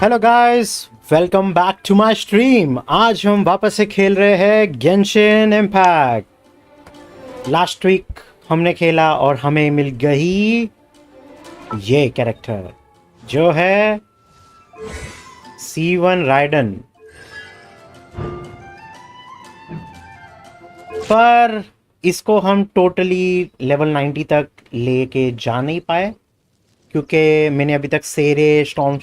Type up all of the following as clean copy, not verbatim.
Hello guys, welcome back to my stream. आज हम वापस से खेल रहे हैं गेंशिन इम्पैक्ट। लास्ट वीक हमने खेला और हमें मिल गई ये कैरेक्टर जो है C1 राइडन। पर इसको हम टोटली लेवल 90 तक लेके जा नहीं पाए क्योंकि मैंने अभी तक सेरे स्टॉर्म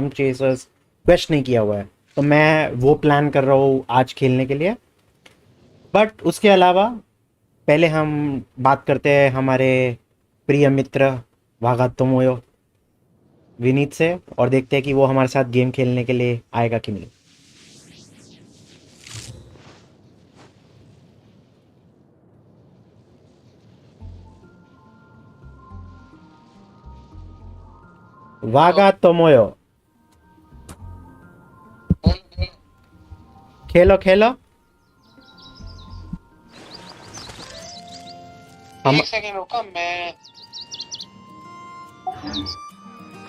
चेसर्स क्वेस्ट नहीं किया हुआ है। तो मैं वो प्लान कर रहा हूँ आज खेलने के लिए। बट उसके अलावा पहले हम बात करते हैं हमारे प्रिय मित्र वागातोमोयो विनीत से और देखते हैं कि वो हमारे साथ गेम खेलने के लिए आएगा कि नहीं। वागातोमोयो, खेलो खेलो। हम एक सेकंड रुका, मैं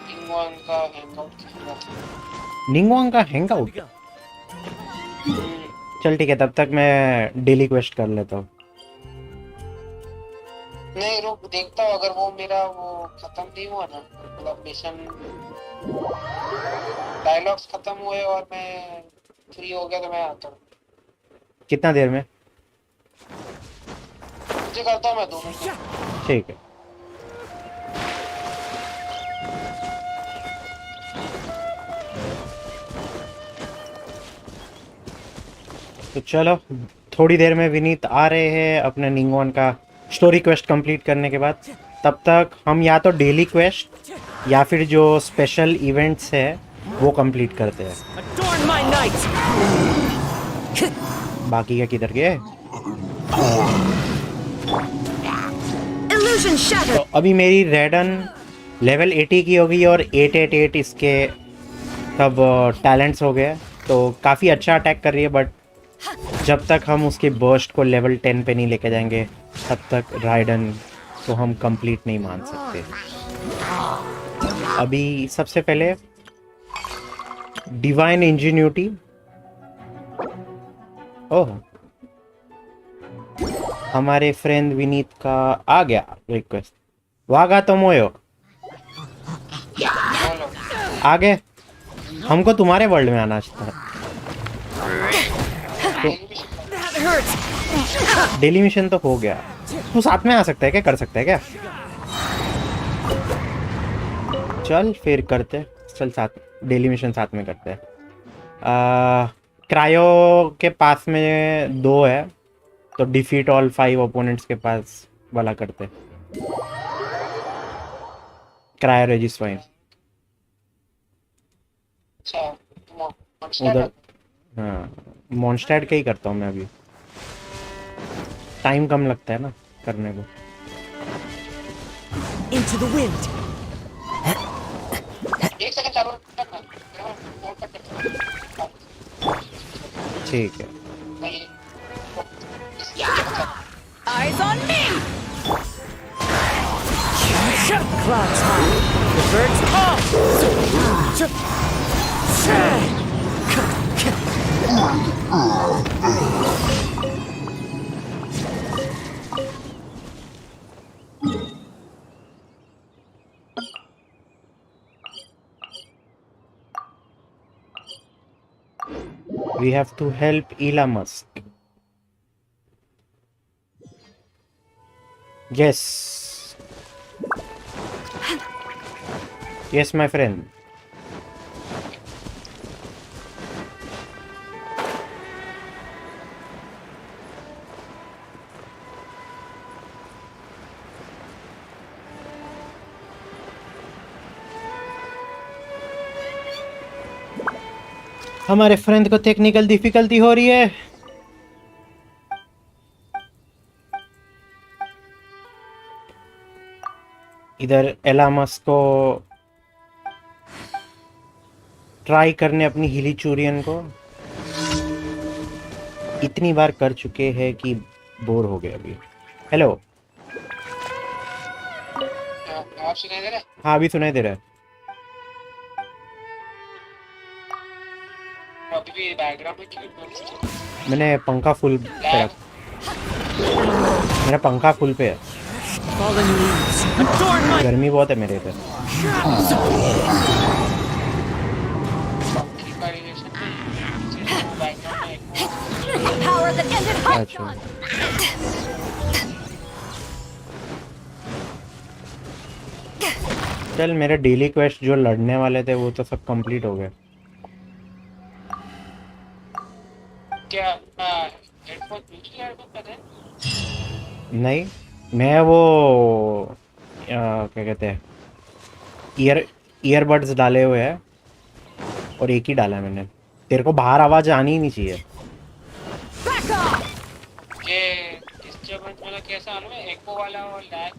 इंगवान का हैंगआउट खेल रहा था। निंगवांग का हैंगआउट। चल ठीक है, तब तक मैं डेली क्वेस्ट कर लेता हूँ। नहीं रुक, देखता हूँ अगर वो मेरा वो खत्म नहीं हुआ ना, मतलब मिशन डायलॉग्स खत्म हुए और मैं फ्री हो गया तो मैं आता हूँ। कितना देर में? मुझे करता हूँ मैं 2 मिनट में। ठीक है। तो चलो, थोड़ी देर में विनीत आ रहे हैं अपने निंगवान का स्टोरी क्वेस्ट कंप्लीट करने के बाद। तब तक हम या तो डेली क्वेस्ट या फिर जो स्पेशल इवेंट्स है वो कंप्लीट करते हैं। बाकी का किधर गए? तो अभी मेरी रेडन लेवल 80 की होगी और 888 इसके सब टैलेंट्स हो गए, तो काफ़ी अच्छा अटैक कर रही है। बट जब तक हम उसके बर्स्ट को लेवल 10 पे नहीं लेके जाएंगे तब तक राइडन को हम कंप्लीट नहीं मान सकते। अभी सबसे पहले डिवाइन इंजीन्यूटी। ओह, हमारे फ्रेंड विनीत का आ गया रिक्वेस्ट। वागा तोमोयो आगे, हमको तुम्हारे वर्ल्ड में आना था। तो डेली मिशन तो हो गया, तू साथ में आ सकता है क्या? कर सकता है क्या? चल फिर करते, चल साथ डेली मिशन साथ में करते हैं। क्रायो के पास में 2 है तो डिफीट ऑल 5 ओपोनेंट्स के पास वाला करते। क्रायो रजिस्ट्राइन अच्छा, उधर। हाँ, मॉन्स्टैड का ही करता हूँ मैं अभी, टाइम कम लगता है ना करने को। Into the wind. एक सेकंड चालू रखना। ठीक है। Eyes on me! Clouds high. The birds call. We have to help Elon Musk. Yes. Yes, my friend. हमारे फ्रेंड को टेक्निकल डिफिकल्टी हो रही है। इधर एलामस को ट्राई करने अपनी हिलीचूरियन को इतनी बार कर चुके हैं कि बोर हो गए अभी। हेलो, आप सुनाई दे रहे? हाँ अभी सुनाई दे रहा है। भी बैकग्राउंड में क्यों नॉइस चल रहा मैंने पंखा फुल पे है? रख, मेरा पंखा फुल पे है। Fallen leaves. Adorn my गर्मी बहुत है मेरे इधर। पंखी का एनिमेशन नहीं सिर्फ वो बैकग्राउंड में एक the power that ended अच्छा, चल मेरे डेली क्वेस्ट जो लड़ने वाले थे वो तो सब कंप्लीट हो गए। क्या हेडफोन दूसरे हेडफोन पर है? नहीं, मैं वो क्या कहते हैं, ईयरबड्स डाले हुए हैं और एक ही डाला है मैंने। तेरे को बाहर आवाज आनी ही नहीं चाहिए। back off. ये डिस्टर्बेंस वाला कैसा आना है? एको वाला और लैग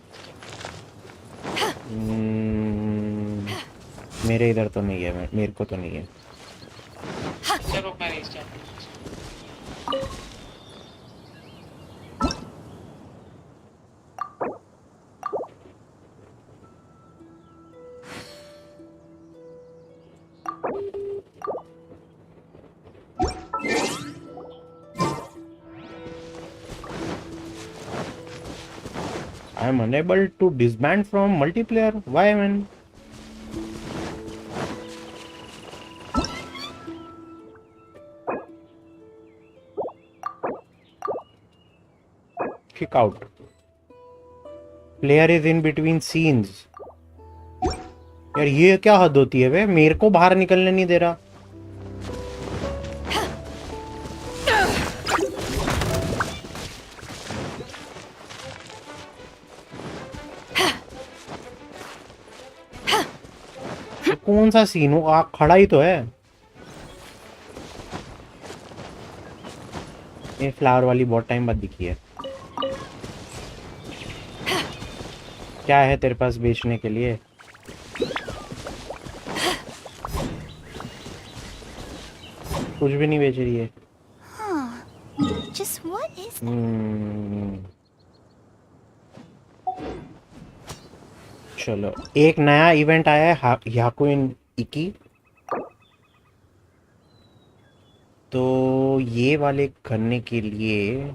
मेरे इधर तो नहीं है, मेरे को तो नहीं है। चलो मैं restart I am unable to disband from multiplayer. Why, man? Kick out. Player is in between scenes. यार ये क्या हद होती है बे, मेरे को बाहर निकलने नहीं दे रहा। ये कौन सा सीन हो, खड़ा ही तो है। ये फ्लावर वाली बहुत टाइम बाद दिखी है। क्या है तेरे पास बेचने के लिए? कुछ भी नहीं बेच रही है। Just what is चलो, एक नया इवेंट आया है याकुइन इकी, तो ये वाले करने के लिए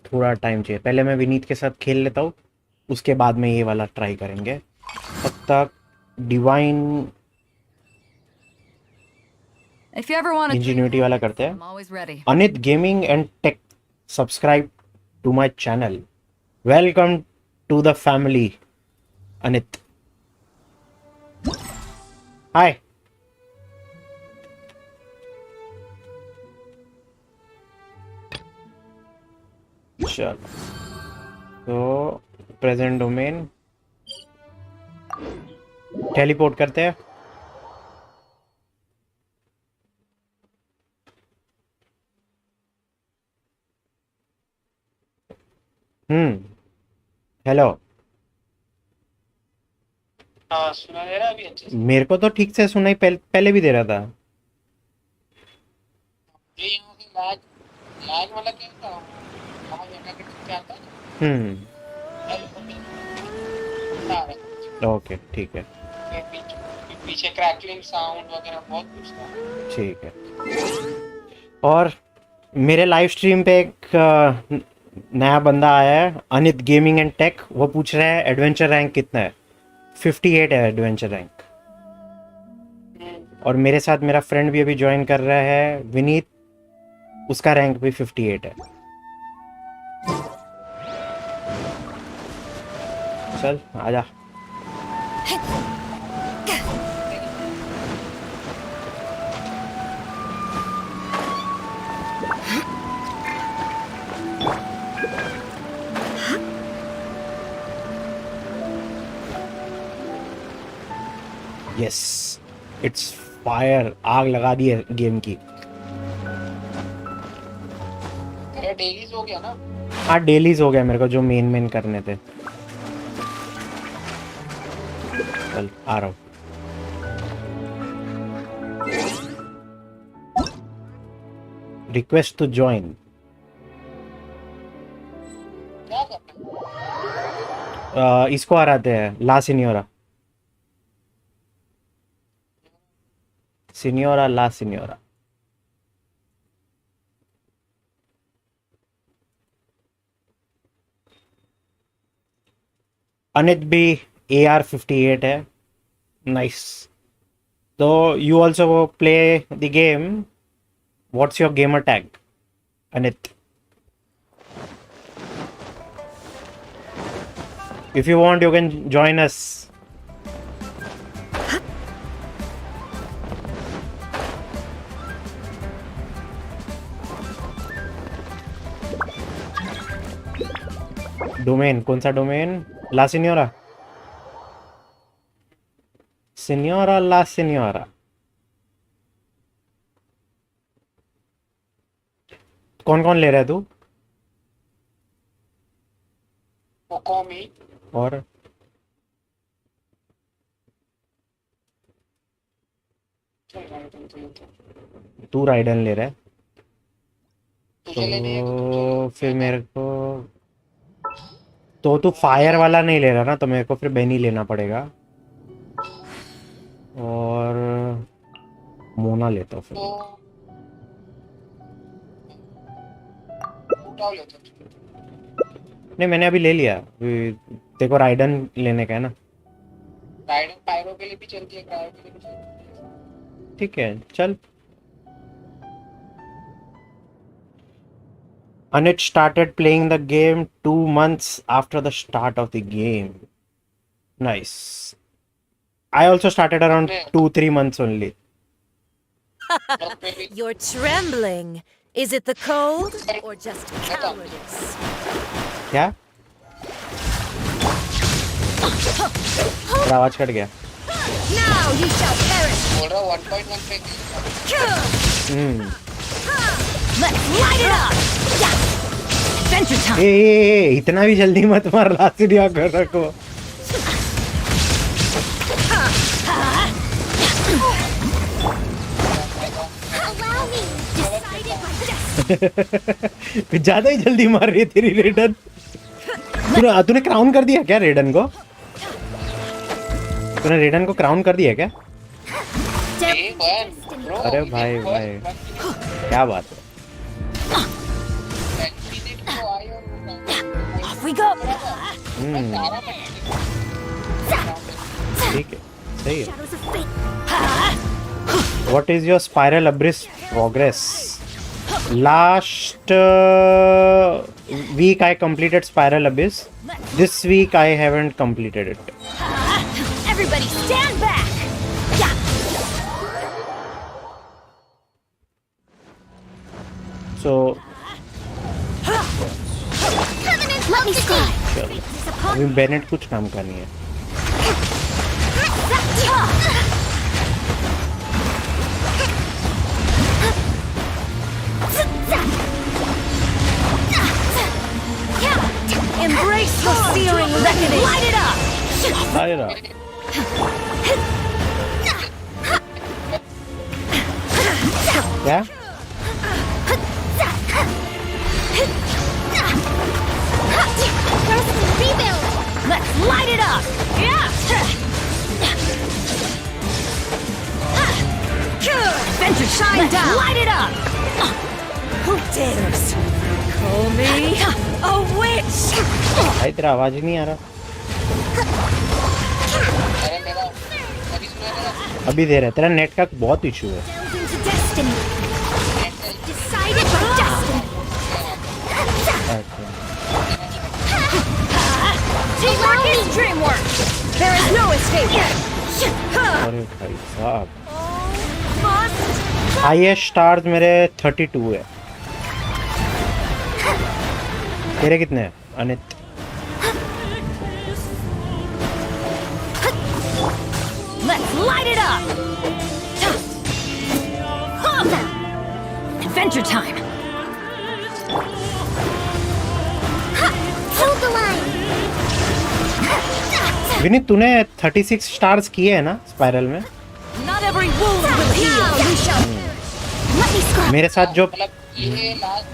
थोड़ा टाइम चाहिए। पहले मैं विनीत के साथ खेल लेता हूँ, उसके बाद में ये वाला ट्राई करेंगे। तब तक divine If you ever want to इंजीनियरिटी वाला करते हैं। I'm always ready. Anit gaming and tech, subscribe to my channel. Welcome to the family Anit. Hi. चलो, तो प्रेजेंट डोमेन टेलीपोर्ट करते हैं। हेलो। हाँ सुना दे रहा है अभी अच्छे से। मेरे को तो ठीक से सुनाई पहले भी दे रहा था। ये यहाँ से लैग लैग वाला क्या था? वहाँ जाना के ठीक आता है ओके ठीक है, पीछे क्रैकलिंग साउंड वगैरह बहुत कुछ था। ठीक है। और मेरे लाइव स्ट्रीम पे एक नया बंदा आया है, अनित गेमिंग एंड टेक। वो पूछ रहा है एडवेंचर रैंक कितना है। 58 है एडवेंचर रैंक। और मेरे साथ मेरा फ्रेंड भी अभी ज्वाइन कर रहा है, विनीत, उसका रैंक भी 58 है। चल आजा। Yes, it's fire. आग लगा दी है गेम की। अरे डेलीज हो गया ना? हाँ डेलीज हो गया मेरे को, जो मेन करने थे। चल आ रहा हूँ। Request to join. क्या करना है? इसको हराते हैं, ला सिन्योरा। सिनियोरा ला सिनियोरा। अनित भी AR-58 है। नाइस। तो you also play the game. What's your gamer tag Anit? If you want, you can join us. Domain कौन सा डोमेन? ला सिनियोरा। सिनियोरा ला सिनियोरा। कौन कौन ले रहा है तू? कोकोमी और तू राइडन ले रहा है? तुझे लेनी है तो फिर मेरे को तो तू फायर वाला नहीं ले रहा ना, तो मेरे को फिर बेनी लेना पड़ेगा और मोना लेता हूँ फिर। तो उठाओ लेते हैं। नहीं, मैंने अभी ले लिया। अभी तेरे को राइडन लेने का है ना? राइडर पायरो के लिए भी चलती है, क्रायो के लिए भी चलती है। ठीक है, चल। Anit started playing the game 2 months after the start of the game. Nice. I also started around 2-3 months only. लोग पे भी You're trembling. Is it the cold or just cowardice? क्या? तेरा आवाज कट गया। Now you shall perish. बोल रहा हूँ 1.1 पे Let's light it up. Yeah. Adventure time. इतना भी जल्दी मत मार लासिडिया कर रखो। Allow me. Decided by destiny. ज्यादा ही जल्दी मार रही है तेरी रेडन। तूने क्राउन कर दिया क्या रेडन को? तूने रेडन को क्राउन कर दिया क्या? अरे भाई भाई, क्या बात है। Off we go. ठीक है, सही है। Shadows of fate. What is your spiral abyss progress? Last week I completed spiral abyss. This week I haven't completed it. Everybody stand back. Yeah. So Let me see. चलो, अभी Bennett कुछ काम का नहीं है। Embrace the searing reckoning. Light it up. आएगा। क्या? Let's light it up. Yeah. Adventure shine down. Light it up. Who dares call me a witch? भाई तेरा आवाज ही नहीं आ रहा। अरे मेरा अभी सुना मेरा अभी दे रहा है, तेरा नेट का बहुत इशू है। Delve into destiny. Decided by destiny. अच्छा। Teamwork is dreamwork. There is no escape. अरे भाई साहब, Must. हाईएस्ट स्टार्स मेरे 32 है। तेरे कितने हैं Anit? Let's light it up. Adventure time. Hold the line. Vineet, तूने 36 स्टार्स किए हैं ना स्पाइरल में? Not every wound will heal. You shall. Let me scrap. मेरे साथ जो मतलब ये लास्ट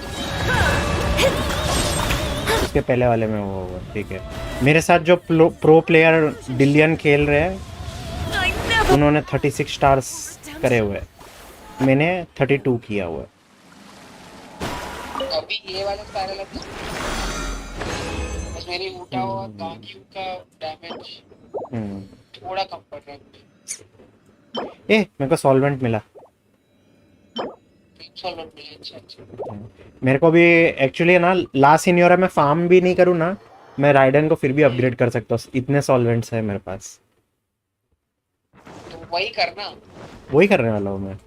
इसके पहले वाले में वो होगा, ठीक है। मेरे साथ जो प्रो प्लेयर डिलियन खेल रहे हैं, I never उन्होंने 36 स्टार्स करे हुए हैं। मैंने 32 किया हुआ है। अभी ये वाले स्पाइरल एपिसोड बस मेरी ऊटा और गांगी का डैमेज थोड़ा कम पड़ रहा है मुझे। मेरे को सॉल्वेंट मिला। सॉल्वेंट मिला, अच्छा। मेरे को भी एक्चुअली ना लास्ट सीनियर में फार्म भी नहीं करूँ ना, मैं राइडन को फिर भी अपग्रेड कर सकता हूँ, इतने सॉल्वेंट्स है मेरे पास। तो वही करना। वही करने वाला हूँ मैं।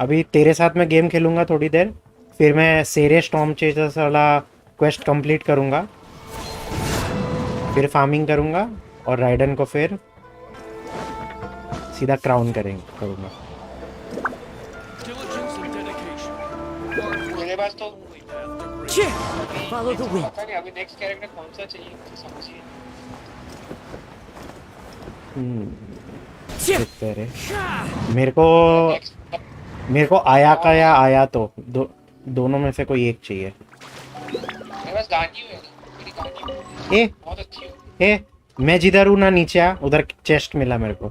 अभी तेरे साथ मैं गेम खेलूंगा थोड़ी देर, फिर मैं सेरे स्टॉर्म चेजर्स वाला क्वेस्ट कंप्लीट करूंगा, फिर फार्मिंग करूंगा और राइडन को फिर सीधा क्राउन करूंगा। मेरे पास तो Follow the wind. पता नहीं अभी नेक्स्ट कैरेक्टर कौन सा चाहिए मुझे समझिए। देखते रहे। मेरे को आया का या आया तो दोनों में से कोई एक चाहिए। मेरे पास गांगी है ना, मेरी गांगी बहुत अच्छी है। मैं जिधर हूँ ना नीचे आ, उधर चेस्ट मिला मेरे को,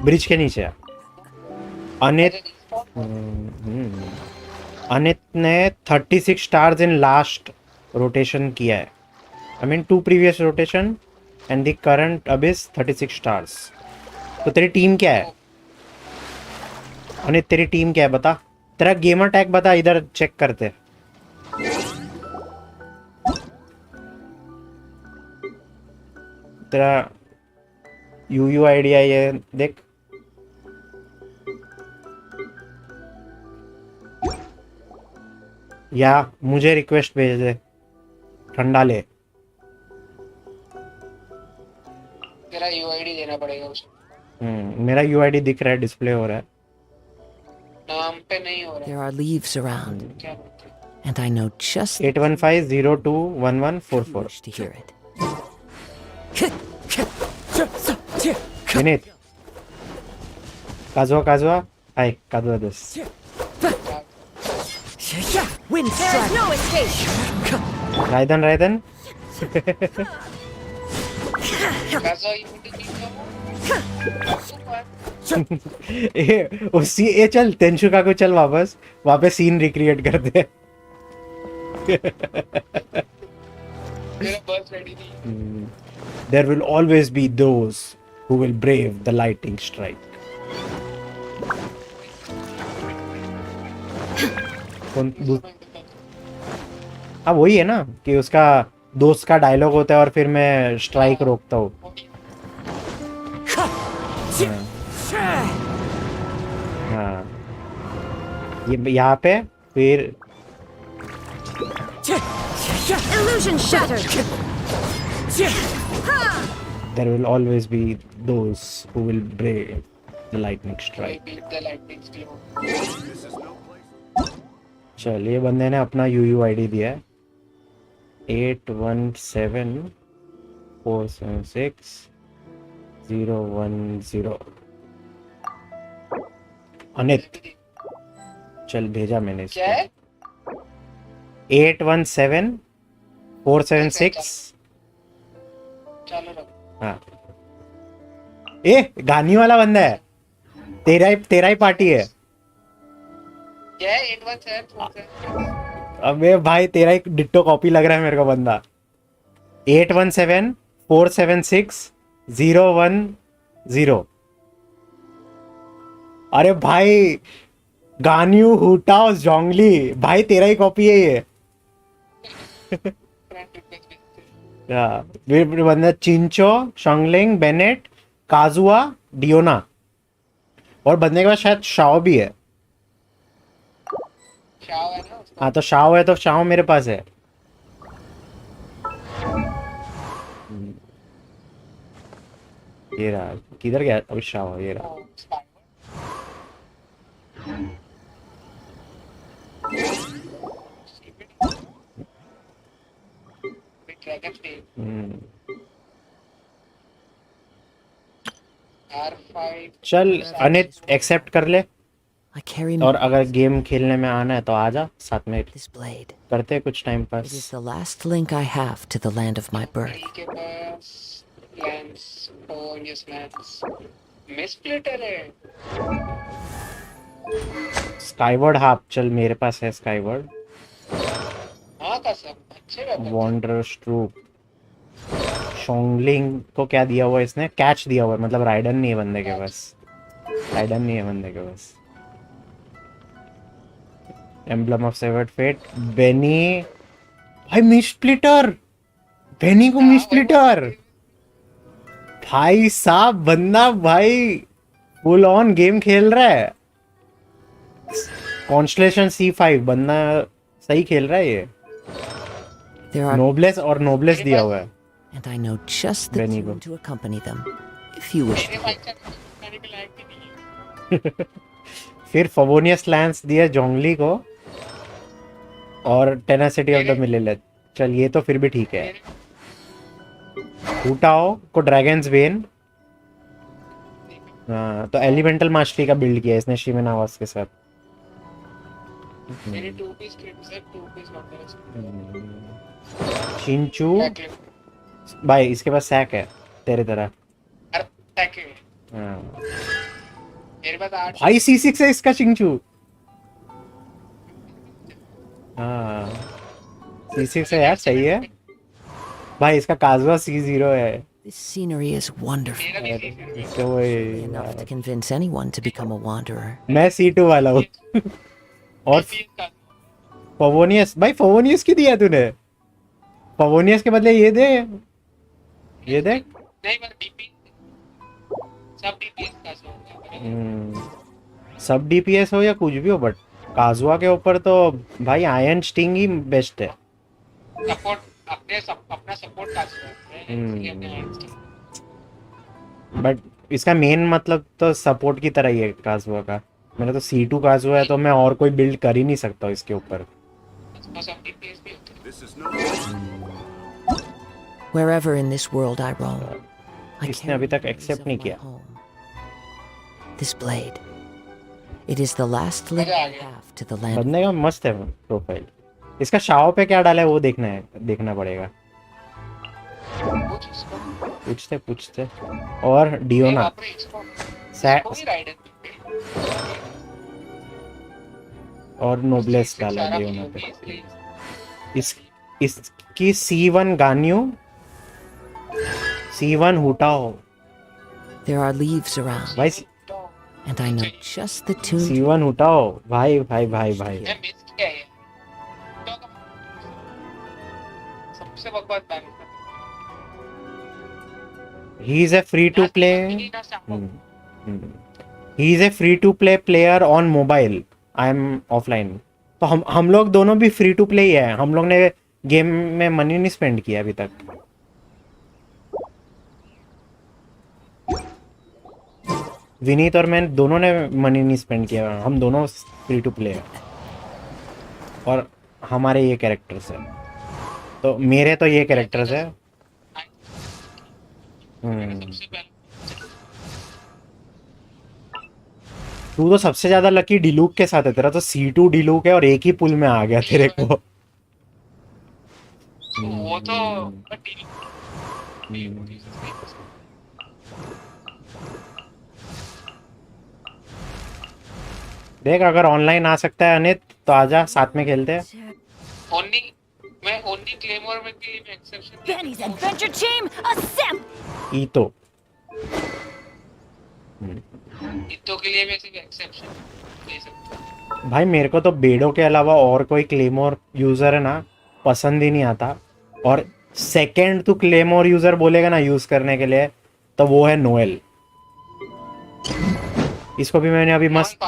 ब्रिज के नीचे आ। अनित ने 36 स्टार्स इन लास्ट रोटेशन किया है। I mean 2 previous rotation and the current अब इज 36 स्टार्स। तो तेरी टीम क्या है अनित? तेरी टीम क्या है बता, तेरा गेमर टैग बता, इधर चेक करते। तेरा यूयू आईडिया ये देख। या मुझे रिक्वेस्ट भेज दे, ठंडा ले। तेरा यूआईडी देना पड़ेगा उसे। मेरा यूआईडी दिख रहा है, डिस्प्ले हो रहा है, नाम पे नहीं हो रहा। There are leaves around, क्या बोलते हैं? and I know just 815021144। wish to hear it. Vineet Kazuha hi Kazuha this. Wind strike. No escape. Raiden कैसा यूनिटी टीम ये चल तेंशुका को चल वापस सीन रिक्रिएट करते हैं। मेरा बस रेडी नहीं। There will always be those who will brave the lightning strike. हाँ वही है ना कि उसका दोस्त का डायलॉग होता है और फिर मैं स्ट्राइक रोकता हूँ। हाँ ये यहाँ पे फिर Illusion shattered. there will always be those who will brave the lightning strike. the lightning stream। चल ये बंदे ने अपना यूयू आईडी दिया है 817476 010। अनित चल भेजा मैंने क्या है? इसको 817476। चालू रखो। हाँ गानी वाला बंदा है, तेरा ही पार्टी है। क्या है 817? अबे भाई तेरा एक डिट्टो कॉपी लग रहा है मेरे को बंदा। 817476 010। अरे भाई गान्यू हुटाओ जोंगली भाई तेरा ही कॉपी है ये। बंदा चिंचो शंगलिंग बेनेट काजुआ डियोना और बंदे के पास शायद शाओ भी है। शाओ है ना? हाँ तो शाओ है तो शाओ मेरे पास है। ये रहा, किधर गया अभी शाओ? ये रहा। चल अनित एक्सेप्ट कर ले I carry और अगर गेम खेलने में आना है तो आजा साथ में this blade. करते कुछ time It is pass. the last link I have to the land of my birth. के पास land lands, Pavonius lands. Misplitter है. स्काईवर्ड, हाँ चल मेरे पास है स्काईवर्ड. हाँ का सब अच्छे वेपन. Wanderers troop. शोंगलिंग को क्या दिया हुआ है इसने? कैच दिया हुआ है, मतलब राइडन नहीं है बंदे के पास. राइडन नहीं है बंदे के पास. Emblem of severed fate. Benny. भाई मिस्प्लिटर. बेनी को मिस्प्लिटर. भाई साहब बंदा भाई फुल ऑन गेम खेल रहा है. कॉन्स्टलेशन C5 बंदा सही खेल रहा है ये. There are, नोब्लेस और नोब्लेस दिया हुआ है. and I know just the Benny को. tune to accompany them, if you wish. मेरे फाइट करने के लायक भी नहीं है. फिर फवोनियस लैंस दिया जोंगली को और टेनासिटी ऑफ द मिलेलेथ. चल ये तो फिर भी ठीक है. हुटाओ को ड्रैगन्स वेन. हाँ तो एलिमेंटल मास्टरी का बिल्ड किया इसने शिमेनावास के साथ. मेरे 2 पीस क्रिप्ट 2 पीस वॉन्डरर्स. चिंचू. भाई इसके पास सैक है तेरे तरह. अरे टैक है. हाँ. मेरे पास 8 भाई C6 है इसका चिंचू. हाँ C6 है यार, सही है. भाई इसका काजुआ C0 है. This scenery is wonderful, मेरा भी ठीक है. इससे वही enough to convince anyone to become a wanderer. मैं C2 वाला हूँ. और फवोनियस. भाई फवोनियस की दिया तूने? फवोनियस के बदले ये दे. ये दे. नहीं पर डीपी सब डीपीएस का सब DPS हो या कुछ भी हो, बट काजुआ के ऊपर तो भाई आयरन स्टिंग ही बेस्ट है. सपोर्ट अपना सपोर्ट का है. बट इसका मेन मतलब तो सपोर्ट की तरह ही है काजुआ का. मेरा तो C2 काजुआ है तो मैं और कोई बिल्ड कर ही नहीं सकता इसके ऊपर. सब डीपीएस भी होते हैं. Wherever in this world I roam, I इसने अभी carry तक the accept memories नहीं of my किया. home. This blade, it is the last link I have to the land. बंदे का मस्त है प्रोफाइल. इसका शाओ पे क्या डाला है वो देखना पड़ेगा. कुछ इसको पूछते. और डियोना. और नोब्लेस डाला डियोना पे. इसकी C1 गान्यू. C1 हुटाओ. There are leaves around, भाई and I know just the tune. C1 हुटाओ. भाई. मैं मिस किया है. सबसे बकवास balance. He is a free to play. He is a free to play player on mobile. I am offline. तो हम लोग दोनों भी फ्री टू प्ले ही है. हम लोग ने गेम में मनी नहीं स्पेंड किया अभी तक. विनीत और मैं दोनों ने मनी नहीं स्पेंड किया. हम दोनों फ्री टू प्ले है और हमारे ये कैरेक्टर्स है. तो मेरे तो ये कैरेक्टर्स है. सबसे पहले तू तो सबसे ज्यादा लकी डिलूक के साथ है. तेरा तो C2 डिलूक है और एक ही पुल में आ गया तेरे को. वो तो देख अगर ऑनलाइन आ सकता है अनित तो आजा, साथ में खेलते हैं. ओनली क्लेमोर में के लिए मैं exception. Benny's adventure team, assemble! ईतो इतो के लिए मैं सिर्फ एक्सेप्शन ले सकता हूं. भाई मेरे को तो बेडो के अलावा और कोई क्लेमोर यूजर है ना पसंद ही नहीं आता. और सेकंड तू क्लेमोर यूजर बोलेगा ना यूज करने के लिए तो वो है नोएल. इसको भी मैंने अभी मस्त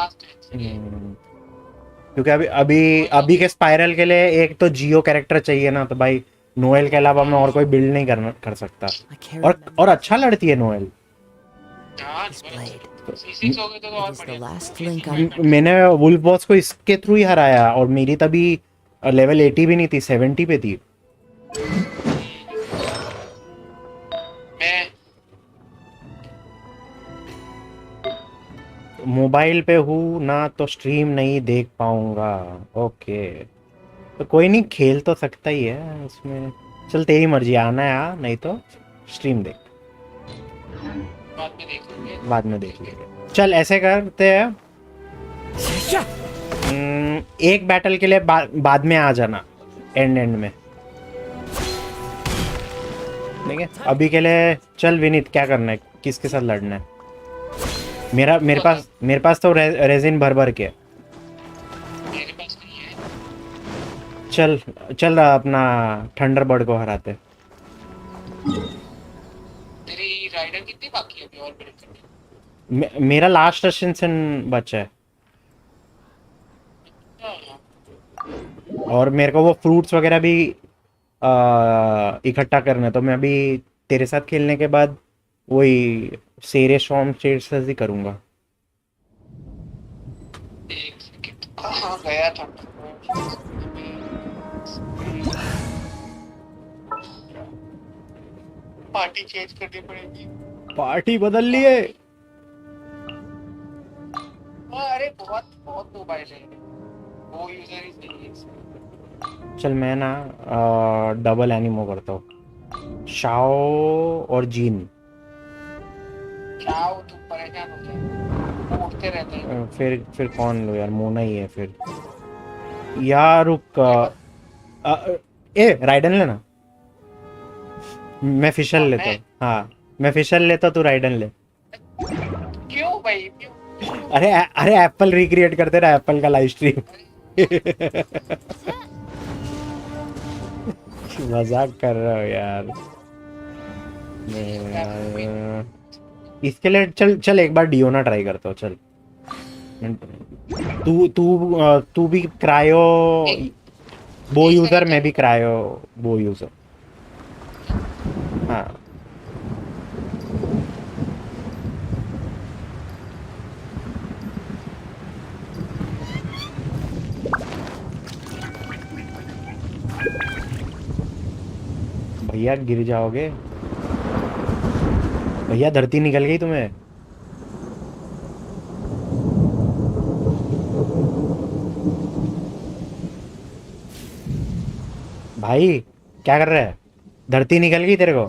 क्योंकि अभी के स्पाइरल के लिए एक तो जियो कैरेक्टर चाहिए ना. तो भाई नोएल के अलावा मैं और कोई बिल्ड नहीं कर सकता. और अच्छा लड़ती है नोएल. This blade, C6 हो गए तो और it is the बढ़िया. last link I मैंने वुल्फ बॉस को इसके थ्रू ही हराया और मेरी तभी लेवल 80 भी नहीं थी, 70 पे थी. मैं मोबाइल पे हूँ ना तो स्ट्रीम नहीं देख पाऊंगा. ओके तो कोई नहीं, खेल तो सकता ही है उसमें. चल तेरी मर्जी, आना है आ, नहीं तो स्ट्रीम देख. बाद में देख लेंगे। बाद में देख लेंगे। चल ऐसे करते हैं, एक बैटल के लिए बाद में आ जाना, एंड में। ठीक है, अभी के लिए चल विनीत, क्या करना है, किसके साथ लड़ना है? मेरे पास तो रेजिन भर के है। मेरे पास नहीं है। चल चल अपना थंडरबर्ड को हराते। तेरी राइडर कितनी बाकी है अभी और बिल्ड करने? मेरा लास्ट असेंशन बचा है, हाँ, और मेरे को वो फ्रूट्स वगैरह भी इकट्ठा करना है, तो मैं अभी तेरे साथ खेलने के बाद वही सेरे शॉम चेर्सेस ही करूँगा। एक सेकंड। हाँ गया था। पार्टी चेंज करनी पड़ेगी। पार्टी बदल लिए। हाँ, अरे बहुत बहुत मोबाइल है, वो यूजर ही नहीं है इसमें। चल मैं ना डबल एनिमो करता हूँ, शाओ और जीन। क्या हो तुम परेशान हो जाए, वो उठते रहते हैं। फिर कौन लो यार, मोना ही है फिर यार। रुक ए राइडन लेना, मैं फिशल लेता हूँ। हाँ मैं फिशल लेता, तू राइडन ले। क्यों भाई क्यों? अरे एप्पल रिक्रिएट करते रहा, एप्पल का लाइव स्ट्रीम। मजाक कर रहा हो यार। इसके लिए चल एक बार डियोना ट्राई करता हूँ। चल तू तू तू भी क्रायो बो यूजर, मैं भी क्रायो बो यूजर। हाँ भैया गिर जाओगे भैया, धरती निकल गई तुम्हें। भाई क्या कर रहा है? धरती निकल गई तेरे को,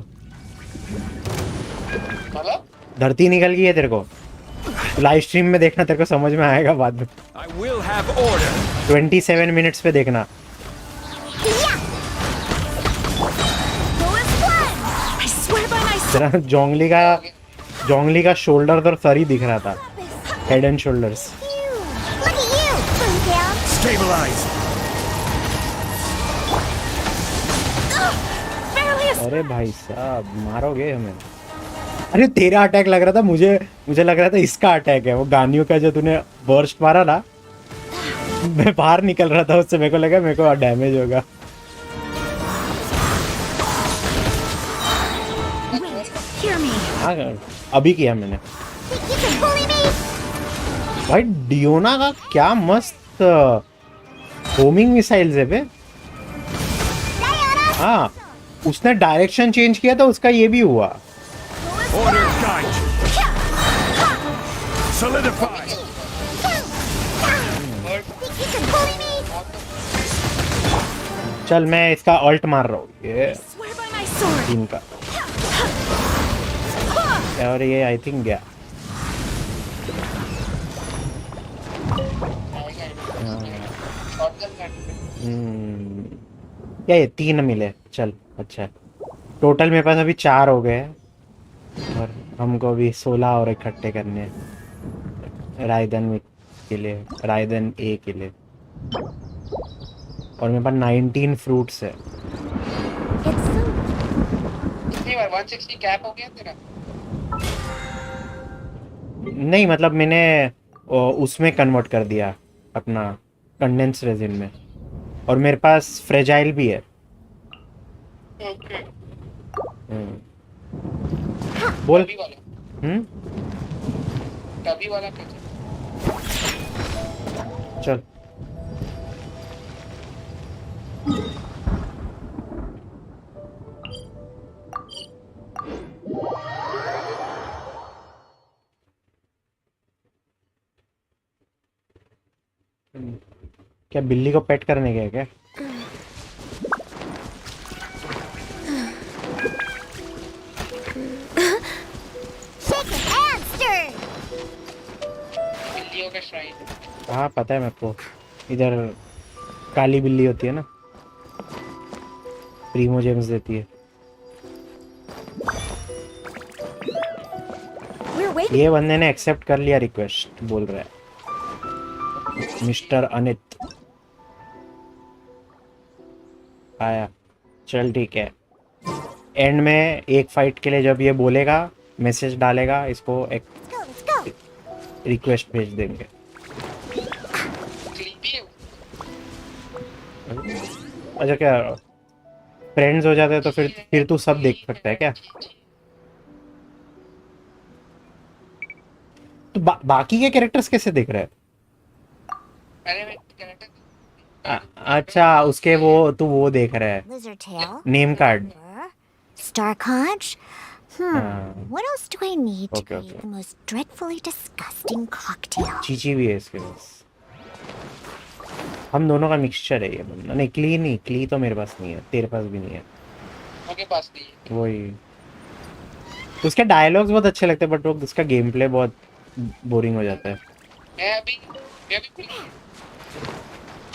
मतलब धरती निकल गई है तेरे को। लाइव स्ट्रीम में देखना, तेरे को समझ में आएगा बाद में। 27 मिनट्स पे देखना। तेरा जोंगली का शोल्डर तो सर ही दिख रहा था, हेड एंड शोल्डर्स। अरे भाई साहब मारोगे हमें। अरे तेरा अटैक लग रहा था, मुझे लग रहा था इसका अटैक है, वो गानियों का जो तूने बर्स्ट मारा ना, मैं बाहर निकल रहा था उससे, मेरे को लगा मेरे को डैमेज होगा। हाँ अभी किया मैंने। भाई डियोना का क्या मस्त होमिंग मिसाइल्स है बे। हाँ उसने डायरेक्शन चेंज किया तो उसका ये भी हुआ। चल मैं इसका अल्ट मार रहा हूँ, ये टीम का, और ये आई थिंक गया। क्या ये 3 मिले? चल अच्छा है, टोटल मेरे पास अभी 4 हो गए हैं, और हमको अभी 16 और इकट्ठे करने हैं रायदन के लिए, रायदन ए के लिए। और मेरे पास 19 फ्रूट्स है। कितनी बार 160 कैप हो गया तेरा? नहीं मतलब मैंने उसमें कन्वर्ट कर दिया अपना कंडेंस रेजिन में, और मेरे पास फ्रेजाइल भी है। ओके बोल। टबी वाला कैसे? चल क्या बिल्ली को पेट करने गया क्या? हाँ पता है मेरे को, इधर काली बिल्ली होती है ना, प्रीमो जेम्स देती है। We're waiting. ये बंदे ने एक्सेप्ट कर लिया रिक्वेस्ट, बोल रहा है मिस्टर अनित। आया, चल ठीक है। एंड में एक फाइट के लिए जब ये बोलेगा, मैसेज डालेगा, इसको एक Let's go. रिक्वेस्ट भेज देंगे। क्रीपी है। अच्छा क्या फ्रेंड्स हो जाते हैं तो फिर तू सब देख सकता है क्या? तो बाकी के कैरेक्टर्स कैसे देख रहा है? अरे मैं कैरेक्टर अच्छा उसके वो तू वो देख रहा है, Lizard tail. Name card. Star conch. हाँ। What else do I need to Okay, create okay. the most dreadfully disgusting cocktail? Chichi भी है इसके पास। हम दोनों का मिक्सचर है ये बंदा। नहीं क्ली नहीं, क्ली तो मेरे पास नहीं है, तेरे पास भी नहीं है। उनके पास नहीं है। वही, उसके डायलॉग्स बहुत अच्छे लगते हैं बट वो उसका गेम प्ले बहुत बोरिंग हो जाता है। मैं अभी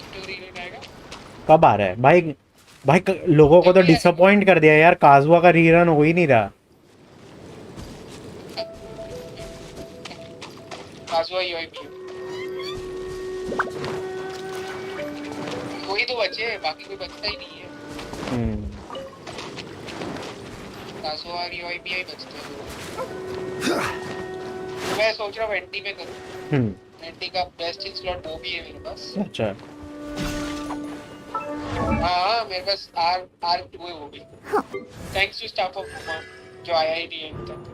स्टोरी लेने आएगा। कब आ रहा है भाई? भाई लोगों को तो डिसअपॉइंट कर दिया यार, काजुआ का रीरन हो ही नहीं रहा। काजुआ यूआईपी कोई तो बचे, बाकी कोई बचता ही नहीं है। काजुआ और यूआईपी ही बचते हैं। मैं सोच रहा हूँ एंटी में करूँ। एंटी का बेस्ट इन स्लॉट वो भी है मेरे पास। अच्छा हाँ मेरे पास आर टू है वो भी, थैंक्स टू स्टाफ ऑफ जो आया ही नहीं है तक।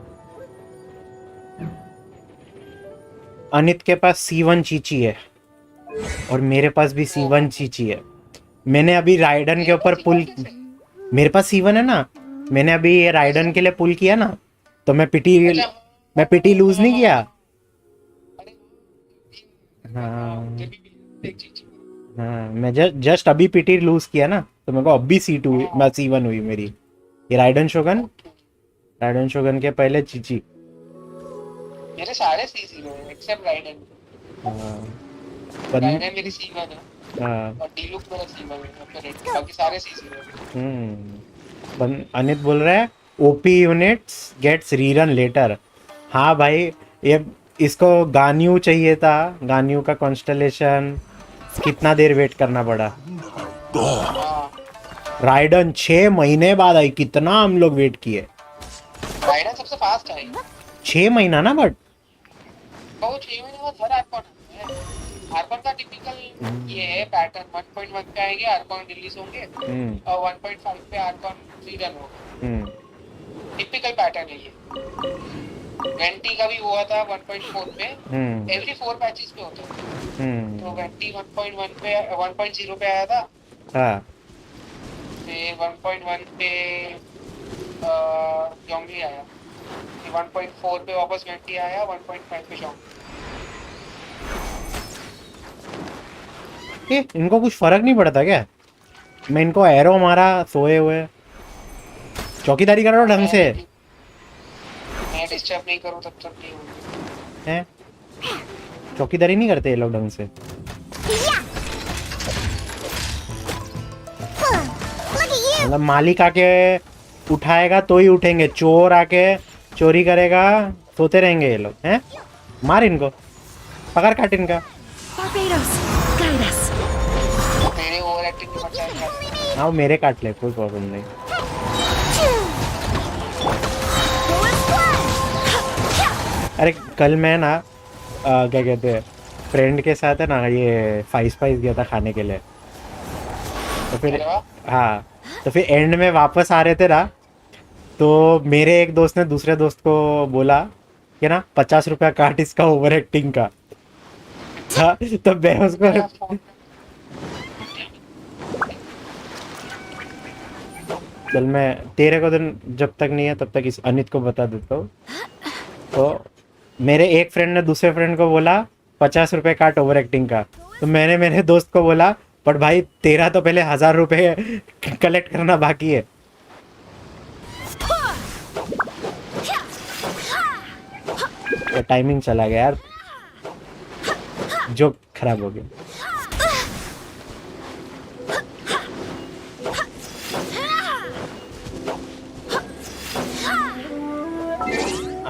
अनित के पास C1 चीची है और मेरे पास भी C1 चीची है। मैंने अभी राइडन के ऊपर पुल, मेरे पास C1 है ना, मैंने अभी ये राइडन के लिए पुल किया ना, तो मैं पिटी लूज नहीं किया। हाँ हाँ, मैं जस्ट अभी पिटी लूज किया ना, तो मेरे को अब भी C2 मैं C1 हुई मेरी। ये राइडन शोगन के पहले चीची। मेरे सारे C0 हैं एक्सेप्ट राइडन। राइडन मेरी C1 है और डीलुक मेरा C1 है, बाकी सारे C0 हैं। अनित बोल रहा है OP units gets rerun later. हाँ भाई, ये इसको गान्यू चाहिए था, गान्यू का कॉन्स्टलेशन कितना देर वेट करना पड़ा। राइडन 6 महीने बाद आई, कितना हम लोग वेट किए। राइडन सबसे फास्ट आई 6 महीना ना, बट वो 6 महीने बाद हर आर्कॉन है। आर्कॉन का टिपिकल ये है पैटर्न, 1.1 पे आएंगे आर्कॉन रिलीज होंगे और 1.5 पे आर्कॉन रीरन होगा। टिपिकल पैटर्न है ये। वेंटी का भी हुआ था 1.4 पे, एवरी 4 पैचेस पे होता है। तो वेंटी 1.1 पे 1.0 पे आया था। हाँ फिर 1.1 पे जोंगली आया, फिर 1.4 पे वापस वेंटी आया, 1.5 पे जोंगली। इनको कुछ फर्क नहीं पड़ता क्या? मैं इनको एरो मारा सोए हुए, चौकीदारी करो ढंग से। मैं डिस्टर्ब नहीं करूं तब तक नहीं होगी। हैं? चौकीदारी नहीं करते ये लोग ढंग से। मतलब मालिक आके उठाएगा तो ही उठेंगे, चोर आके चोरी करेगा सोते रहेंगे ये लोग। हैं? मार इनको, पकड़ काट इनका। Barbados, guide us. तेरे ओवर एक्टिंग में बचा। हाँ मेरे काट ले, कोई प्रॉब्लम नहीं। अरे कल मैं ना क्या कहते हैं फ्रेंड के साथ है ना, ये फाइस गया था खाने के लिए। तो फिर हाँ, तो फिर एंड में वापस आ रहे थे ना, तो मेरे एक दोस्त ने दूसरे दोस्त को बोला कि ना 50 रुपया काट इसका ओवर एक्टिंग का। हाँ, तो मैं उसको चल मैं तेरे को दिन जब तक नहीं है तब तक इस अनित को बता देता हूँ। तो मेरे एक फ्रेंड ने दूसरे फ्रेंड को बोला 50 रुपये काट ओवर एक्टिंग का, तो मैंने मेरे दोस्त को बोला पर भाई तेरा तो पहले 1000 रुपये कलेक्ट करना बाकी है। टाइमिंग चला गया यार, जो खराब हो गया।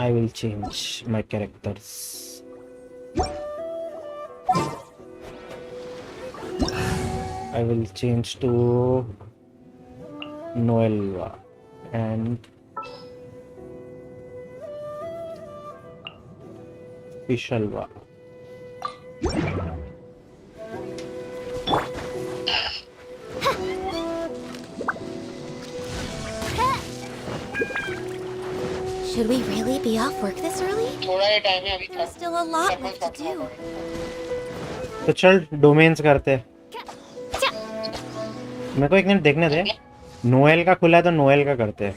I will change my characters. I will change to Noelva and Pishalva. Should we really be off work this early? थोड़ा ही टाइम है अभी There's तक। still a lot left to do. तो चल डोमेन्स करते हैं। मेरे को एक मिनट देखने दे। नोएल का खुला है तो नोएल का करते हैं।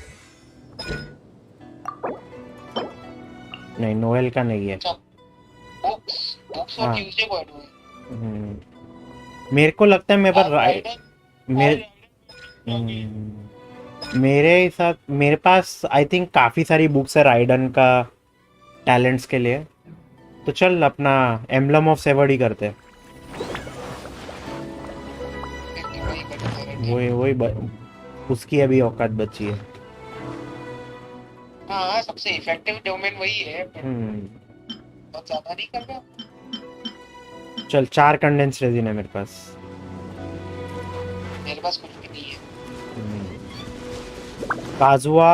नहीं नोएल का नहीं है। बुक्स और ट्यूसडे को ऐड हुए। मेरे को लगता है मेरे पास मेरे साथ मेरे पास आई थिंक काफी सारी बुक्स है राइडन का टैलेंट्स के लिए। तो चल अपना एम्बलम ऑफ सेवर्ड ही करते हैं। उसकी अभी औकात बची है। हाँ सबसे इफेक्टिव डोमेन वही है। बहुत ज्यादा नहीं कर रहा। चल 4 कंडेंस रेजिन है मेरे पास। मेरे पास कुछ भी नहीं है। Kazuha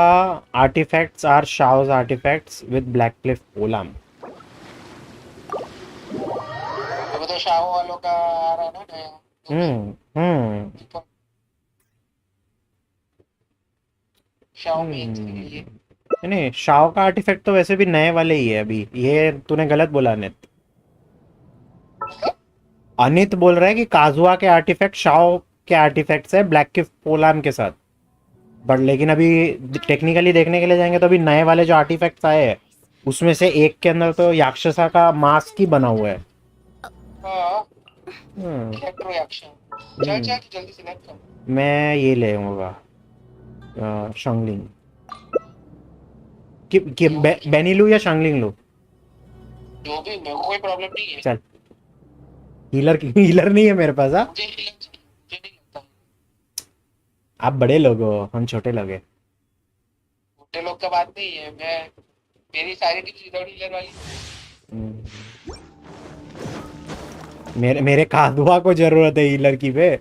artifacts or Xiao's artifacts with black cliff polearm. अब तो शाओ वालों का आ रहा है ना नया। शाओ में नहीं शाओ का आर्टिफैक्ट तो वैसे भी नए वाले ही है अभी। ये तूने गलत बोला अनित। अनित बोल रहा है कि काजुआ के आर्टिफैक्ट शाओ के आर्टिफैक्ट्स है ब्लैक क्लिफ पोलाम के साथ। बट लेकिन अभी टेक्निकली देखने के लिए जाएंगे तो अभी नए वाले जो आर्टिफैक्ट्स आए हैं उसमें से एक के अंदर तो याक्षसा का मास्क ही बना हुआ है। चल जल्दी सिलेक्ट कर। मैं ये ले लूंगा शंगलिंग कि बेनी लू या शंगलिंग लू। जो भी मेरे को कोई प्रॉब्लम नहीं है। चल हीलर नहीं है मेरे पास। हाँ मुझे नहीं लगता। आप बड़े लोग हो हम छोटे लोग हैं। छोटे लोग का बात नहीं है। मेरी सारी टीम विदाउट हीलर वाली। मेरे कादुआ को जरूरत है हीलर की पे।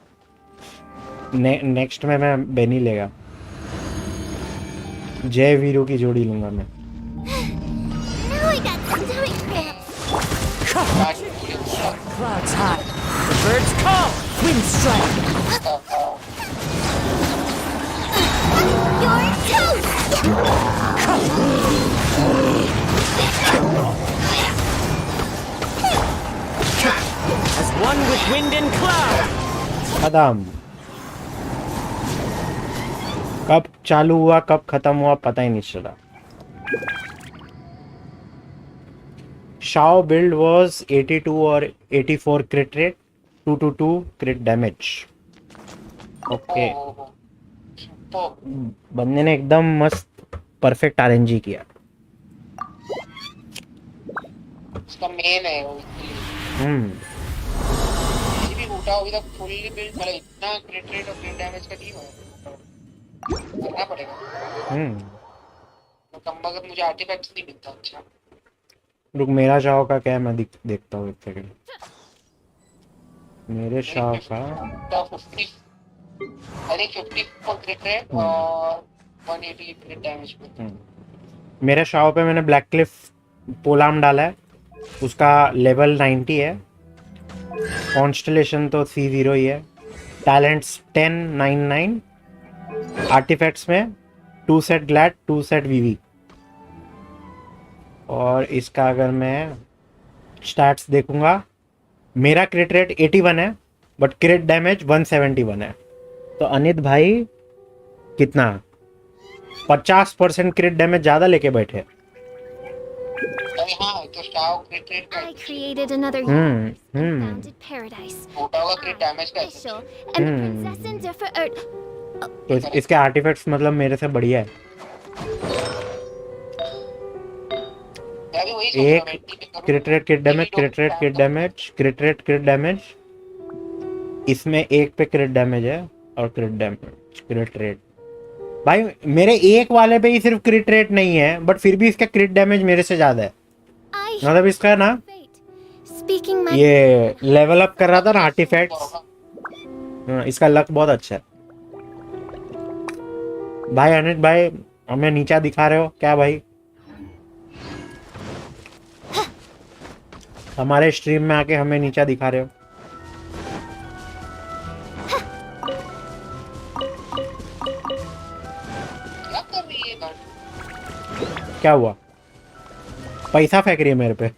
नेक्स्ट में मैं बेनी लेगा। जय वीरू की जोड़ी लूंगा मैं। Clouds high. The birds call. Wind strike. You're toast. As one with wind and cloud. खत्म। कब चालू हुआ कब खत्म हुआ पता ही नहीं चला। Shao build was 82 or 84 crit rate, 222 crit damage. Okay बंदे ने एकदम मस्त परफेक्ट आरएनजी किया। उसका मेन है वो। किसी भी उठा अभी तक फुल्ली बिल्ड मतलब इतना क्रिट रेट और क्रिट डैमेज का नहीं हुआ। करना पड़ेगा। तो कम बगत मुझे आर्टिफैक्ट्स नहीं मिलता। अच्छा रुक मेरा शाओ का क्या है मैं देखता हूँ एक सेकंड। मेरे शाओ का 50 अरे 50 फॉर क्रिट रेट और 180 क्रिट डैमेज। मेरे शाओ पे मैंने ब्लैक क्लिफ पोलाम डाला है। उसका लेवल 90 है। कॉन्स्टलेशन तो C0 ही है। टैलेंट्स 10 9 9। आर्टिफैक्ट्स में 2 सेट ग्लैड 2 सेट वीवी। और इसका अगर मैं स्टैट्स देखूंगा मेरा क्रिट रेट 81 है बट क्रिट डैमेज 171 है। तो अनित भाई कितना 50% क्रिट डैमेज ज्यादा लेके बैठे। हाँ तो Shao क्रिट rate I created another universe and founded paradise. होगा क्रिट डैमेज का Official and the princess in different. तो इसके आर्टिफैक्ट्स मतलब मेरे से बढ़िया है। मैं भी वही सोच रहा एक हूँ एंटी पे करूँ। क्रिट rate क्रिट damage, क्रिट rate क्रिट damage, क्रिट rate क्रिट damage. इसमें एक पे क्रिट डैमेज है और क्रिट डैमेज क्रिट रेट। भाई मेरे एक वाले पे ही सिर्फ क्रिट रेट नहीं है, बट फिर भी इसका क्रिट डैमेज मेरे से ज्यादा है। मतलब इसका ना ये लेवल अप कर रहा था ना आर्टिफैक्ट्स, इसका लक बहुत अच्छा है। भाई अनित भाई हमें नीचा दिखा रहे हो क्या भाई? हमारे स्ट्रीम में आके हमें नीचा दिखा रहे हो? क्या कर रही है गाड़ी? क्या हुआ? पैसा फेंक रही है मेरे पे।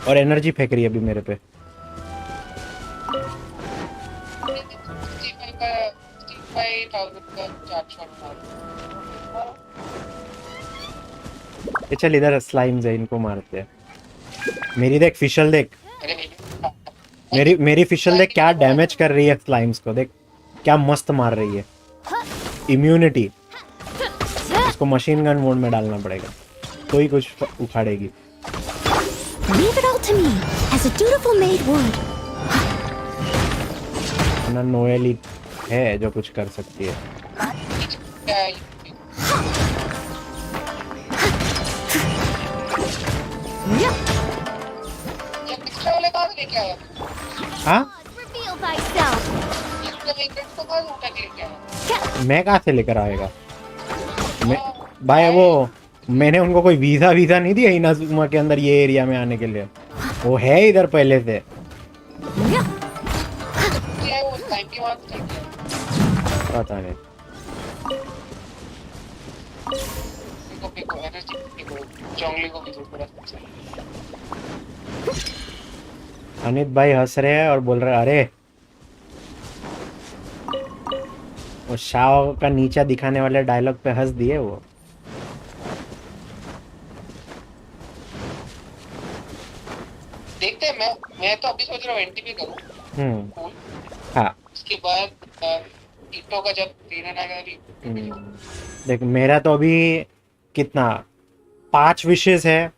और एनर्जी फेंक रही है अभी मेरे पे। ये चल इधर स्लाइम्स है, इनको मारते हैं। मेरी देख फिशल देख, मेरी फिशल देख क्या डैमेज कर रही है स्लाइम्स को, देख क्या मस्त मार रही है। इम्यूनिटी, इसको मशीन गन मोड में डालना पड़ेगा तो ही कुछ उखाड़ेगी। Leave it all to me, as a dutiful maid would. ना नोएली है जो कुछ कर सकती है। ये पिछले वाले कहाँ से लेके आया? हाँ Reveal thyself. पिछले वेकेंड को कहाँ से उठा के लेके आया? मैं कहाँ से लेकर आएगा? भाई वो मैंने उनको कोई वीजा नहीं दिया इनाजुमा के अंदर ये एरिया में आने के लिए। वो है इधर पहले से। क्या है वो टाइम की बात चल रही है? पता नहीं। पिको एनर्जी पिको जंगली को भी थोड़ा सा। अनित भाई हंस रहे हैं और बोल रहे हैं अरे वो शाव का नीचा दिखाने वाले डायलॉग पे हंस दिए वो। देखते हैं। मैं तो अभी सोच रहा हूँ एंटी पे करूँ। कूल। हाँ उसके बाद ईटो का जब ट्रेनर आएगा अभी। देख मेरा तो अभी कितना 5 विशेस है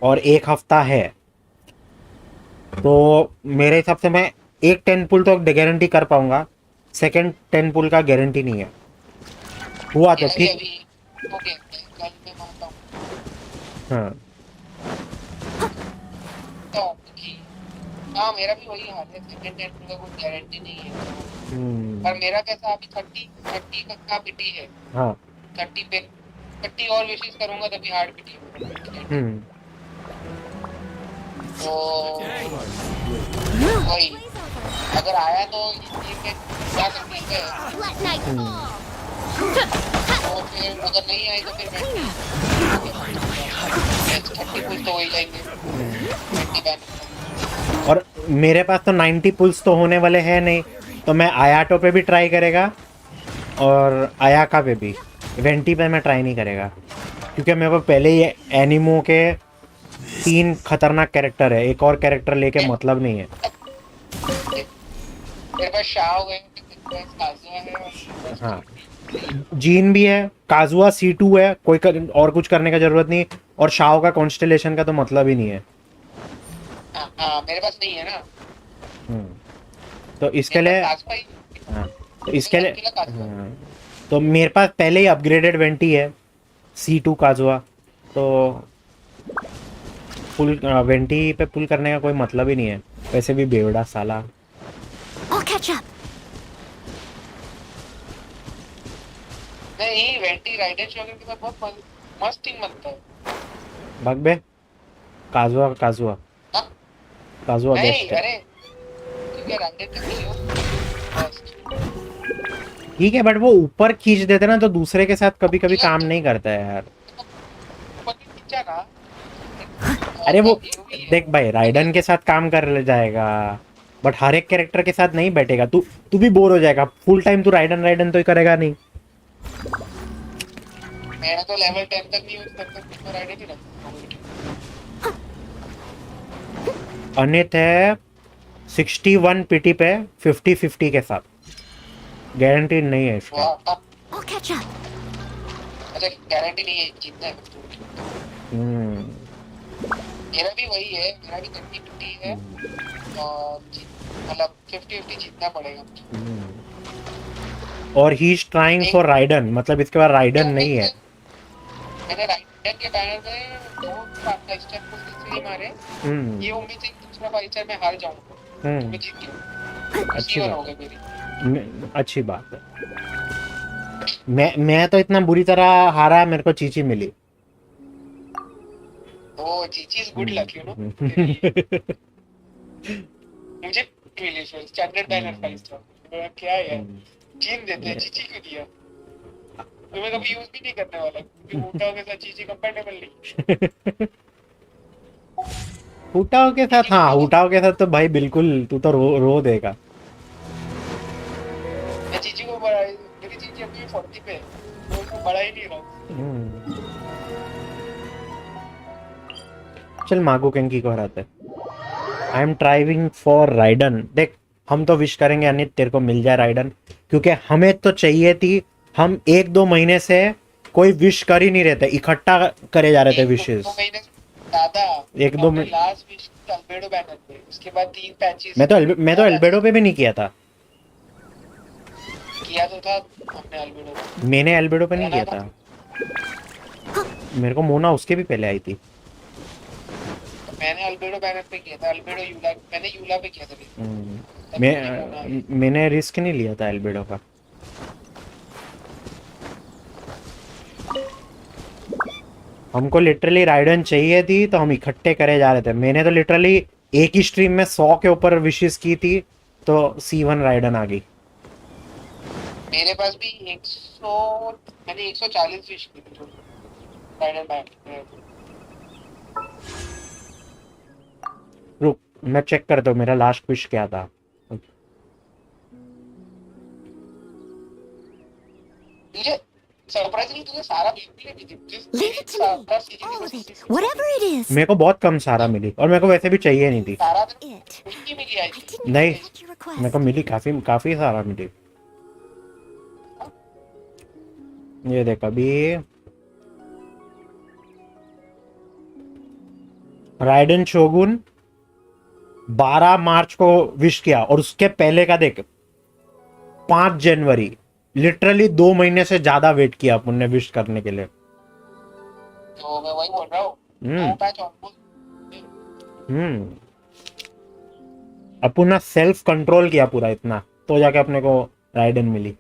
और 1 हफ्ता है, तो मेरे हिसाब से मैं एक 10 पुल तो गारंटी कर पाऊंगा, सेकंड 10 पुल का गारंटी नहीं है। हुआ तो ठीक। ओके कल मैं मानता हूँ। हाँ तो हाँ मेरा भी वही हाल है, सेकंड 10 पुल का कोई गारंटी नहीं है। पर मेरा कैसा अभी 30 का पिटी है। हाँ 30 और विशेष करूंगा तभी हार्ड पिटी होगा। तो वही अगर आया तो ये जा सकती है। तो फिर अगर नहीं आई तो फिर 30 पुल्स तो हो ही जाएंगे। और मेरे पास तो 90 पुल्स तो होने वाले हैं नहीं, तो मैं आयाटो पे भी ट्राई करेगा और आयाका पे भी। वेंटी पे मैं ट्राई नहीं करेगा क्योंकि मेरे को पहले ही एनिमो के 3 खतरनाक कैरेक्टर है, एक और कैरेक्टर लेके मतलब नहीं है। मेरे पास शाओ है, काजुआ है। हाँ जीन भी है, काजुआ C2 है, और कुछ करने का जरूरत नहीं, और शाओ का कॉन्स्टेलेशन का तो मतलब ही नहीं है। हाँ मेरे पास नहीं है ना। तो इसके लिए हाँ तो इसके लिए हाँ तो मेरे पास पहले ही अपग्रेडेड वेंटी है C2 काजुआ, तो पुल वेंटी पे पुल करने का कोई मतलब ही नहीं है। वैसे भी बेवड़ा साला। I'll catch up. नहीं वेंटी राइडर शॉगर के साथ बहुत मस्त टीम बनता है। भाग बे काजुआ काजुआ हाँ? काजुआ नहीं बेस्ट है। अरे क्योंकि राइडर का नहीं हो मस्त। ठीक है बट वो ऊपर खींच देते ना तो दूसरे के साथ कभी कभी काम नहीं करता है यार। अरे वो देख भाई राइडन के साथ काम कर ले जाएगा बट हर एक कैरेक्टर के साथ नहीं बैठेगा। तू भी बोर हो जाएगा। फुल टाइम तू राइडन तो ही करेगा नहीं। मैं तो लेवल 10 तक नहीं यूज करता, तो राइडर ही रखता हूं। अनित है 61 पीटी पे 50-50 के साथ। गारंटी नहीं है इसका। catch up. अच्छा गारंटी नहीं है जीतना है। मेरा भी वही है, मेरा भी 30-50 है और मतलब 50-50 जीतना पड़ेगा। और he is trying for ridden, मतलब इसके बाद राइडन नहीं है। मैंने राइडन के बैनर में 2 स्टेप पुश इसलिए मारे, ये उम्मीद थी दूसरा फाइटर में हार जाऊंगा, मैं जीत गया। अच्छी हो बात गई मेरी। अच्छी बात है। मैं तो इतना बुरी तरह हारा, मेरे को चीची मिली। ओ Chichi is good luck you know. मुझे मिली फिर स्टैंडर्ड बैनर फाइट था। क्या है यार, जीन देते हैं, चीची क्यों दिया? तो मैं कभी यूज भी नहीं करने वाला क्योंकि हुटाओ के साथ चीची कंपैटिबल नहीं। हुटाओ के साथ, हाँ हुटाओ के साथ तो भाई बिल्कुल तू तो रो देगा। मैं चीची को मेरी चीची अभी 40 पे है, तो उसको बड़ा ही नहीं रहा। चल मागो केंकी को हराते। I am striving for Raiden. देख हम तो विश करेंगे अनित तेरे को मिल जाए राइडन, क्योंकि हमें तो चाहिए थी। हम 1-2 महीने से कोई विश कर ही नहीं रहे थे, इकट्ठा करे जा रहे थे विशेस। दादा 1-2 महीने लास्ट विश अल्बेडो बैनर पे, उसके बाद 3 पैचेस। मैं तो अल्बेडो पे भी नहीं किया था। किया तो था हमने अल्बेडो पे। मैंने अल्बेडो पे नहीं किया था, मेरे को मोना उसके भी पहले आई थी। मैंने अल्बेडो बैनर पे किया था, अल्बेडो यूला, मैंने यूला पे किया था। मैंने रिस्क नहीं लिया था अल्बेडो का। हमको लिटरली राइडन चाहिए थी, तो हम इकट्ठे करे जा रहे थे। मैंने तो लिटरली एक ही स्ट्रीम में 100 के ऊपर विशेस की थी, तो C1 राइडन आ गई। मेरे पास भी 100, मैंने 140 विश की थी राइडन बैक। रुक मैं चेक करता हूँ मेरा लास्ट विश क्या था। मुझे सरप्राइजिंगली तुझे सारा मिल गया। Leave it to me. All of it. Whatever it is. मेरे को बहुत कम सारा मिली, और मेरे को वैसे भी चाहिए नहीं थी। सारा It. कुछ नहीं मिली आई I थी। didn't नहीं, get your request. मेरे को मिली काफी सारा मिली। ये देख अभी राइडन शोगुन 12 मार्च को विश किया, और उसके पहले का देख 5 जनवरी, लिटरली 2 महीने से ज्यादा वेट किया अपन ने विश करने के लिए। तो मैं वही बोल रहा हूँ, 2 पैच ऑलमोस्ट। अपन ने सेल्फ कंट्रोल किया पूरा इतना, तो जाके अपने को राइडन मिली।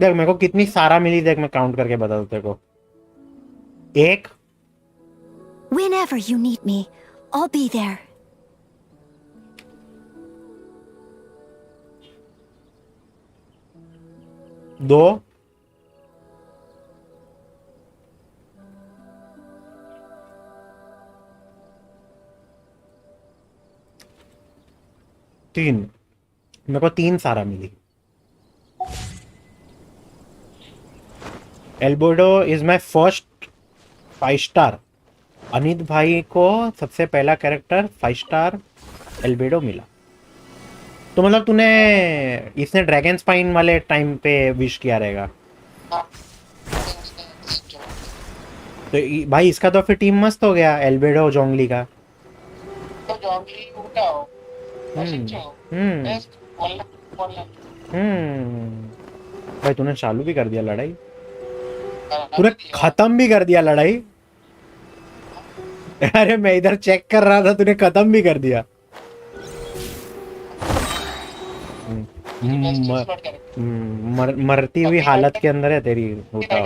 देख मेरे को कितनी सारा मिली, देख मैं काउंट करके बता दूं तेरे को। 1, Whenever you need me, I'll be there. 2, 3, मेरे को 3 सारा मिली। Albedo is my first 5 star. Anit भाई को सबसे पहला कैरेक्टर 5 स्टार एल्बेडो मिला। तो मतलब तूने इसने ड्रैगन स्पाइन वाले टाइम पे विश किया रहेगा। तो भाई इसका तो फिर टीम मस्त हो गया, एल्बेडो जोंगली का। तो जोंगली उल्टा हो, भाई तूने चालू भी कर दिया लड़ाई, तूने खत्म भी कर दिया लड़ाई। अरे मैं इधर चेक कर रहा था, तूने खत्म भी कर दिया। मरती हुई हालत के अंदर है तेरी होता।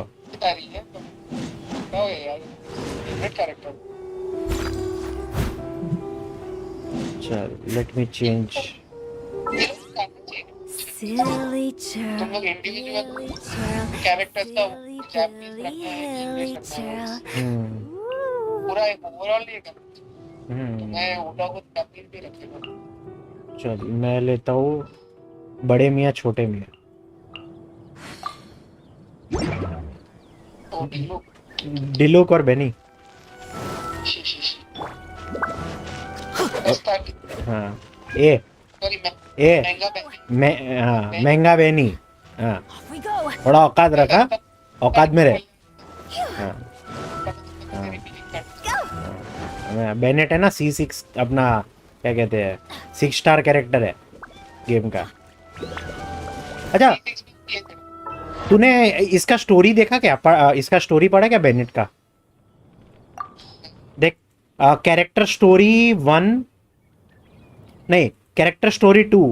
चल let me change. Silly churl, तुम लोग इंडिविजुअल silly churl, कैरेक्टर्स का silly जापानीज churly, रखना है, silly इंग्लिश रखना है, churl. पूरा एक ओवरऑल नहीं करना। मैं उठा को जापानीज भी रखूंगा। चल मैं लेता हूँ बड़े मियाँ छोटे मियाँ। तो डिलुक और बेनी। हाँ ए सॉरी ए महंगा बेनी। हाँ Off we go. थोड़ा औकात रखा, औकात में रहे। हाँ बेनेट है ना C6 अपना क्या कहते हैं 6 स्टार कैरेक्टर है गेम का। अच्छा तूने इसका स्टोरी देखा क्या? इसका स्टोरी पढ़ा क्या बेनेट का? देख कैरेक्टर स्टोरी 1 नहीं character story 2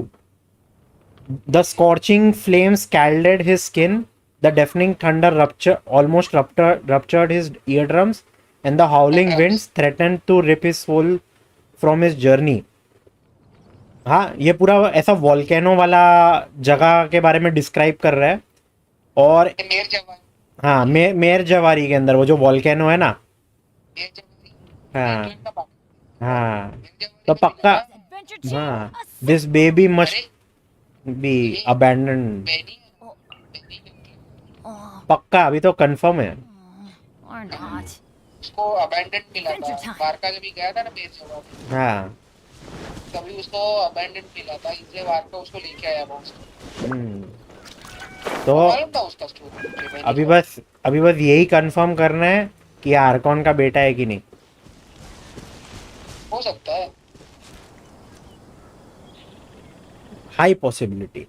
the scorching flames scalded his skin, the deafening thunder ruptured his eardrums, and the howling winds threatened to rip his soul from his journey. हाँ ये पूरा ऐसा वॉल्केनो वाला जगह के बारे में डिस्क्राइब कर रहा है। और हाँ मेयर जवारी के अंदर वो जो वॉल्केनो है ना। हाँ हाँ तो पक्का हाँ this baby must be abandoned. पक्का अभी तो कंफर्म है। Or not. उसको अबैंडन मिला था वारका जब भी गया था ना बेस जवाब। हाँ तभी उसको अबैंडन मिला था इसलिए वारका उसको लेके आया वो उसको। तो मालूम था उसका स्टोरी। अभी बस यही कंफर्म करना है कि आर्कॉन का बेटा है कि नहीं। हो सकता है हाई पॉसिबिलिटी।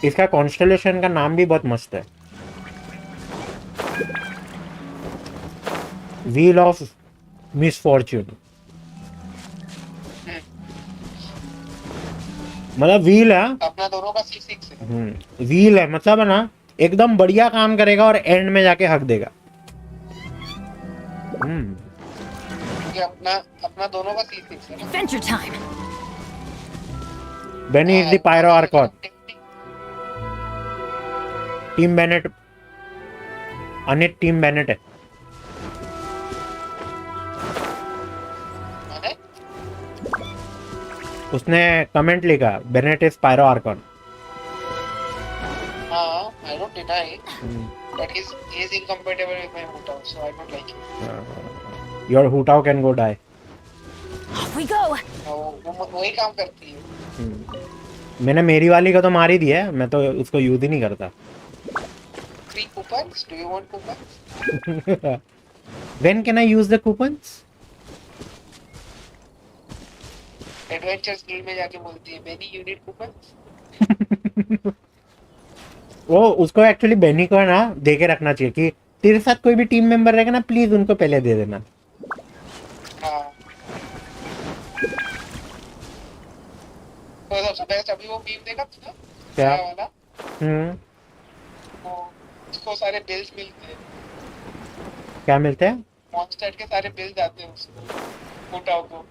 इसका कॉन्स्टेलेशन का नाम भी बहुत मस्त है, व्हील ऑफ मिसफॉर्च्यून। मतलब व्हील है अपना दोनों का C6 है। व्हील है मतलब है ना एकदम बढ़िया काम करेगा और एंड में जाके हक देगा। क्योंकि अपना दोनों का C6 है ना। Adventure time. Benny is the pyro archon. Team Bennett Anit team Bennett है। उसने कमेंट लिखा बेनेट इज पायरो आर्कॉन। हाँ I don't deny but he is incompatible with my Hutao so I don't like him. Your Hu Tao can go die. Off we go. वो वही काम करती है। मैंने मेरी वाली का तो मार ही दिया है, मैं तो उसको यूज ही नहीं करता। 3 coupons? Do you want coupons? When can I use the coupons? Adventures guild में जाके बोलती है बेनी यू नीड कूपन्स। वो उसको एक्चुअली बेनी को है ना दे के रखना चाहिए कि तेरे साथ कोई भी टीम मेंबर रहेगा ना प्लीज उनको पहले दे देना। हाँ तो सबसे बेस्ट अभी वो मीम देखा तूने क्या वाला वो उसको सारे बिल्स मिलते हैं। क्या मिलते हैं? मॉन्स्टर के सारे बिल्स आते हैं उसको फुटाओ को।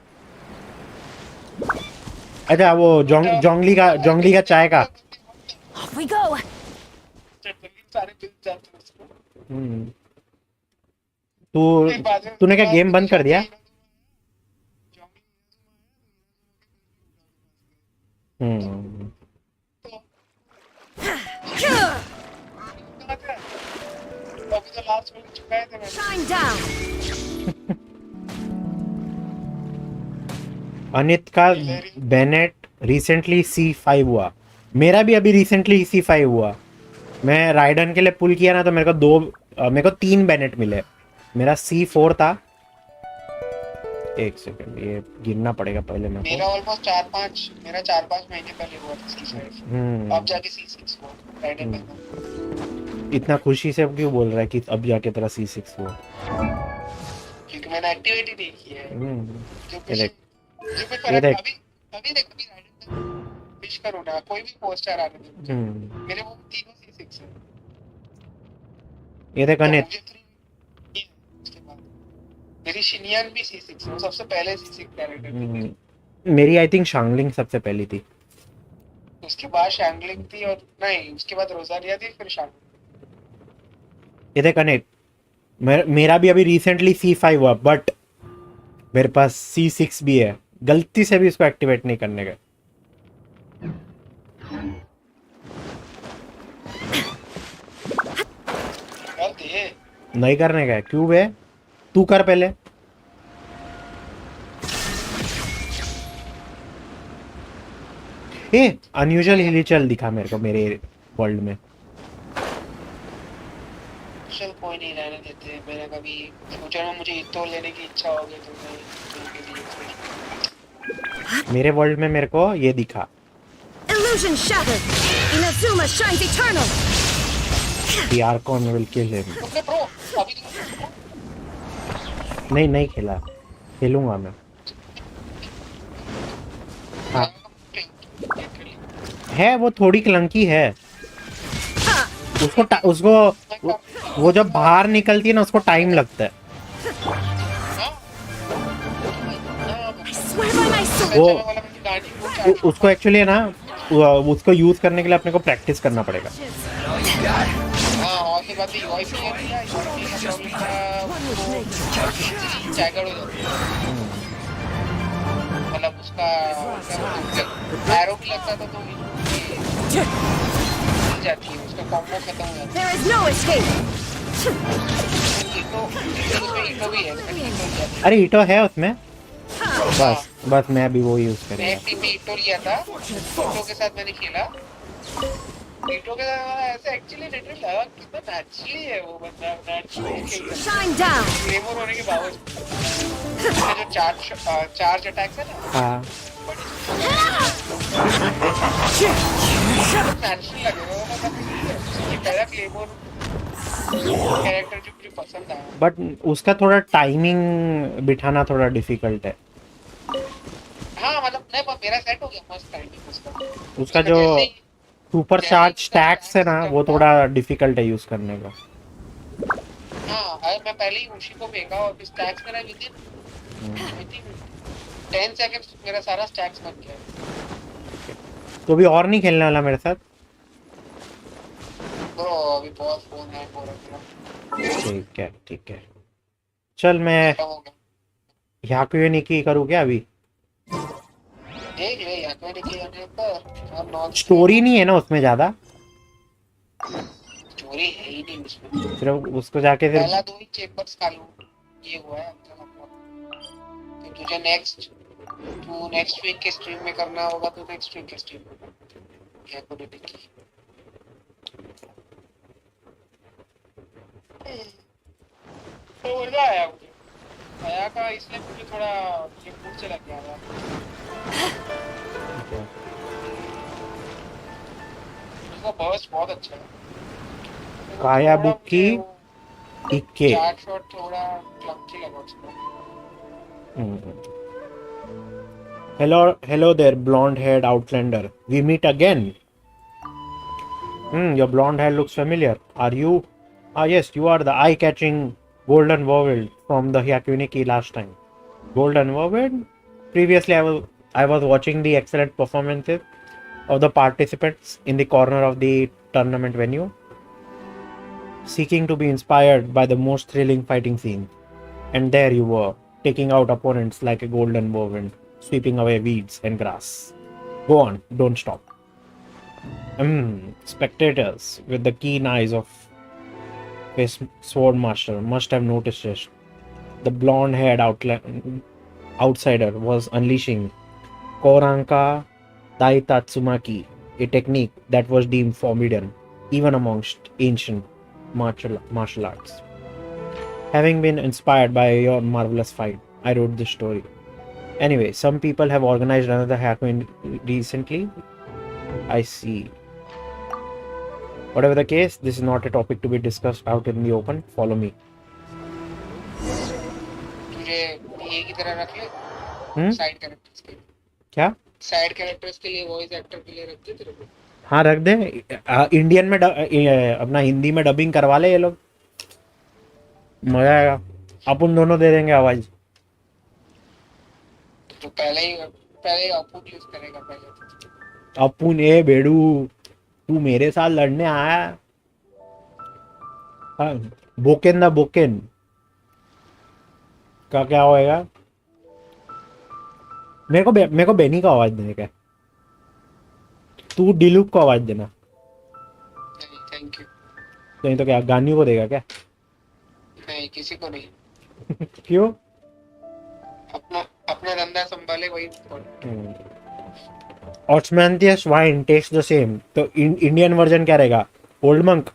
अच्छा वो जोंगली का चाय का। Off we go. सारे बिल्स आते हैं उसको। तूने क्या गेम बंद कर दिया? Shine down. अनित का बेनेट रिसेंटली C5 हुआ। मेरा भी अभी रिसेंटली C5 हुआ। मैं राइडन के लिए पुल किया ना तो मेरे को 3 बेनेट मिले। मेरा C4 था। एक सेकंड ये गिनना पड़ेगा पहले मेरे को। मेरा ऑलमोस्ट 4-5 महीने पहले हुआ था C5। अब जाके C6 हुआ राइडन में। इतना खुशी से क्यों बोल रहा है कि अब जाके तेरा C6 हुआ? क्योंकि मैंने एक्टिविटी नहीं की है। ये देख अभी देख राइडन विश करो ना कोई भी पोस्टर आने दे। मेरे वो तीनों C6 है। ये देख अनित मेरी शिनियन भी C6 है। वो सबसे पहले C6 कैरेक्टर थी। मेरी आई थिंक शांगलिंग सबसे पहली थी। उसके बाद शैंगलिंग थी और नहीं उसके बाद रोजारिया थी फिर शैंगलिंग। ये देख अनित मेरा भी अभी रिसेंटली C5 हुआ बट मेरे पास C6 भी है। गलती से भी इसको एक्टिवेट नहीं करने का। नहीं करने का क्यों बे? तू कर पहले। ए अनयूजुअल हिलचल दिखा मेरे को मेरे वर्ल्ड में। चल कोई नहीं, रहने देते। मेरा कभी फ्यूचर में मुझे इतो लेने की इच्छा होगी तो मैं लेके लिए मेरे वर्ल्ड में मेरे को ये दिखा। Illusion shattered. Inazuma shines eternal. The Archon will kill him. तुमने ब्रो अभी नहीं खेला, खेलूंगा मैं। हाँ है, वो थोड़ी क्लंकी है। उसको वो जब बाहर निकलती है ना उसको टाइम लगता है। I swear by my sword. वो उसको एक्चुअली है ना, उसको यूज करने के लिए अपने को प्रैक्टिस करना पड़ेगा। हाँ, और फिर बात यूआई पे है या यूआई का प्रॉब्लम था, चैगर हो जाता है। मतलब उसका एरो भी लगता था तो जाती है, उसका कॉम्बो खत्म हो जाता है। There is no escape. ईटो भी है, अरे ईटो है उसमें, बस मैं भी वो यूज मैं करूंगा। एक टीम में ईटो लिया था, ईटो के साथ मैंने खेला। ईटो के साथ ऐसे एक्चुअली लिटरली लगा कितना नेचुरली है वो बंदा, नेचुरली खेलता है। Shine down. क्लेमोर होने के बावजूद उसके जो चार्ज अटैक्स है ना, हाँ नेचुरल लगेगा वो, मतलब ये पहला क्लेमोर कैरेक्टर जो मुझे पसंद आया। बट उसका थोड़ा टाइमिंग बिठाना थोड़ा डिफिकल्ट है। हाँ मतलब नहीं, पर मेरा सेट हो गया मस्त टाइमिंग उसका जो सुपर चार्ज स्टैक्स है ना वो थोड़ा डिफिकल्ट है यूज करने का। हाँ अरे मैं पहले ही उसी को फेंका और स्टैक्स मेरा विदिन 10 सेकंड्स मेरा सारा स्टैक्स बन गया। तो भी और नहीं खेलने वाला मेरे साथ? ब्रो अभी बहुत फोन हैंग हो रहा है। ठीक है चल मैं खत्म हो गया। याकुएनिकी करूँ क्या अभी? देख ले याकुएनिकी आने पर और नॉन स्टोरी नहीं है ना उसमें ज्यादा? स्टोरी है ही नहीं उसमें। सिर्फ उसको जाके पहला सिर्फ 2 ही चैप्टर्स चालू ये हुआ है। तो तुझे नेक्स्ट वीक के स्ट्रीम में करना होगा तो नेक्स्ट वीक के स्ट्रीम में याकुएनिकी। तो मजा आया मुझे आया का, इसलिए मुझे थोड़ा ये मूड से लग गया था। उसका बर्स्ट बहुत अच्छा है। काया बुकी इक्के। चार शॉट थोड़ा क्लंकी लगा उसको। Hello there, blonde-haired outlander. We meet again. Your blonde hair looks familiar. Are you? Ah, yes, you are the eye-catching Golden Warwild from the Hyakuiniki last time. Golden Warwild? Previously, I was watching the excellent performances of the participants in the corner of the tournament venue, seeking to be inspired by the most thrilling fighting scene. And there you were, taking out opponents like a golden whirlwind, sweeping away weeds and grass. Go on, don't stop. Spectators with the keen eyes of a sword master must have noticed it. The blonde-haired outsider was unleashing Koranka Taitatsumaki, a technique that was deemed forbidden even amongst ancient martial arts. Having been inspired by your marvelous fight, I wrote this story. Anyway, some people have organized another hackathon recently. I see. Whatever the case, this is not a topic to be discussed out in the open. Follow me. तुझे ये की तरह रख ले side characters के। क्या? Side characters के लिए वॉइस एक्टर के लिए रख दे तेरे को। हाँ रख दे। इंडियन में अपना हिंदी में डबिंग करवा ले ये लोग, मजा आएगा। अपन दोनों दे देंगे आवाज। तो पहले ही अपुन यूज करेगा पहले। अपुन ए बेड़ू, तू मेरे साथ लड़ने आया? हाँ, बोकेन दा बोकेन का क्या होएगा? मेरे को बेनी का आवाज देने का। तू डिलुक को आवाज देना। नहीं थैंक यू। नहीं तो क्या गानी को देगा क्या? नहीं किसी को नहीं। क्यों? अपना धंधा संभाले वही। ऑस्मेंथियस वाइन टेस्ट द सेम, तो इंडियन वर्जन क्या रहेगा? Old monk.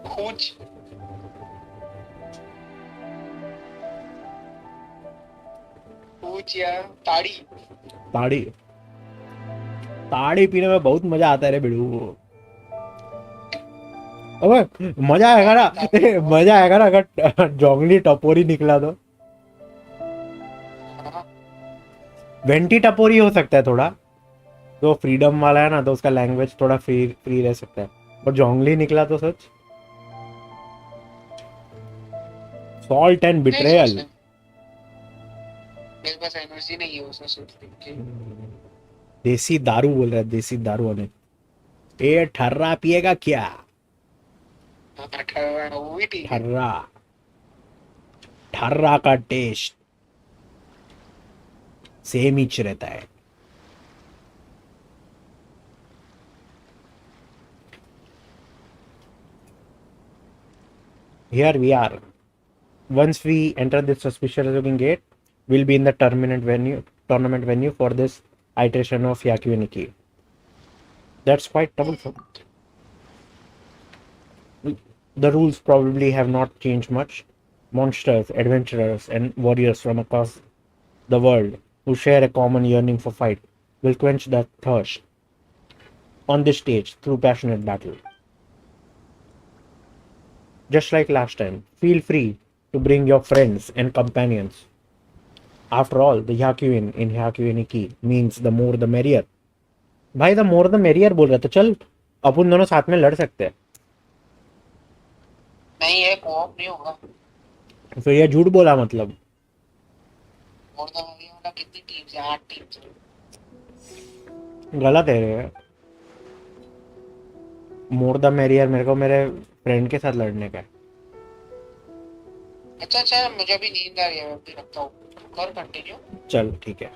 खूच खूच या ताड़ी। ताड़ी। ताड़ी पीने में बहुत मजा आता है रे बिड़ू। अबे मजा आएगा ना, मजा आएगा ना अगर जोंगली टपोरी निकला तो। हाँ, वेंटी टपोरी हो सकता है थोड़ा, तो फ्रीडम वाला है ना, तो उसका लैंग्वेज थोड़ा फ्री फ्री रह सकता है। और जोंगली निकला तो सच सॉल्ट एंड नहीं सोच बिट्रेयल। रहे, मेरे पास एनर्जी नहीं है उसमें सोच के। देसी दारू बोल रहा है, देसी दारू वाले। ये ठर्रा पिएगा क्या? हाँ, 18 वो भी ठीक है। ठर्रा। ठर्रा का टेस्ट सेम ही रहता है। Here we are. Once we enter this suspicious looking gate, we'll be in the tournament venue for this iteration of Yaku Nikki. That's quite troublesome. The rules probably have not changed much. Monsters, adventurers, and warriors from across the world who share a common yearning for fight will quench that thirst on this stage through passionate battle. Just like last time, feel free to bring your friends and companions. After all, the Hyakuin in Hyakuiniki means the more the merrier. भाई the more the merrier बोल रहा था, चल अपन दोनों साथ में लड़ सकते हैं। नहीं है, कोऑप नहीं होगा। फिर ये झूठ बोला मतलब। और तो ये वाला कितनी टीम्स है? 8 टीम्स। गलत है रे। मोर द मेरियर मेरे को मेरे फ्रेंड के साथ लड़ने का है। अच्छा अच्छा, मुझे भी नींद आ रही है, मैं भी रखता हूँ। कर कंटिन्यू। चल ठीक है,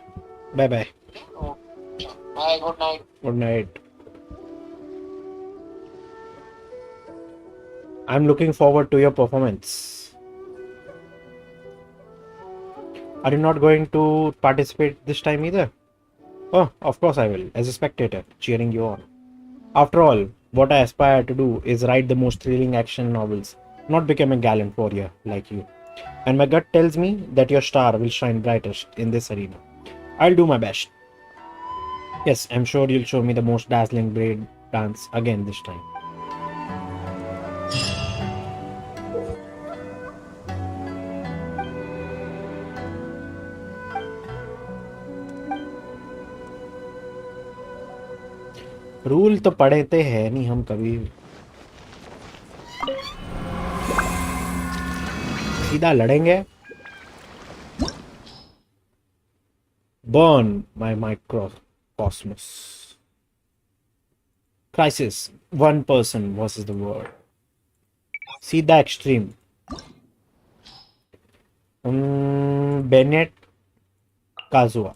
bye bye. Bye, good night. Good night. I am looking forward to your performance. Are you not going to participate this time either? Oh, of course I will, as a spectator, cheering you on. After all, what I aspire to do is write the most thrilling action novels, not become a gallant warrior like you. And my gut tells me that your star will shine brightest in this arena. I'll do my best. Yes, I'm sure you'll show me the most dazzling braid dance again this time. Rule तो पढ़ते हैं नहीं हम कभी, सीधा लड़ेंगे। Burn my microcosmos. Crisis. One person versus the world. सीधा extreme. Bennett Kazuha.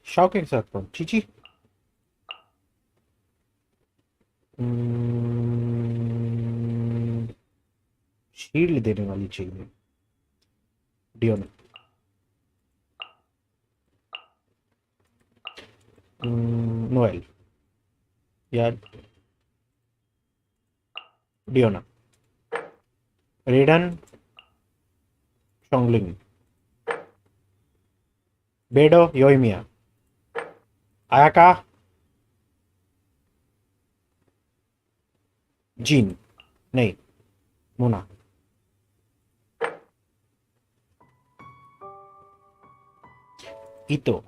Shao के साथ कौन? चीची। शील्ड देने वाली चाहिए। डियोना। नोएल यार। डियोना। रेडन शोंगलिंग। बेडो योइमिया। आयाका जीन। नहीं, मोना। इतो।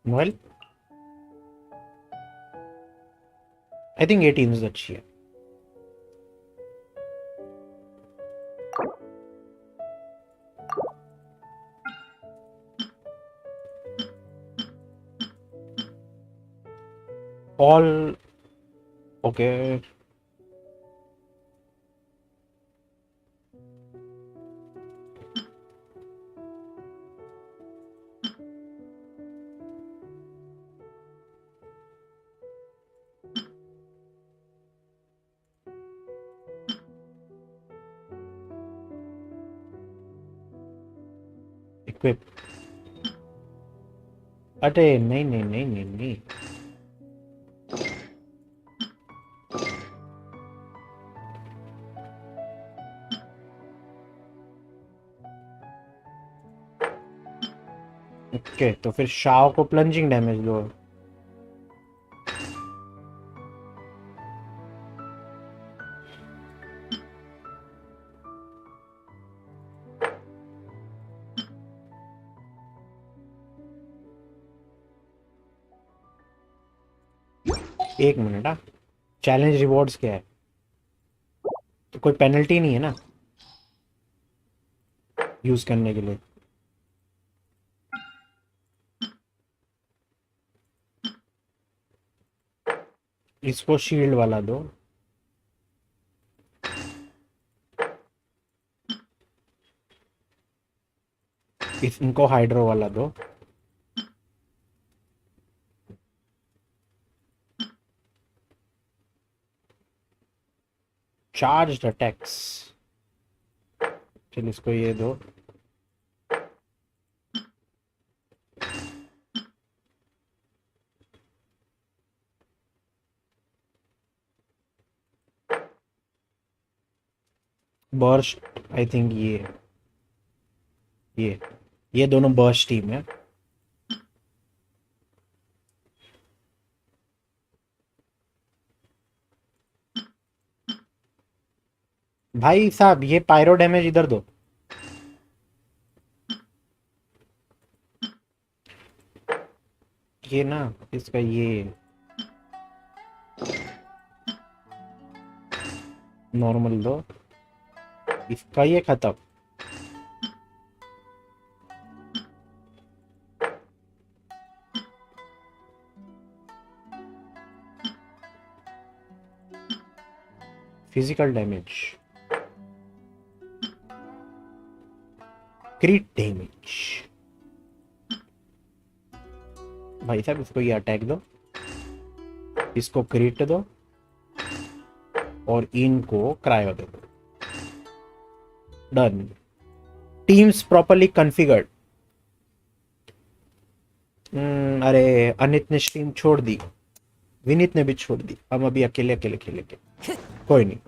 नोएल। आई थिंक 18 अच्छी है। All okay. इक्विप। अरे नहीं नहीं नहीं नहीं नहीं, ओके तो फिर शाओ को प्लंजिंग डैमेज दो। एक मिनट, हाँ चैलेंज रिवॉर्ड्स क्या है? तो कोई पेनल्टी नहीं है ना यूज करने के लिए? इसको शील्ड वाला दो। इनको हाइड्रो वाला दो। चार्ज्ड अटैक्स, चल इसको ये दो। बर्स्ट आई थिंक ये दोनों बर्स्ट टीम है। भाई साहब ये पायरो डैमेज इधर दो। ये ना इसका ये नॉर्मल दो, इसका ये खत्म। Physical damage, क्रिट damage. भाई साहब इसको ये अटैक दो, इसको क्रिट दो और इनको क्रायो दे दो। डन। Teams properly configured. अरे अनित ने स्ट्रीम छोड़ दी, विनीत ने भी छोड़ दी, हम अभी अकेले अकेले खेलेंगे। कोई नहीं।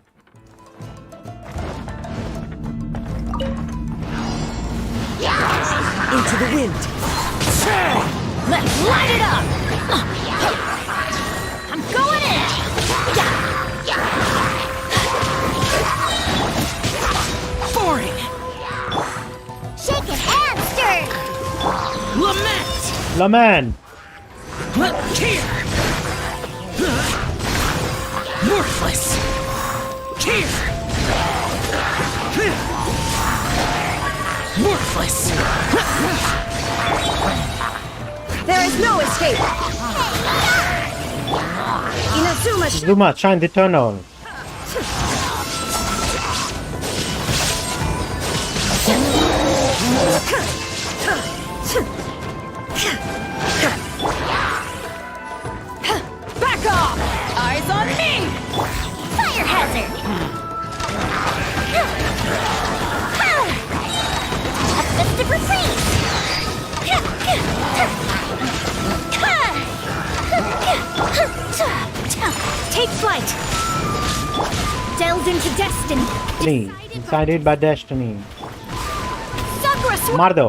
Into the wind. Let's light it up. I'm going in. Boring. Shaken and stirred. Lament. लमैन Here. Worthless. Here. Worthless. There is no escape. Inazuma. Zuma shine the tunnel. Back off. Eyes on me. Fire hazard. A festive refrain. Take flight. Delved into destiny. Decided by destiny. Sakura sw- मार दो।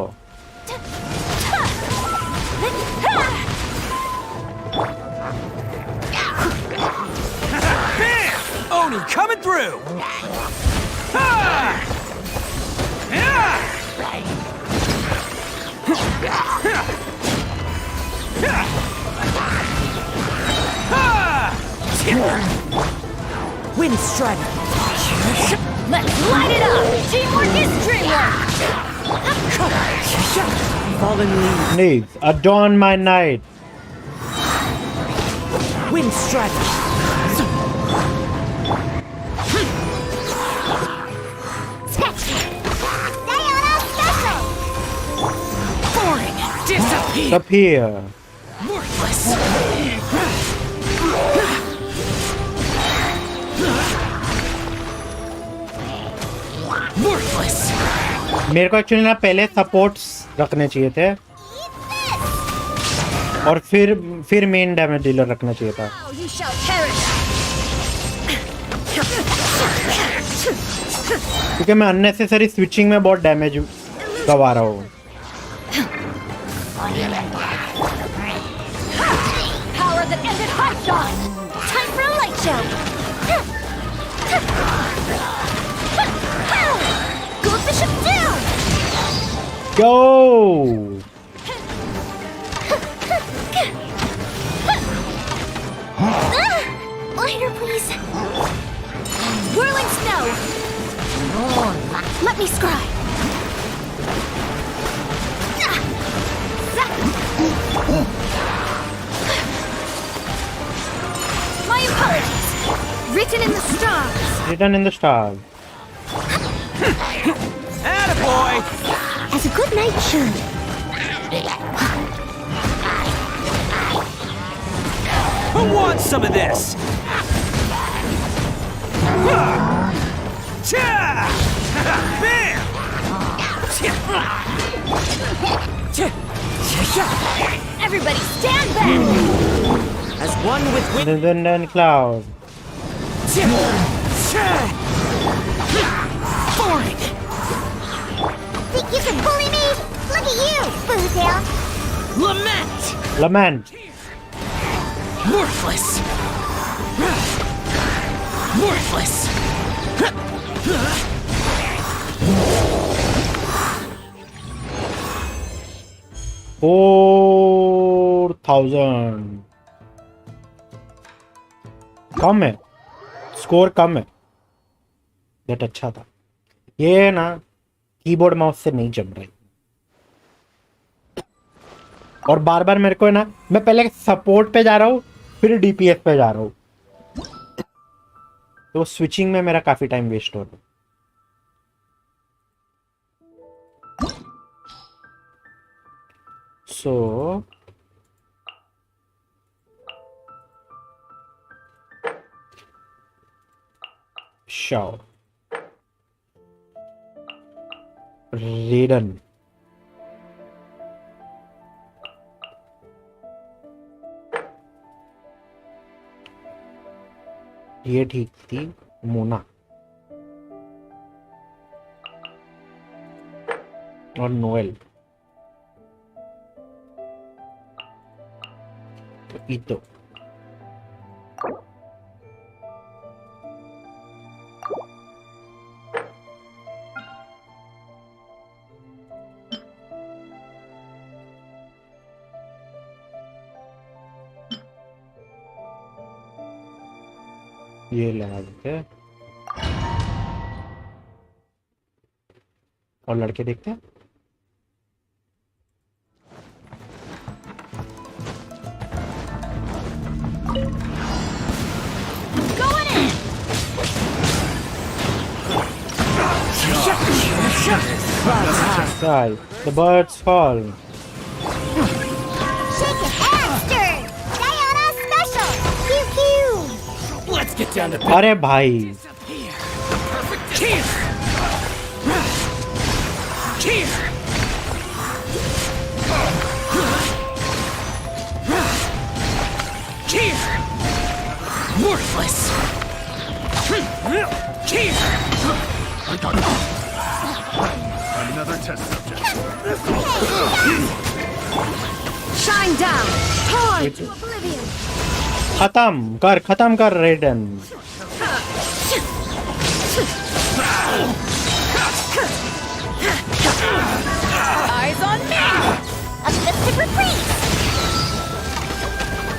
Oni coming through! Wind Strider. Let's light it up. Teamwork is dreamwork. Fallen leaves. Please adorn my night. Wind Strider. Boring. Disappear. Disappear. Worthless. Worthless. मेरे को actually ना पहले supports रखने चाहिए थे, और फिर मेन डैमेज डीलर रखना चाहिए था। Now you shall perish. क्योंकि मैं अननेसेसरी स्विचिंग में बहुत डैमेज गवा रहा हूँ। Power that ended hot shot. Time for a light show. Go bishop down. Go! Lighter, please. Whirling snow. Let me scry. My apologies. Written in the stars. Written in the stars. Attaboy! As a good knight should. Who wants some of this? Bam! Everybody stand back. As one with wind. Wind and cloud. Think you can bully me? Look at you, Foodtail. Lament! Lament. Worthless! Worthless! 4000 कम है, score कम है, but अच्छा था। ये ना keyboard mouse से नहीं जम रही, और बार बार मेरे को है ना, मैं पहले सपोर्ट पे जा रहा हूँ फिर डीपीएस पे जा रहा हूँ, तो स्विचिंग में मेरा काफी टाइम वेस्ट हो रहा है। So show Raiden. ये ठीक थी मोना और नोएल। Itu. ये लगा देते हैं और लड़के देखते हैं। Sky, the birds fall. Shake your hamster. Diana special. Pew pew. Let's get down to अरे भाई Here! Here! Here! Worthless! Here! Another test subject. Shine down. Torn to oblivion. खत्म कर रेडन। Eyes on me. A mystic retreat.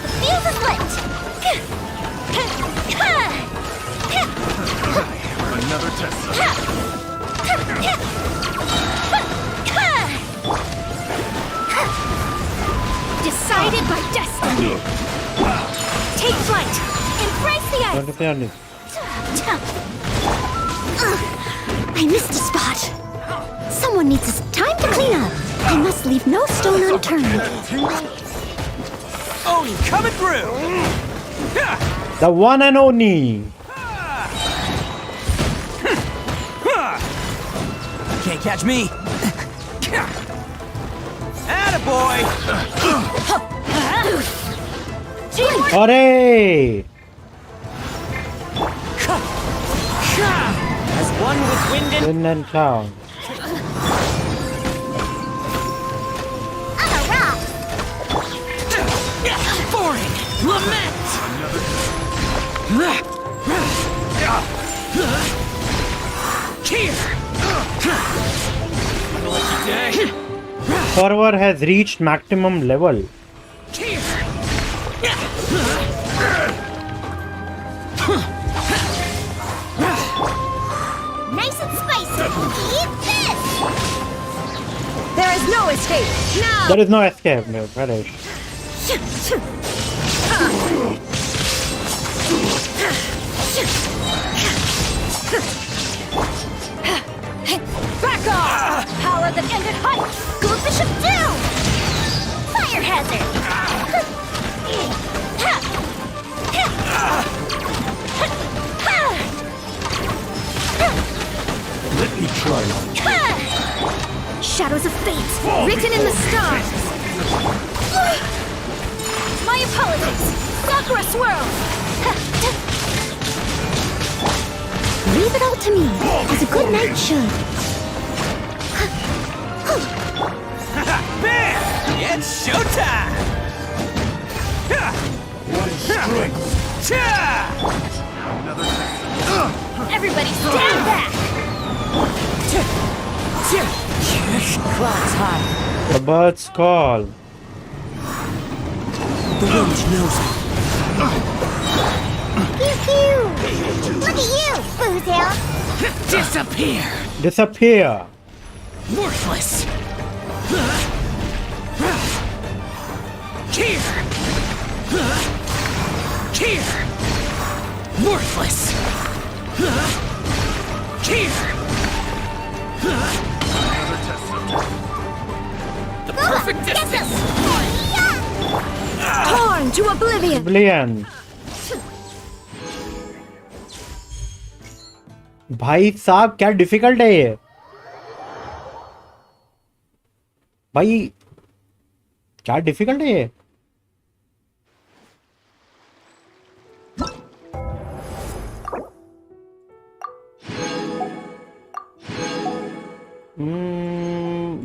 The fuse is lit. Another test subject. Decided by destiny. Take flight. Embrace the ice. I missed a spot. Someone needs time to clean up. I must leave no stone unturned. Oni coming through! The one and only. Can't catch me. boy! अरे As one with wind and Wind and cloud. boring! Lament! Here! Today! Server has reached maximum level. Here! Nice and spicy. Eat this! There is no escape. Now! There is no escape, no, British. Back off! Power that ended height! Goldfish of doom! Fire hazard! Let me try it. Shadows of fate, written in the stars! My apologies! Sakura swirl! Leave it all to me, as a good knight should. Bam! It's showtime! What is strength? Another test. Everybody stand back! Clouds high. The birds call. The wind knows it. Pew pew! Look at you, Foozle! Disappear! Disappear. Worthless! Here! Here! Worthless! Here! Another test subject. The perfect Get distance! them! Torn to oblivion! Oblivion. भाई साहब क्या difficult है ये भाई क्या difficult है ये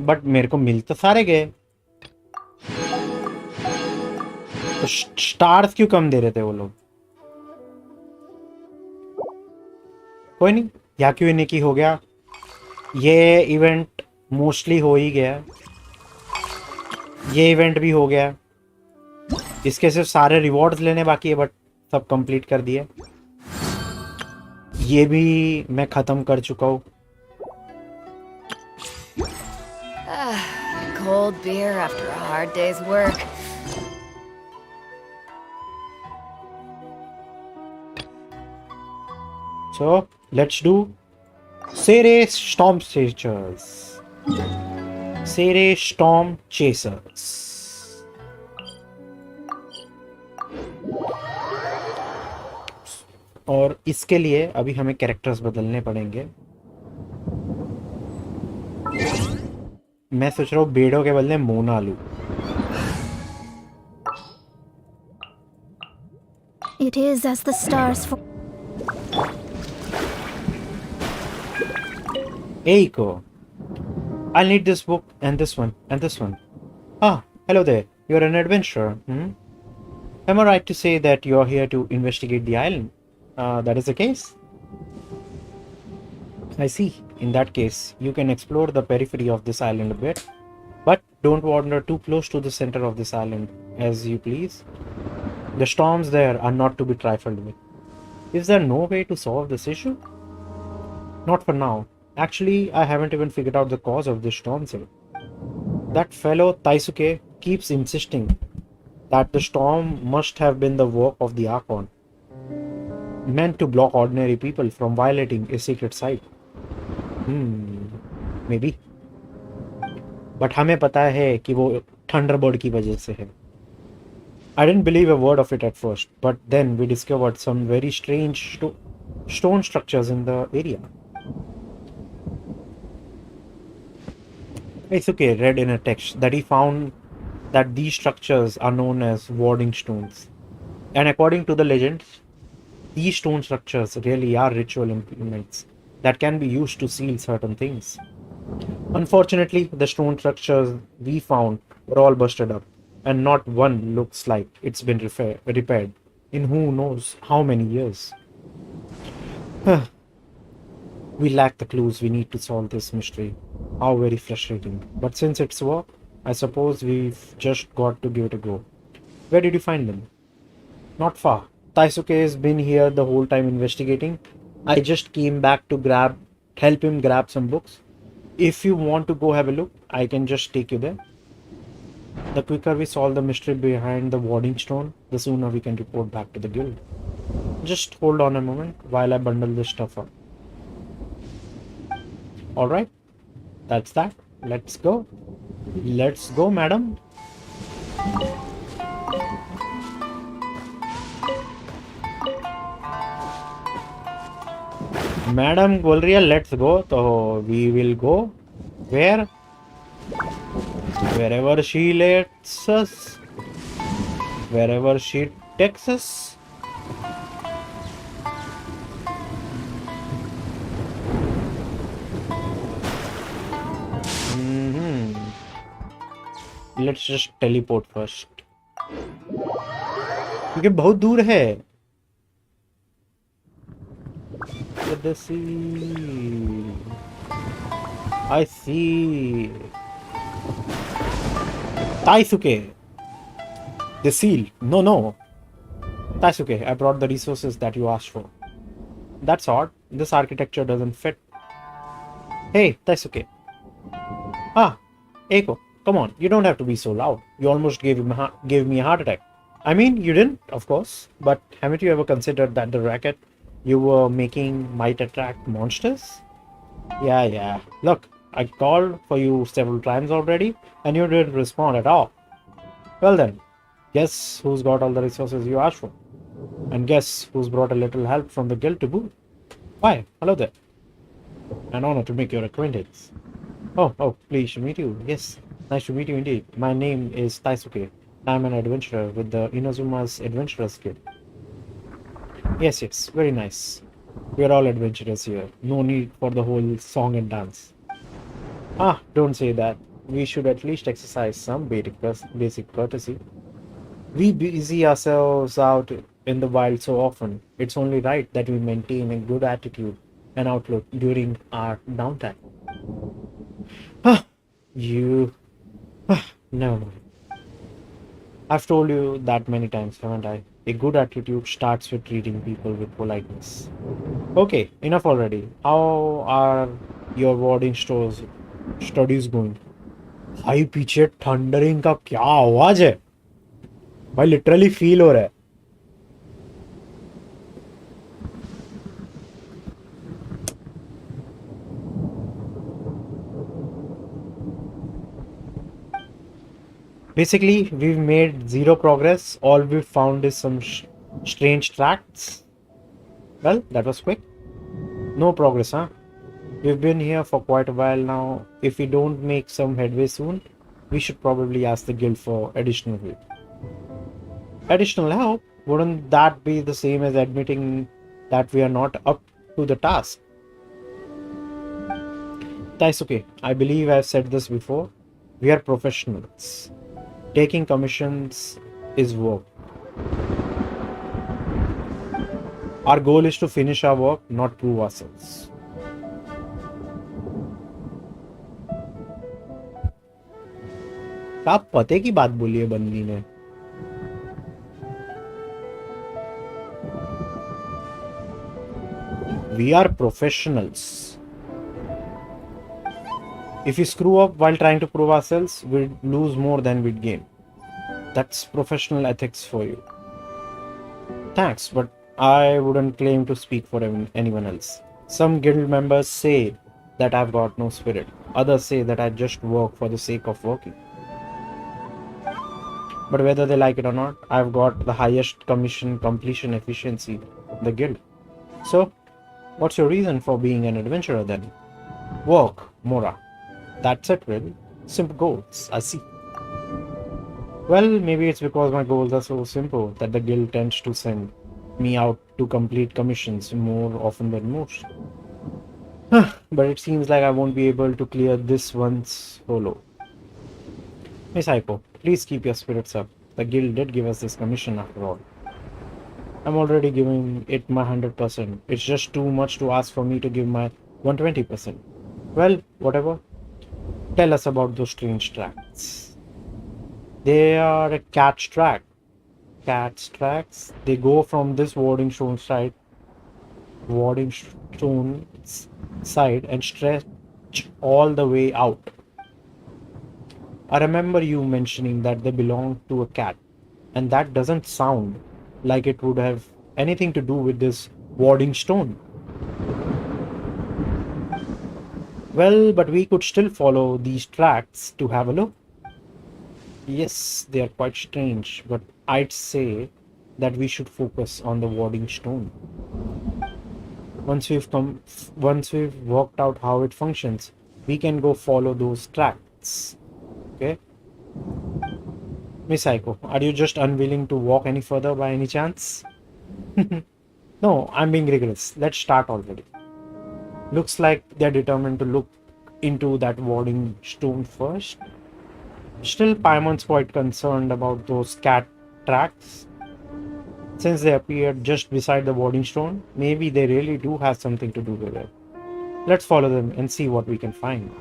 but मेरे को मिल तो सारे गए तो स्टार्स क्यों कम दे रहे थे वो लोग कोई नहीं या क्यों नहीं की हो गया ये इवेंट मोस्टली हो ही गया ये इवेंट भी हो गया इसके सिर्फ सारे रिवॉर्ड्स लेने बाकी है बट सब कंप्लीट कर दिए ये भी मैं खत्म कर चुका हूँ Cold beer after a hard day's work. So let's do Sere Storm Chasers. Sere Storm Chasers. और इसके लिए अभी हमें कैरेक्टर्स बदलने पड़ेंगे मैं सोच रहा हूँ बेड़ों के बदले मोना लूं It is as the stars for. Eiko. I'll need this book and this one and this one. Ah, hello there. You're an adventurer. Am I right to say that you're here to investigate the island? That is the case? I see. In that case, you can explore the periphery of this island a bit. But don't wander too close to the center of this island, as you please. The storms there are not to be trifled with. Is there no way to solve this issue? Not for now. Actually, I haven't even figured out the cause of this storms yet. That fellow Taisuke keeps insisting that the storm must have been the work of the Archon, meant to block ordinary people from violating a secret site. Maybe. But हमें पता है कि वो Thunderbird की वजह से है. I didn't believe a word of it at first, but then we discovered some very strange stone structures in the area. It's okay, read in a text that he found that these structures are known as warding stones. And according to the legends, these stone structures really are ritual implements that can be used to seal certain things. Unfortunately, the stone structures we found were all busted up, and not one looks like it's been repaired in who knows how many years. We lack the clues we need to solve this mystery. How very frustrating. But since it's work, I suppose we've just got to give it a go. Where did you find them? Not far. Taisuke has been here the whole time investigating. I just came back to help him grab some books. If you want to go have a look, I can just take you there. The quicker we solve the mystery behind the warding stone, the sooner we can report back to the guild. Just hold on a moment while I bundle this stuff up. Alright, that's that. Let's go. Let's go, madam. Madam बोल रही है let's go, तो we will go where? Wherever she lets us, wherever she takes us. Let's just teleport first, क्योंकि बहुत दूर है. Let us see. I see. Taisuke. The seal. No. Taisuke, I brought the resources that you asked for. That's odd. This architecture doesn't fit. Hey, Taisuke. Eiko, come on. You don't have to be so loud. You almost gave me a heart attack. I mean, you didn't, of course. But haven't you ever considered that the racket you were making might attract monsters? Yeah. Look, I called for you several times already, and you didn't respond at all. Well then, guess who's got all the resources you asked for? And guess who's brought a little help from the guild to boot? Why, hello there. An honor to make your acquaintance. Oh, pleased to meet you. Yes, nice to meet you indeed. My name is Taisuke. I'm an adventurer with the Inazuma's Adventurers Guild. Yes, very nice. We're all adventurers here. No need for the whole song and dance. Don't say that. We should at least exercise some basic courtesy. We busy ourselves out in the wild so often. It's only right that we maintain a good attitude and outlook during our downtime. Never mind. I've told you that many times, haven't I? A good attitude starts with treating people with politeness. Okay, enough already. How are your warding studies going? भाई पीछे thundering का क्या आवाज है भाई, literally feel हो रहा है. Basically, we've made zero progress. All we've found is some strange tracts. Well, that was quick. No progress, huh? We've been here for quite a while now. If we don't make some headway soon, we should probably ask the guild for additional help. Additional help? Wouldn't that be the same as admitting that we are not up to the task? Taisuke, I believe I've said this before. We are professionals. Taking commissions is work. Our goal is to finish our work, not prove ourselves. आप पते की बात बोली है बंदी ने. We are professionals. If we screw up while trying to prove ourselves, we'd lose more than we'd gain. That's professional ethics for you. Thanks, but I wouldn't claim to speak for anyone else. Some guild members say that I've got no spirit. Others say that I just work for the sake of working. But whether they like it or not, I've got the highest commission completion efficiency in the guild. So, what's your reason for being an adventurer then? Work, Mora. That's it, really. Simple goals, I see. Well, maybe it's because my goals are so simple that the guild tends to send me out to complete commissions more often than most. But it seems like I won't be able to clear this once solo. Miss Hypo, please keep your spirits up. The guild did give us this commission after all. I'm already giving it my 100%. It's just too much to ask for me to give my 120%. Well, whatever. Tell us about those strange tracks. They are a cat's track. Cat's tracks. They go from this warding stone side and stretch all the way out. I remember you mentioning that they belong to a cat, and that doesn't sound like it would have anything to do with this warding stone. Well, but we could still follow these tracks to have a look. Yes, they are quite strange, but I'd say that we should focus on the warding stone. Once we've worked out how it functions, we can go follow those tracks. Okay? Miss Aiko, are you just unwilling to walk any further by any chance? No, I'm being rigorous. Let's start already. Looks like they're determined to look into that warding stone first. Still, Paimon's quite concerned about those cat tracks. Since they appeared just beside the warding stone, maybe they really do have something to do with it. Let's follow them and see what we can find.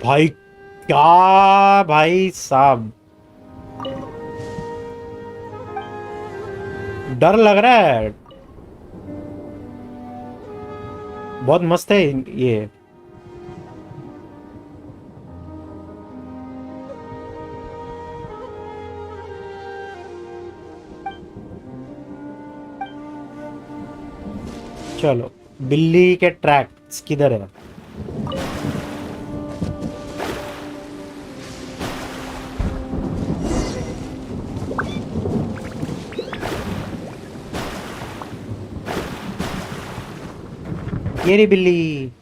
भाई क्या भाई साहब डर लग रहा है बहुत मस्त है ये चलो बिल्ली के ट्रैक्स किधर है ये रही बिल्ली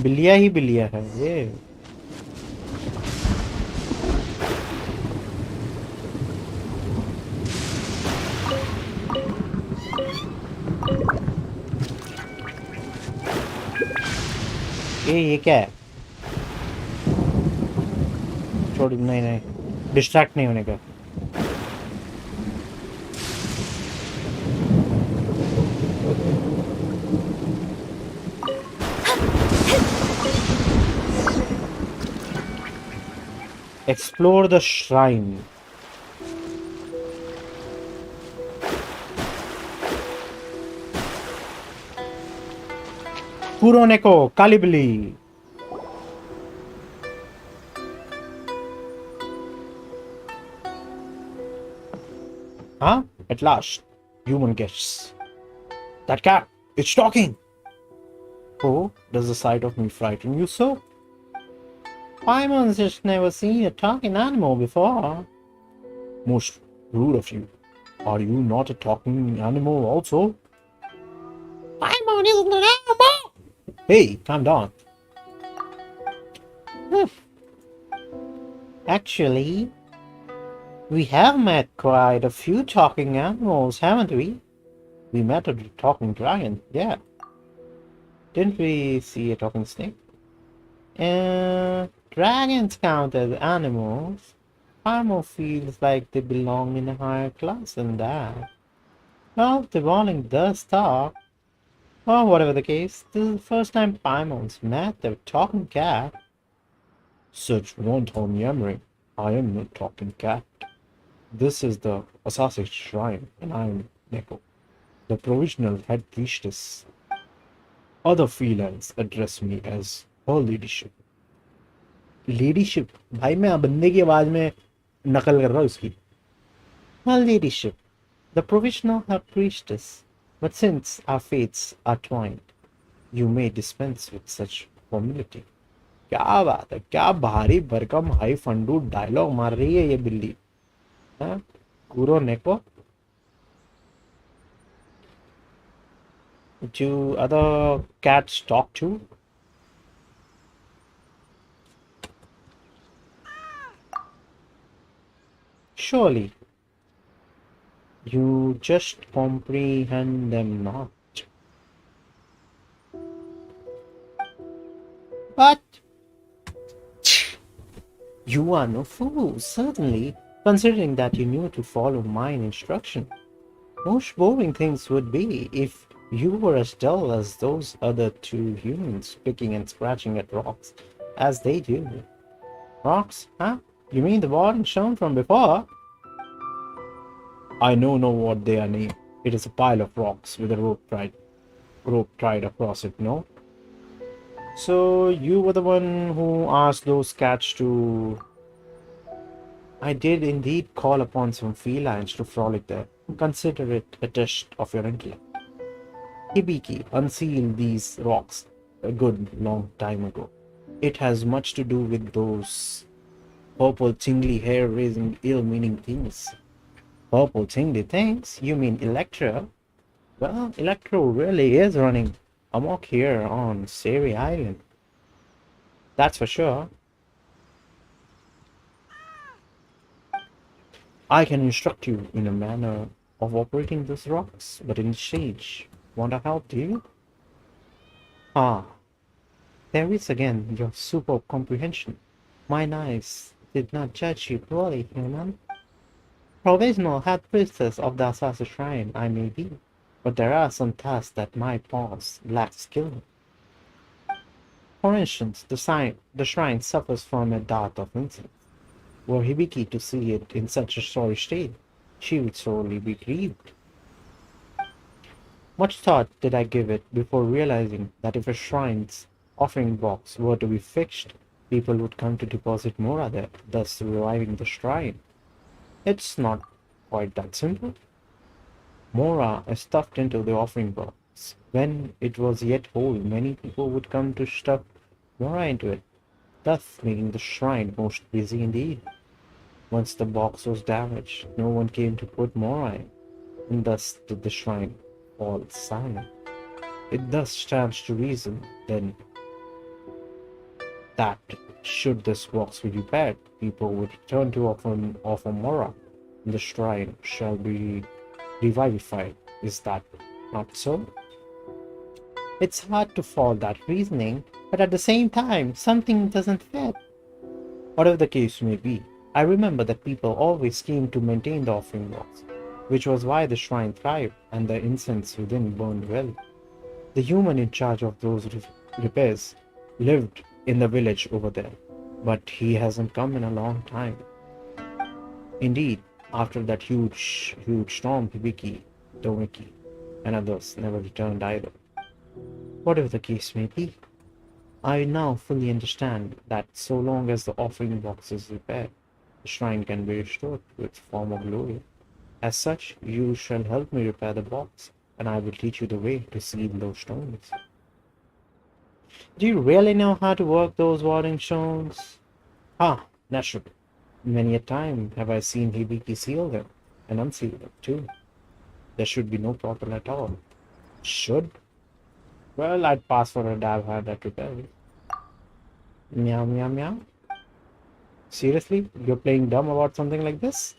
बिल्लियाँ ही बिल्लियाँ है ये ये क्या है छोड़ नहीं नहीं डिस्ट्रैक्ट नहीं होने का Explore the shrine. Kuroneko Kalibli. Huh? At last, human guests. That cat, it's talking. Oh, does the sight of me frighten you so? Paimon's just never seen a talking animal before. Most rude of you. Are you not a talking animal also? Paimon isn't an animal! Hey, calm down. Actually, we have met quite a few talking animals, haven't we? We met a talking dragon, yeah. Didn't we see a talking snake? Dragons count as animals. Paimon feels like they belong in a higher class than that. Well, the warning does talk. Or whatever the case, this is the first time Paimon's met the talking cat. Such wanton yammering. I am no talking cat. This is the Assassin Shrine, and I am Neko, the provisional head priestess. Other felines address me as her ladyship. Ladyship? भाई मैं बंदे की आवाज में नकल कर रहा हूँ उसकी. Her ladyship, the provisional head priestess. But since our fates are twined, you may dispense with such formality. क्या बात है क्या भारी भरकम हाई फंडू डायलॉग मार रही है ये बिल्ली हाँ कुरो नेको do other cats talk too Surely, you just comprehend them not. But you are no fool, certainly, considering that you knew to follow mine instruction. Most boring things would be if you were as dull as those other two humans picking and scratching at rocks as they do. Rocks, huh? You mean the one shown from before? I know what they are named. It is a pile of rocks with a rope tied across it, no? So you were the one who asked those cats to... I did indeed call upon some felines to frolic there. Consider it a test of your intellect. Hibiki unsealed these rocks a good long time ago. It has much to do with those purple tingly hair-raising ill-meaning things. Purple tingly things? You mean Electro? Well, Electro really is running amok here on Sari Island. That's for sure. I can instruct you in a manner of operating those rocks, but in exchange, want to help, do you? Ah, there is again your superb comprehension. Mine eyes did not judge you poorly, human. Provisional head priestess of the Assassin Shrine I may be, but there are some tasks that my paws lack skill in. For instance, the shrine suffers from a dearth of incense. Were Hibiki to see it in such a sorry state, she would sorely be grieved. Much thought did I give it before realizing that if a shrine's offering box were to be fixed, people would come to deposit Mora there, thus reviving the shrine. It's not quite that simple. Mora is stuffed into the offering box. When it was yet whole, many people would come to stuff Mora into it, thus making the shrine most busy indeed. Once the box was damaged, no one came to put Mora in, and thus did the shrine fall silent. It thus stands to reason, then, that should this box be repaired, people would return to offer Mora, and the shrine shall be revivified. Is that not so? It's hard to follow that reasoning, but at the same time, something doesn't fit. Whatever the case may be, I remember that people always came to maintain the offering box, which was why the shrine thrived and the incense within burned well. The human in charge of those repairs lived in the village over there, but he hasn't come in a long time. Indeed, after that huge storm, Hibiki, Tomiki, and others never returned either. Whatever the case may be, I now fully understand that so long as the offering box is repaired, the shrine can be restored to its former glory. As such, you shall help me repair the box, and I will teach you the way to seal those stones. Do you really know how to work those warding stones? Ah, naturally. Many a time have I seen Hibiki seal them, and unseal them too. There should be no problem at all. Should? Well, I'd pass for a dab hand at repairing. Meow meow meow. Seriously? You're playing dumb about something like this?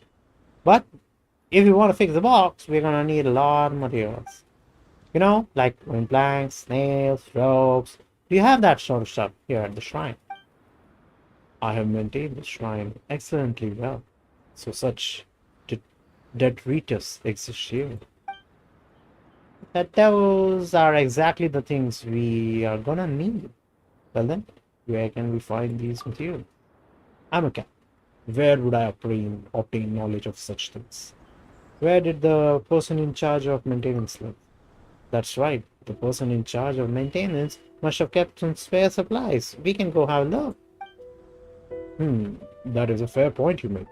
But if you want to fix the box, we're gonna need a lot of materials. You know, like wind planks, nails, ropes. Do you have that sort of stuff here at the shrine? I have maintained the shrine excellently well, so such detritus exists here. Those are exactly the things we are gonna need. Well then, where can we find these materials? I'm a cat. Where would I obtain knowledge of such things? Where did the person in charge of maintenance live? That's right, the person in charge of maintenance must have kept some spare supplies. We can go have a look. That is a fair point you make.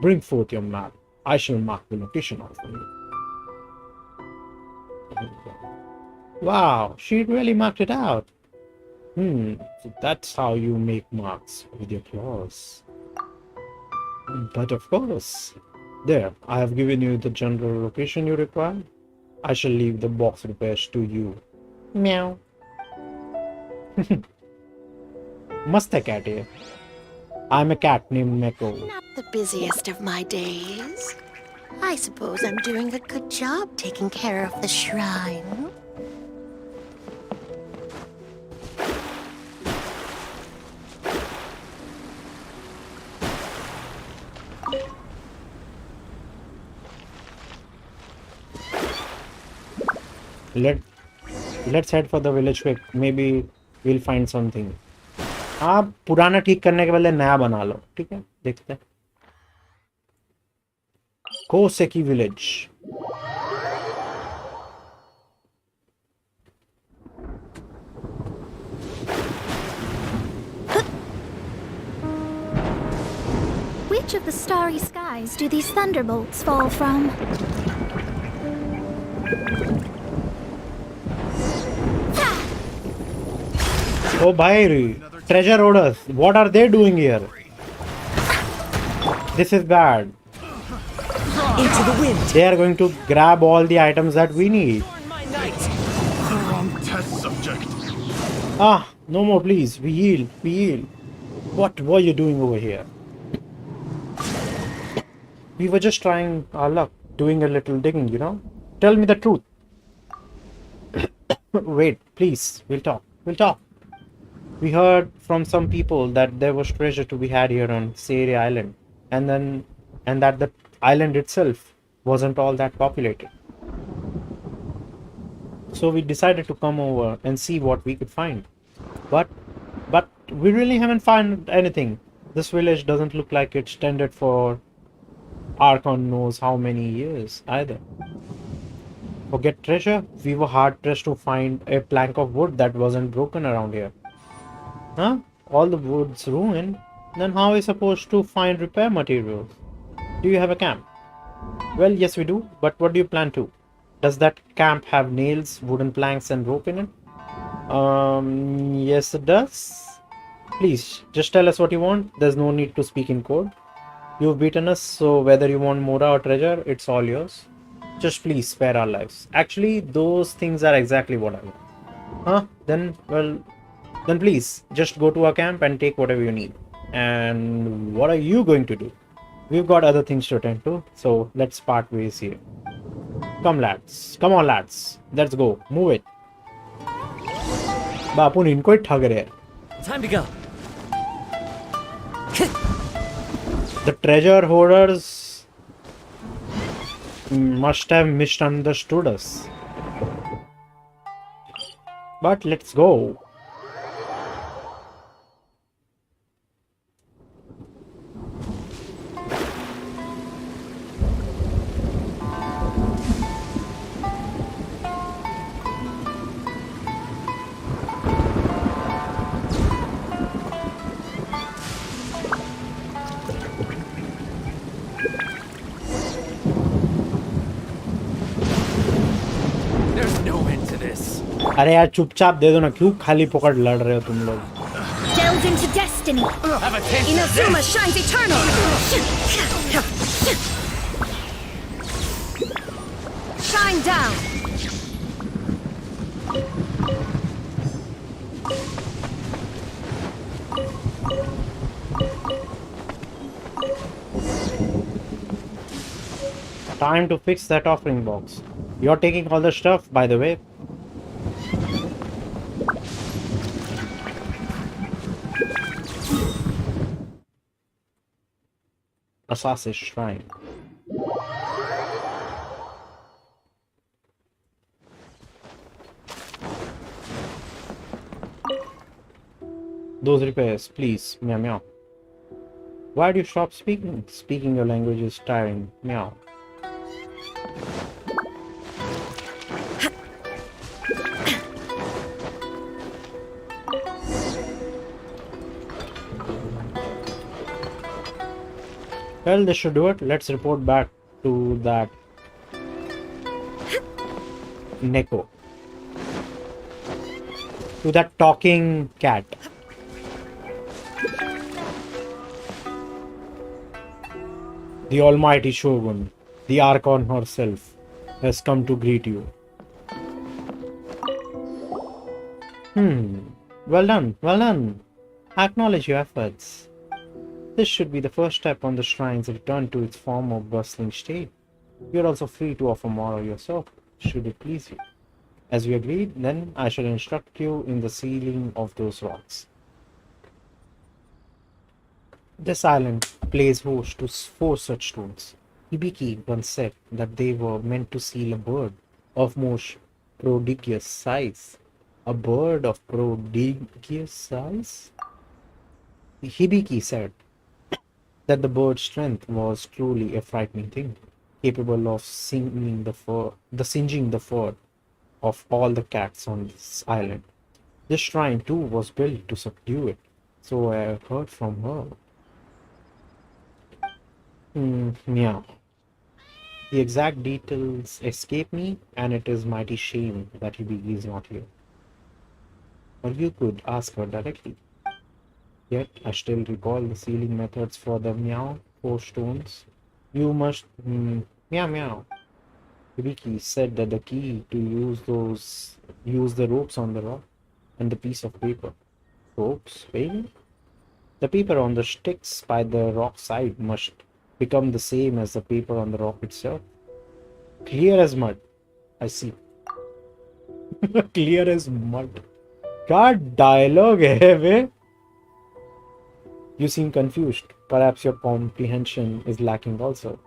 Bring forth your map. I shall mark the location out for you. Wow, she really marked it out. So that's how you make marks, with your claws. But of course. There, I have given you the general location you require. I shall leave the box repairs to you. Meow. Must cat here. I'm a cat named Neko. Not the busiest of my days. I suppose I'm doing a good job taking care of the shrine. Let's head for the village quick. Maybe we'll find something. आप पुराना ठीक करने के बदले नया बना लो, ठीक है? देखते हैं. Koseki village. Which of the starry skies do these thunderbolts fall from? Oh, bhai, treasure hoarders. What are they doing here? This is bad. Into the wind. They are going to grab all the items that we need. On my knight. The wrong test subject. Ah, no more, please. We heal. We heal. What were you doing over here? We were just trying our luck, doing a little digging, you know? Tell me the truth. Wait, please. We'll talk. We'll talk. We heard from some people that there was treasure to be had here on Sere Island, and that the island itself wasn't all that populated. So we decided to come over and see what we could find. But we really haven't found anything. This village doesn't look like it's tended for Archon knows how many years either. Forget treasure, we were hard pressed to find a plank of wood that wasn't broken around here. Huh? All the wood's ruined. Then how are we supposed to find repair materials? Do you have a camp? Well, yes we do, but what do you plan to? Does that camp have nails, wooden planks and rope in it? Yes it does. Please, just tell us what you want. There's no need to speak in code. You've beaten us, so whether you want Mora or treasure, it's all yours. Just please spare our lives. Actually, those things are exactly what I want. Huh? Then please, just go to our camp and take whatever you need. And what are you going to do? We've got other things to attend to, so let's part ways here. Come lads. Come on lads. Let's go. Move it. बापू ने इनको ही ठग रहे हैं. Time to go. The treasure hoarders must have misunderstood us. But let's go. There's no end to this. अरे यार चुपचाप दे दो ना, क्यों खाली पकड़ लड़ रहे हो तुम लोग? Delved into destiny. Have a taste of Inazuma this. shines eternal. Shine down. Time to fix that offering box. You're taking all the stuff, by the way. Assassin's Shrine. Those repairs, please. Meow meow. Why do you stop speaking? Speaking your language is tiring. Meow. Well, this should do it. Let's report back to that Neko. To that talking cat. The almighty Shogun, the Archon herself, has come to greet you. Well done, well done. I acknowledge your efforts. This should be the first step on the shrine's return to its former bustling state. You are also free to offer more yourself, should it please you. As we agreed, then I shall instruct you in the sealing of those rocks. This island plays host to 4 such stones. Hibiki once said that they were meant to seal a bird of most prodigious size. A bird of prodigious size? Hibiki said that the bird's strength was truly a frightening thing, capable of singeing the fur of all the cats on this island. This shrine too was built to subdue it, so I heard from her. Meow. The exact details escape me, and it is mighty shame that Hibiki is not here. Or you could ask her directly. Yet I still recall the sealing methods for the meow 4 stones. You must meow meow. Hibiki said that the key to use the ropes on the rock and the piece of paper. Ropes, baby? The paper on the sticks by the rock side must become the same as the paper on the rock itself. Clear as mud. I see. Clear as mud. God, dialogue hai bhe. You seem confused. Perhaps your comprehension is lacking also.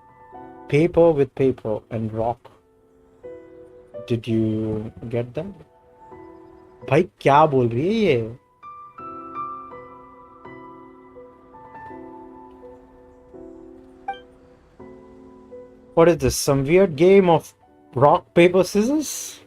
Paper with paper and rock. Did you get that? भाई क्या बोल रही है ये? What is this? Some weird game of rock, paper, scissors?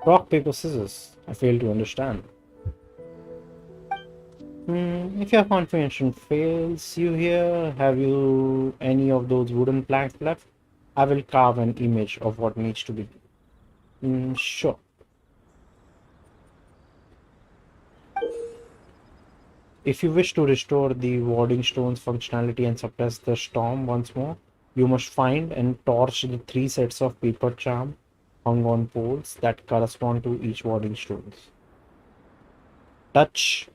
Rock, paper, scissors. I fail to understand. If your comprehension fails you here, have you any of those wooden planks left? I will carve an image of what needs to be done. Sure. If you wish to restore the warding stone's functionality and suppress the storm once more, you must find and torch the 3 sets of paper charm hung on poles that correspond to each warding stones. Touch.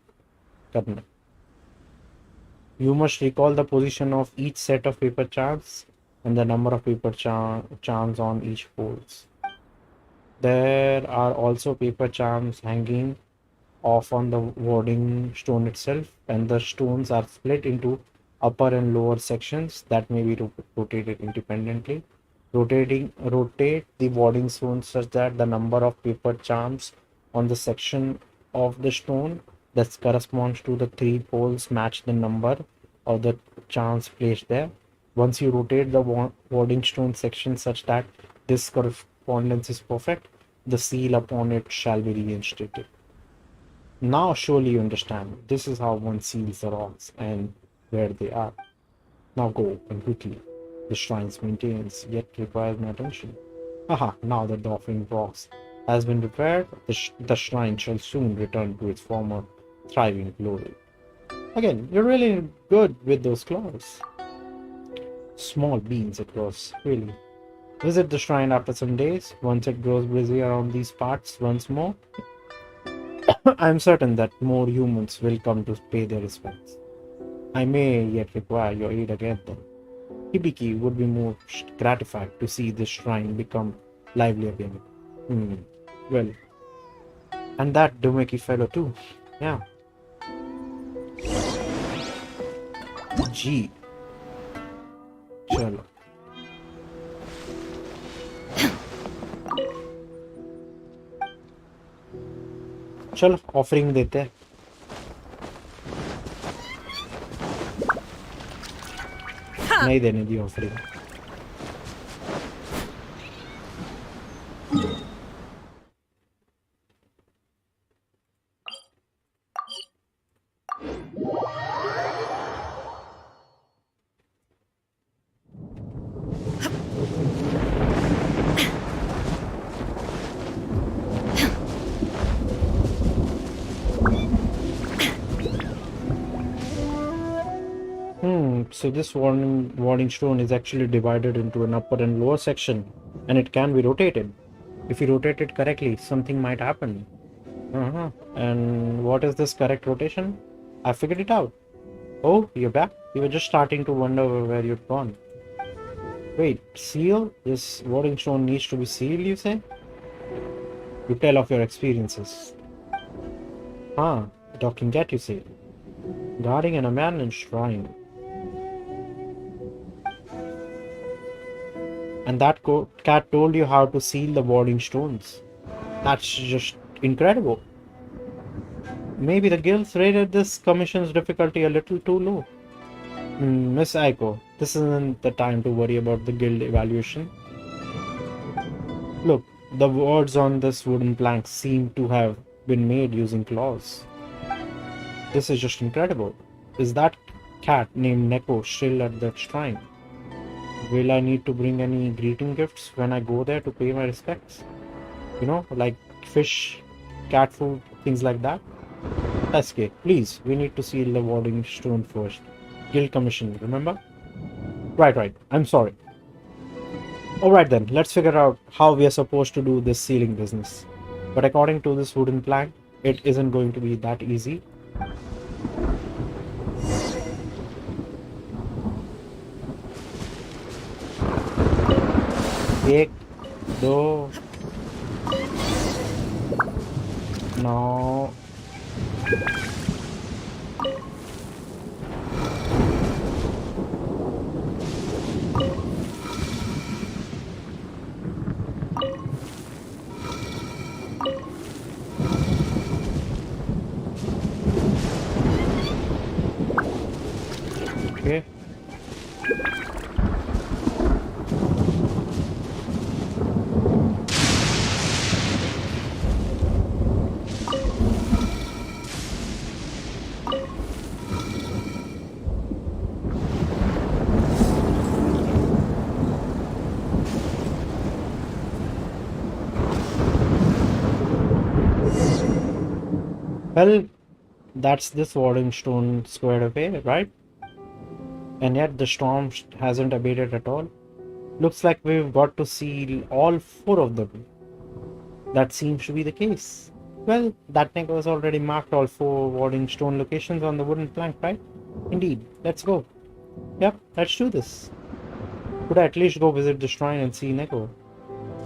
Karna. You must recall the position of each set of paper charms and the number of paper charms on each poles. There are also paper charms hanging off on the warding stone itself, and the stones are split into upper and lower sections that may be rotated independently. Rotate the warding stone such that the number of paper charms on the section of the stone that corresponds to the 3 poles match the number of the charms placed there. Once you rotate the warding stone section such that this correspondence is perfect, the seal upon it shall be reinstated. Now surely you understand. This is how one seals the rocks and where they are. Now go and quickly. The shrine's maintenance yet requires my attention. Haha, now that the offering box has been repaired, the shrine shall soon return to its former thriving glory. Again, you're really good with those claws. Small beans it was, really. Visit the shrine after some days, once it grows busy around these parts once more. I am certain that more humans will come to pay their respects. I may yet require your aid again then. Hibiki would be most gratified to see this shrine become lively again. Well, and that Domeki fellow too. Yeah. G. Chalo. चलो offering देते हैं. नहीं देने दी offering. So this warning stone is actually divided into an upper and lower section. and it can be rotated. If you rotate it correctly, something might happen. And what is this correct rotation? I figured it out. Oh, you're back? You were just starting to wonder where you'd gone. Wait, seal? This warding stone needs to be sealed, you say? You tell of your experiences. The talking cat, you say. Guarding an abandoned shrine. And that cat told you how to seal the warding stones. That's just incredible. Maybe the guilds rated this commission's difficulty a little too low. Miss Aiko, this isn't the time to worry about the guild evaluation. Look, the words on this wooden plank seem to have been made using claws. This is just incredible. Is that cat named Neko still at that shrine? Will I need to bring any greeting gifts when I go there to pay my respects? You know, like fish, cat food, things like that? SK, please, we need to seal the warding stone first. Guild commission, remember? Right, I'm sorry. Alright then, let's figure out how we are supposed to do this sealing business. But according to this wooden plank, it isn't going to be that easy. एक, दो, नौ, okay. Well, that's this warding stone squared away, right? And yet the storm hasn't abated at all. Looks like we've got to seal all 4 of them. That seems to be the case. Well, that Neko has already marked all 4 warding stone locations on the wooden plank, right? Indeed. Let's go. Yep, let's do this. Could I at least go visit the shrine and see Neko?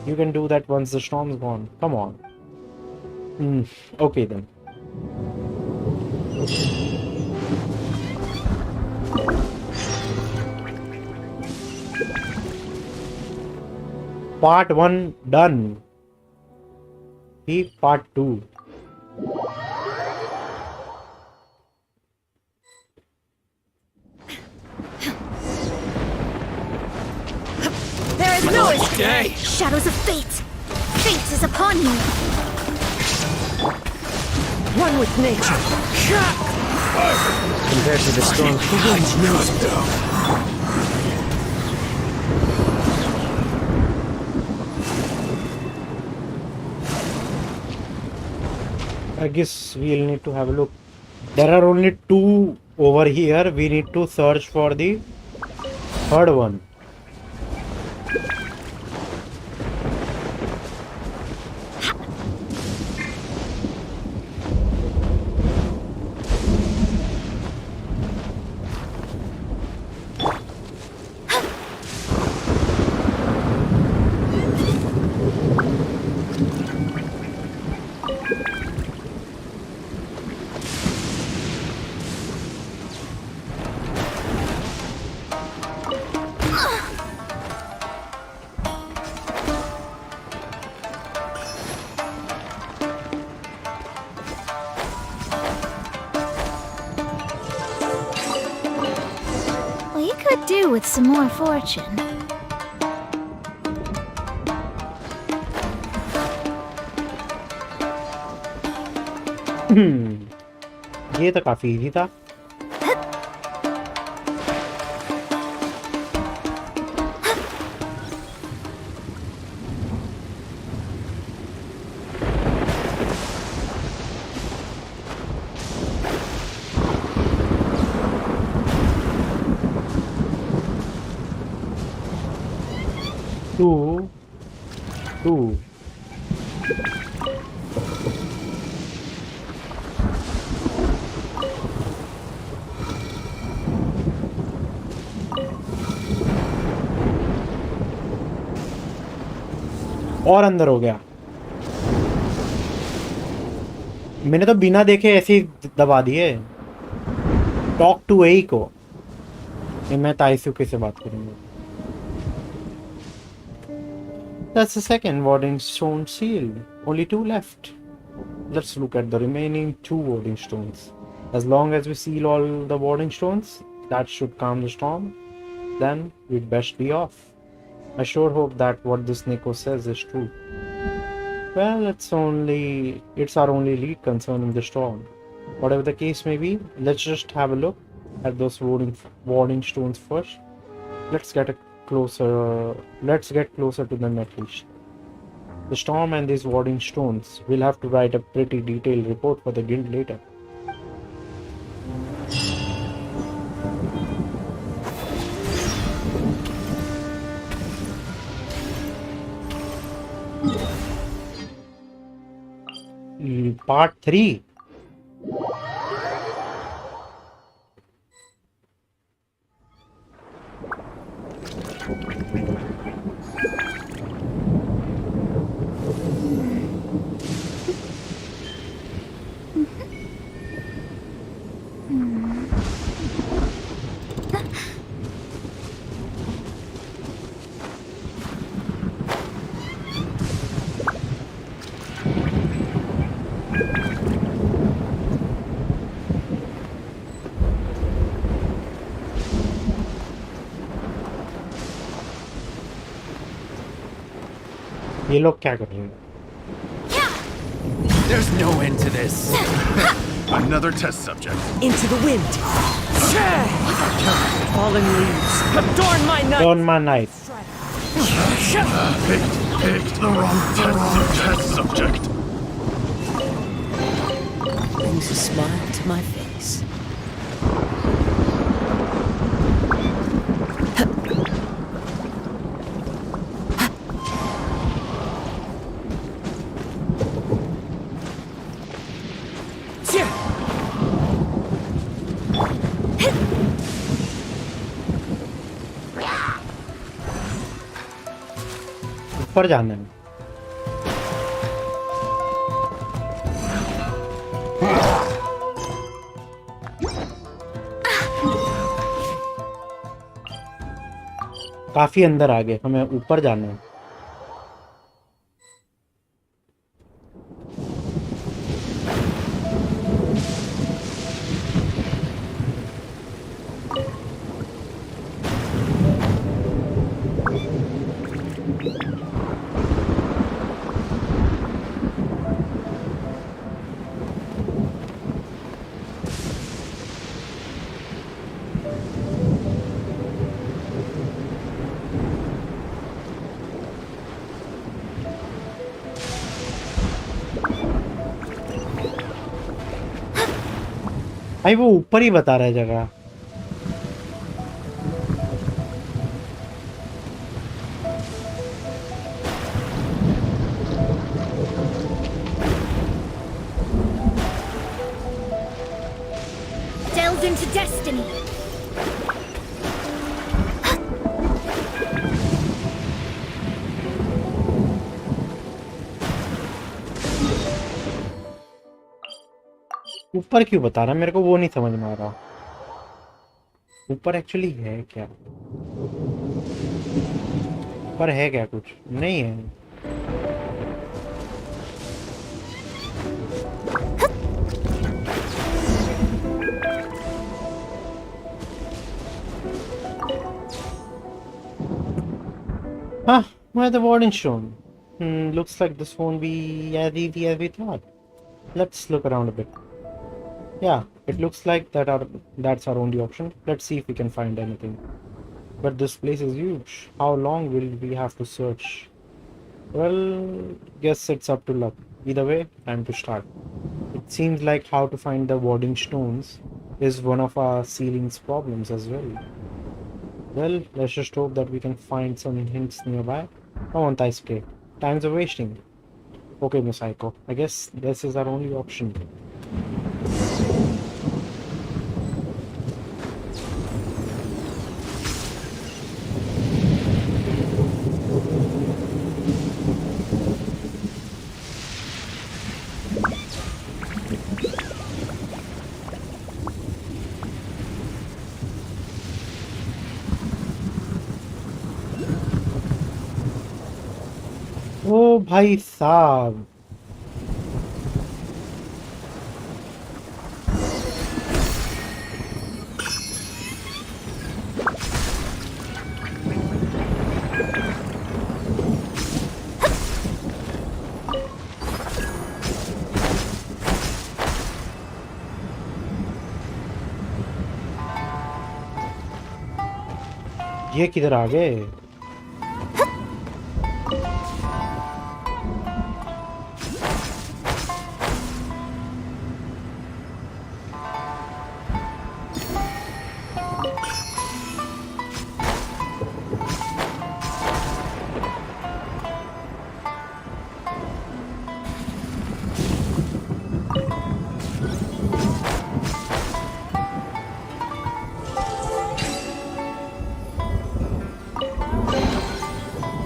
You can do that once the storm's gone. Come on. Okay then. Part 1 done. See part 2. There is no Okay. Shadows of fate! Fate is upon you! one with nature. Compared to the storm, the wind knows it. I guess we'll need to have a look. There are only 2 over here. We need to search for the 3rd one. We could do with some more fortune. ये तो काफी easy था. Ooh. और अंदर हो गया। मैंने तो बिना देखे ऐसे ही दबा दिए। टॉक टू ए को। मैं ताइसुके से बात करूंगा। That's the second warding stone sealed. Only 2 left. Let's look at the remaining 2 warding stones. As long as we seal all the warding stones, that should calm the storm. Then we'd best be off. I sure hope that what this Nico says is true. Well, it's our only lead concerning the storm. Whatever the case may be, let's just have a look at those warding stones first. Let's get closer to them at least. The storm and these warding stones. We'll have to write a pretty detailed report for the guild later. Part 3. ये लोग क्या कर रहे हैं? There's no end to this. Another test subject. Into the wind. Fallen leaves. Adorn my night. On my knife. Picked the wrong test subject. Brings a smile to my face. ऊपर जाना है। काफी अंदर आ गए, हमें ऊपर जाना है। भाई वो ऊपर ही बता रहा है जगह। Delved into destiny. ऊपर क्यों बता रहा है? मेरे को वो नहीं समझ में आ रहा। ऊपर एक्चुअली है क्या? ऊपर है क्या? कुछ नहीं है। Huh, where the warden shown? Looks like this won't be as easy as we thought. Let's look around a bit. Yeah, it looks like that's our only option. Let's see if we can find anything. But this place is huge. How long will we have to search? Well, guess it's up to luck. Either way, time to start. It seems like how to find the warding stones is one of our ceiling's problems as well. Well, let's just hope that we can find some hints nearby. Come on, Taisuke. Times are wasting. Okay, Miss Aiko. I guess this is our only option. ओ भाई साहब, ये किधर आ गए?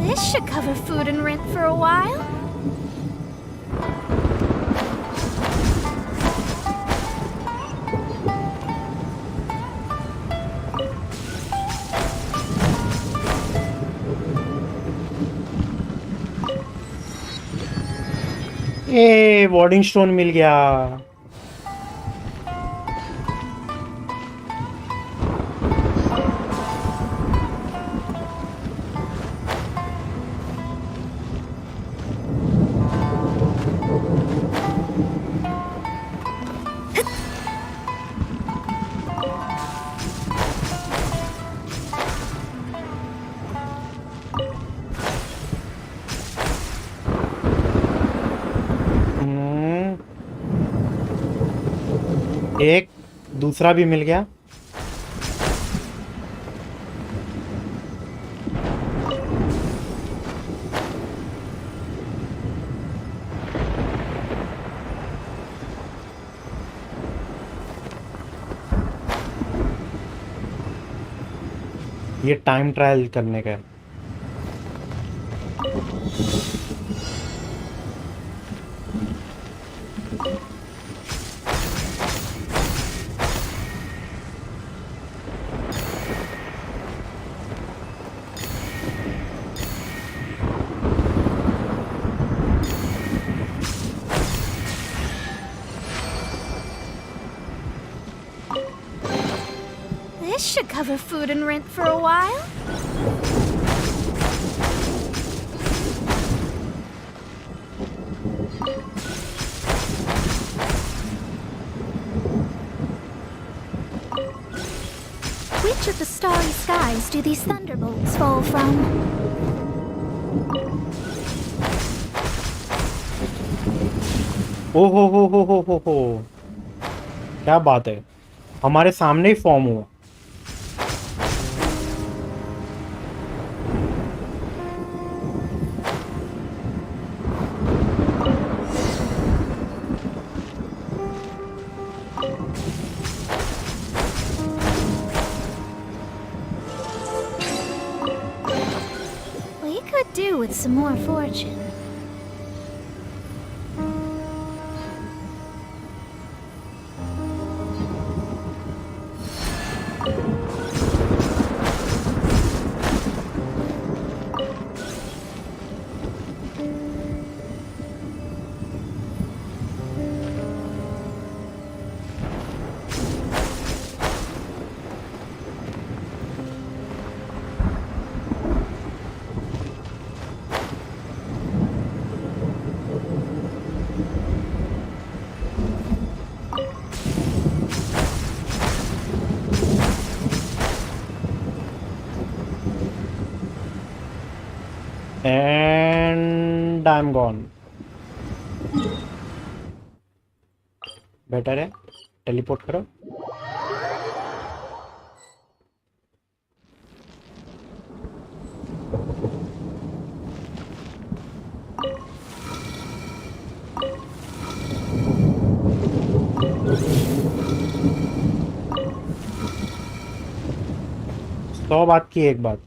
This should cover food and rent for a while. A warding stone मिल गया। एक दूसरा भी मिल गया। ये टाइम ट्रायल करने का है। This should cover food and rent for a while. Which of the starry skies do these thunderbolts fall from? ओ हो, क्या बात है, हमारे सामने ही फॉर्म हुआ। We could do with some more fortune. And I'm gone. Better है teleport करो। सौ बात की एक बात,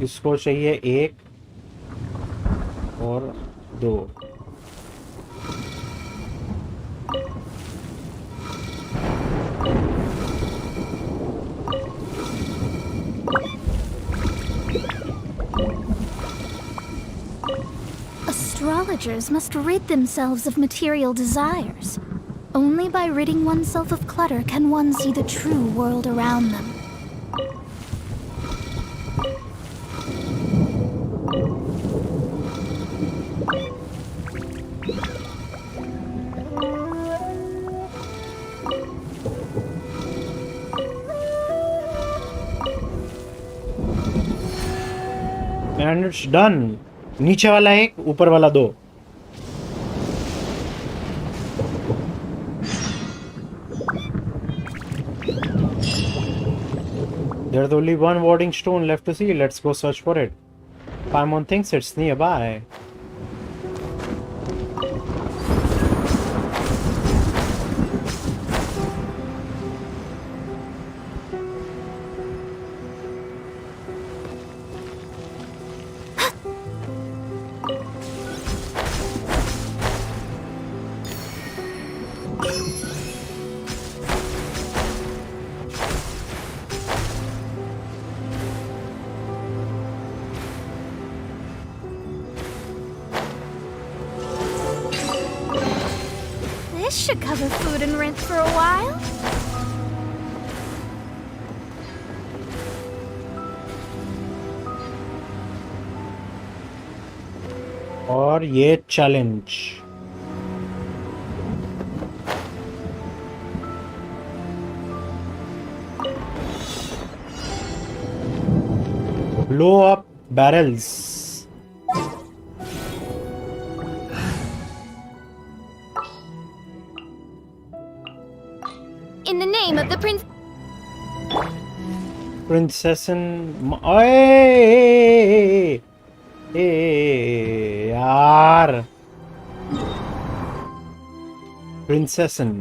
इसको चाहिए एक और दो। Astrologers must rid themselves of material desires. Only by ridding oneself of clutter can one see the true world around them. And it's done. नीचे वाला एक, ऊपर वाला दो। There's only one warding stone left to see. Let's go search for it. Paimon thinks it's nearby. This should cover food and rent for a while. और ये challenge. Blow up barrels. In the name of the Princess ओए यार, प्रिंसेसन।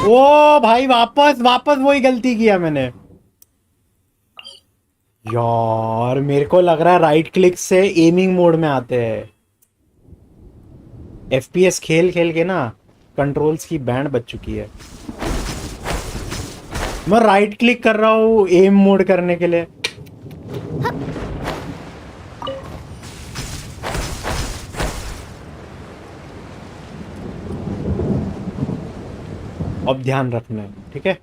ओ भाई, वापस वापस वही गलती किया मैंने यार। मेरे को लग रहा है राइट क्लिक से एमिंग मोड में आते हैं। एफपीएस खेल खेल के ना कंट्रोल्स की बैंड बज चुकी है। मैं राइट क्लिक कर रहा हूँ एम मोड करने के लिए। अब ध्यान रखना है, ठीक है।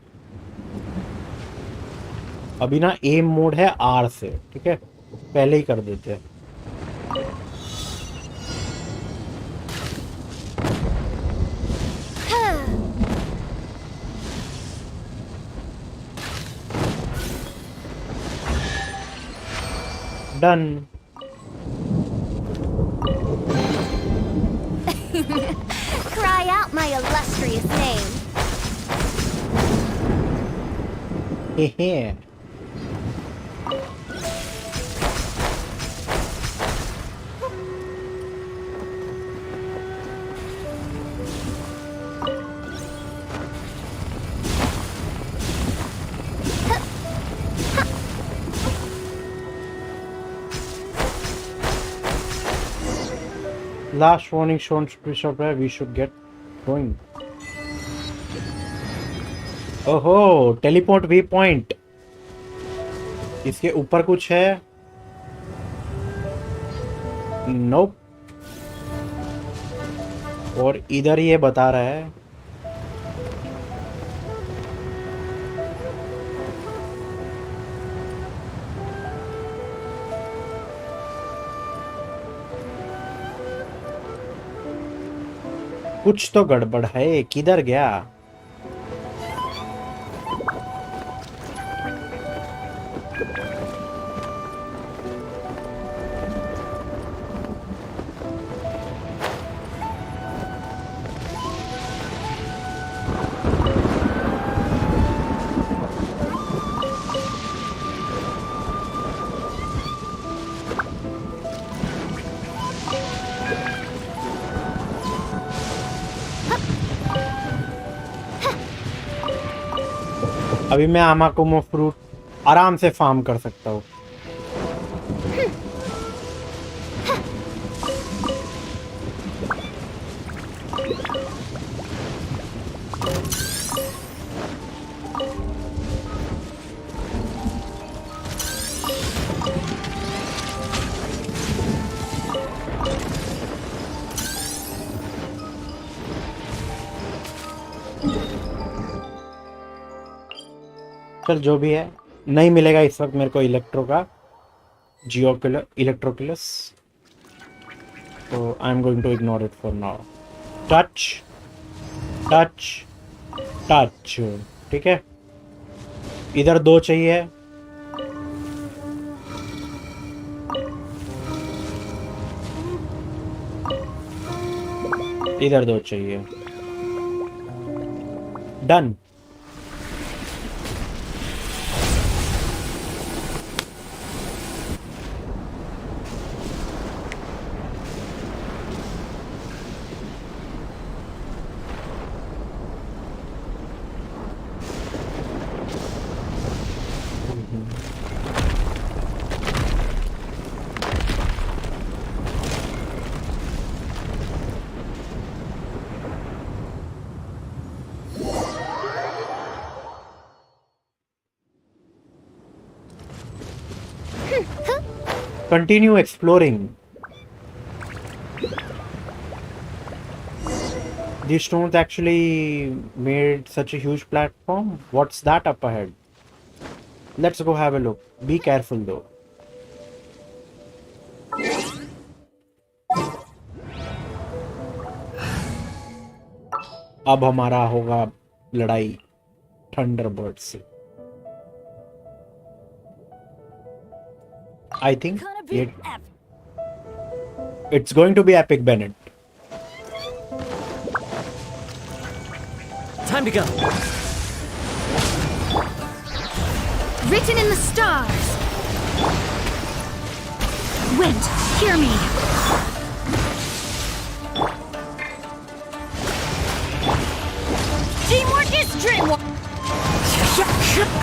अभी ना एम मोड है आर से, ठीक है, पहले ही कर देते हैं। Done. Cry out my illustrious name. Hey Last warning shown Bishop, we should get going. ओहो, टेलीपोर्ट वे पॉइंट। इसके ऊपर कुछ है? नोप। और इधर ये बता रहा है कुछ तो गड़बड़ है, किधर गया? अभी मैं आमाकुमो फ्रूट आराम से फार्म कर सकता हूँ। चल जो भी है, नहीं मिलेगा इस वक्त मेरे को इलेक्ट्रो का इलेक्ट्रोकिलस, तो I am going to ignore it for now. Touch touch touch, ठीक है। इधर 2 चाहिए, इधर 2 चाहिए। Done. Continue exploring. These stones actually made such a huge platform. What's that up ahead? Let's go have a look. Be careful though. अब हमारा होगा लड़ाई थंडरबर्ड से। I think it's going to be epic, Bennett. Time to go. Written in the stars. Wind, hear me. Teamwork is dreamwork.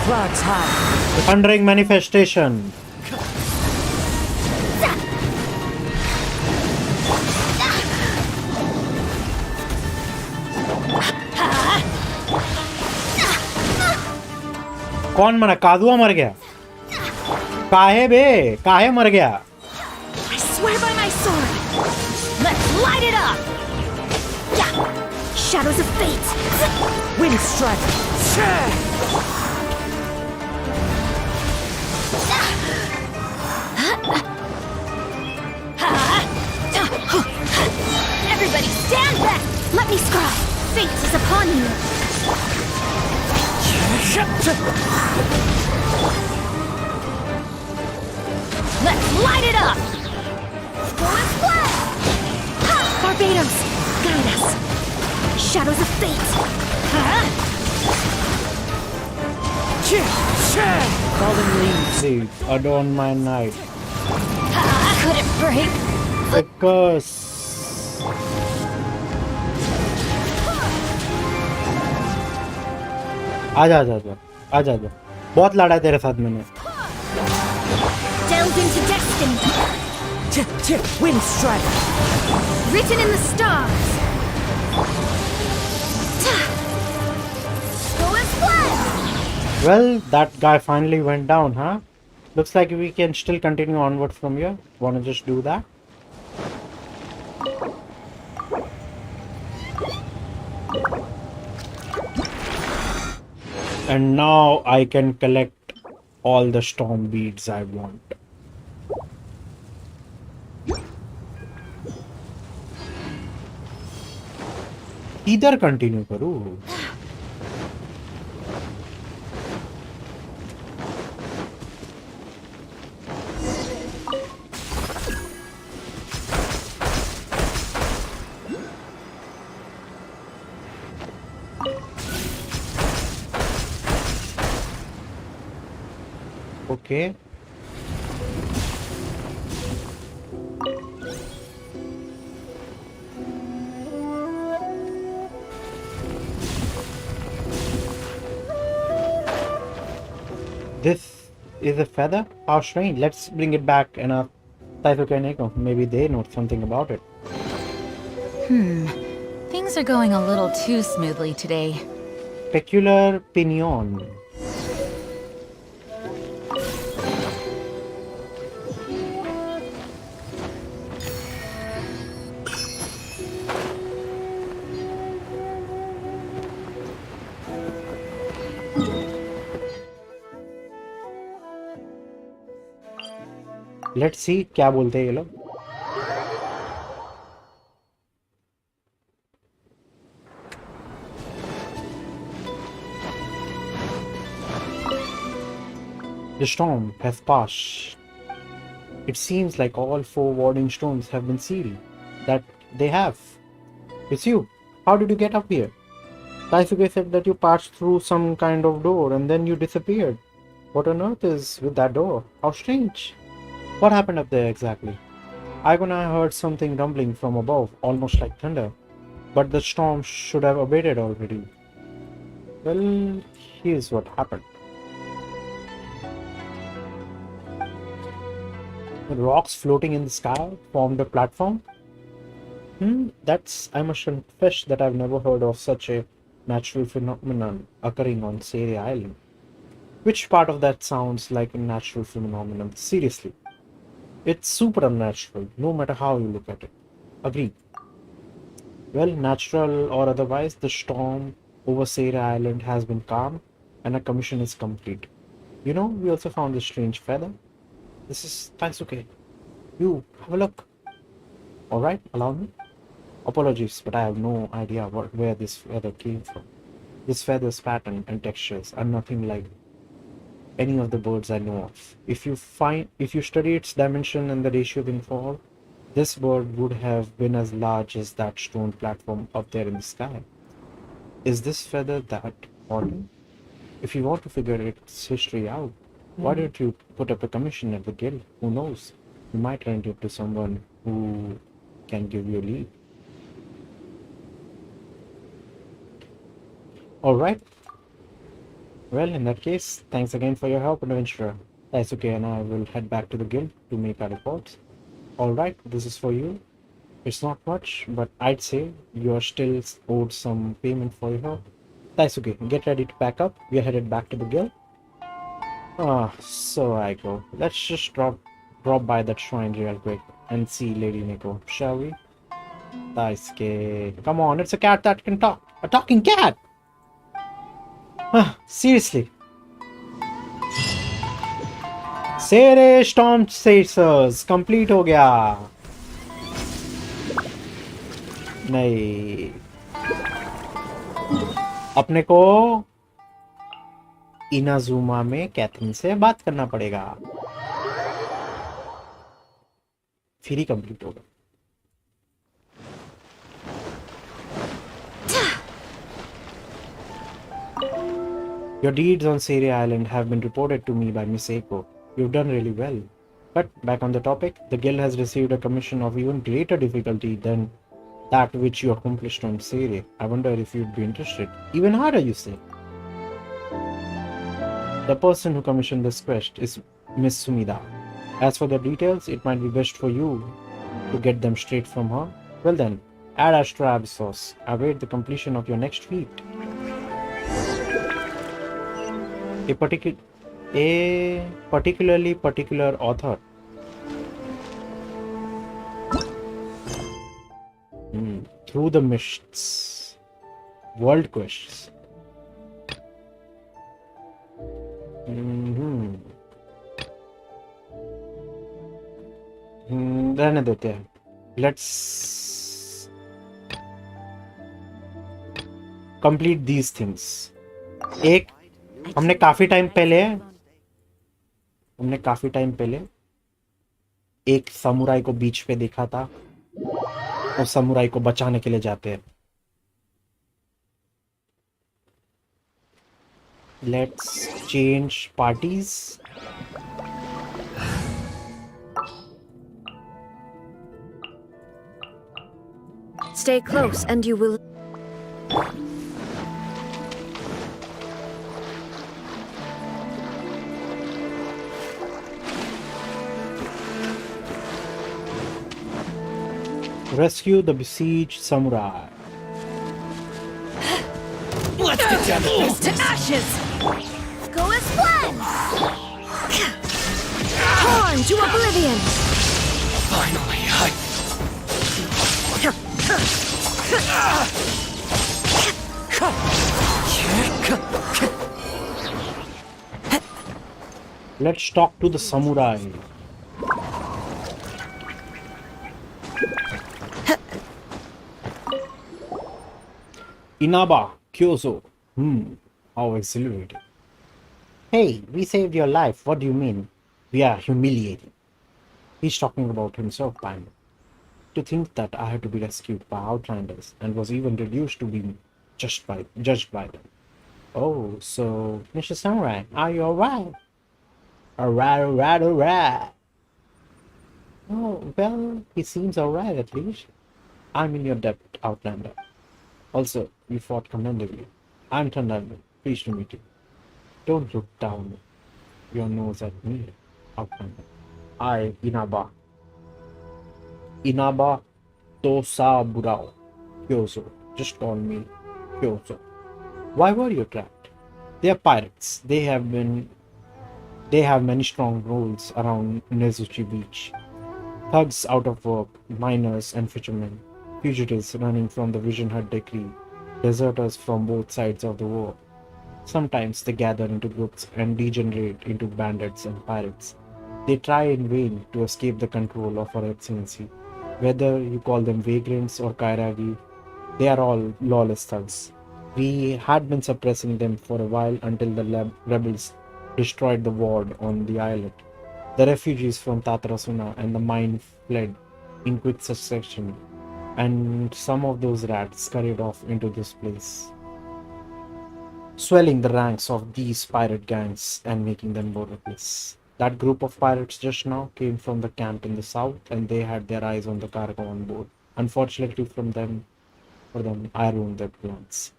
Clouds high. The thundering manifestation. कौन मरा? कादुआ मर गया? काहे बे? काहे मर गया? I swear by my sword. Let's light it up. Yeah. Shadows of fate. Wind strike. Everybody stand back. Let me scry. Fate is upon you. Let's light it up. Go and play. Barbados, guide us. Shadows of fate. Fallen leaves. See, adorn my night. Could it break? Because आजा आजा आजा आजा आजा। बहुत लड़ा है तेरे साथ मैंने। Delved into destiny. Wind strike. Written in the stars. Go and play. Well, that guy finally went down, huh? Looks like we can still continue onward from here. Wanna just do that? And now I can collect all the storm beads I want. इधर continue करूँ? Okay This is a feather? How strange. Let's bring it back and ask Taisuke and Eiko. Maybe they know something about it. Things are going a little too smoothly today. Peculiar pinion. Let's see क्या बोलते हैं ये लोग. The storm has passed. It seems like all 4 warding stones have been sealed. That they have. It's you. How did you get up here? Taisuke said that you passed through some kind of door and then you disappeared. What on earth is with that door? How strange. What happened up there exactly? Igo and I heard something rumbling from above, almost like thunder. But the storm should have abated already. Well, here's what happened. The rocks floating in the sky formed a platform. I must confess that I've never heard of such a natural phenomenon occurring on Sere Island. Which part of that sounds like a natural phenomenon? Seriously. It's super unnatural, no matter how you look at it. Agreed. Well, natural or otherwise, the storm over Sere Island has been calm and a commission is complete. You know, we also found this strange feather. This is Taisuke. You, have a look. Alright, allow me. Apologies, but I have no idea where this feather came from. This feather's pattern and textures are nothing like any of the birds I know of. If you study its dimension and the ratio involved, this bird would have been as large as that stone platform up there in the sky. Is this feather that important? If you want to figure its history out, why don't you put up a commission at the guild? Who knows? You might run into someone who can give you a lead. Alright. Well, in that case, thanks again for your help, adventurer. Daisuke and I will head back to the guild to make our reports. Alright, this is for you. It's not much, but I'd say you're still owed some payment for your help. Daisuke, get ready to pack up. We are headed back to the guild. So I go. Let's just drop by that shrine real quick and see Lady Nico, shall we? Daisuke, come on, it's a cat that can talk. A talking cat! Seriously. Sere Storm Chasers complete हो गया. नहीं. अपने को Inazuma में Catherine से बात करना पड़ेगा. फिर ही कंप्लीट होगा. Your deeds on Sere Island have been reported to me by Miss Eiko. You've done really well. But back on the topic, the guild has received a commission of even greater difficulty than that which you accomplished on Sere. I wonder if you'd be interested. Even harder, you say? The person who commissioned this quest is Miss Sumida. As for the details, it might be best for you to get them straight from her. Well then, add extra sauce. Await the completion of your next feat. A particularly particular author. Through the mists. World quests. रहने देते हैं. Let's complete these things. एक हमने काफी time पहले एक samurai को बीच पे देखा था। उस समुराई को बचाने के लिए जाते हैं। Let's change parties. Stay close and you will. Rescue the besieged samurai. Let's get down to To business. ashes! Go as planned! Torn to oblivion! Finally, Let's talk to the samurai. Inaba, Kyoso. How exhilarating. Hey, we saved your life. What do you mean? We are humiliating. He's talking about himself, Panda. To think that I had to be rescued by outlanders and was even reduced to being judged by them. Oh, so, Mr. Samurai, are you alright? Alright. Oh, well, he seems alright at least. I'm in your debt, Outlander. Also, you fought commendably. I'm Thunderman. Pleased to meet you. Don't look down your nose at me, Outlander. Inaba Tosa Burao. Kyoso. Just call me Kyoso. Why were you trapped? They are pirates. They have many strongholds around Nezuchi Beach. Thugs out of work, miners and fishermen, fugitives running from the Vision Hut decree, deserters from both sides of the war. Sometimes they gather into groups and degenerate into bandits and pirates. They try in vain to escape the control of our excellency. Whether you call them vagrants or kairagi, they are all lawless thugs. We had been suppressing them for a while until the rebels destroyed the ward on the islet. The refugees from Tatarasuna and the mine fled in quick succession, and some of those rats scurried off into this place, swelling the ranks of these pirate gangs and making them more ruthless. That group of pirates just now came from the camp in the south, and they had their eyes on the cargo on board. Unfortunately for them, I ruined their plans.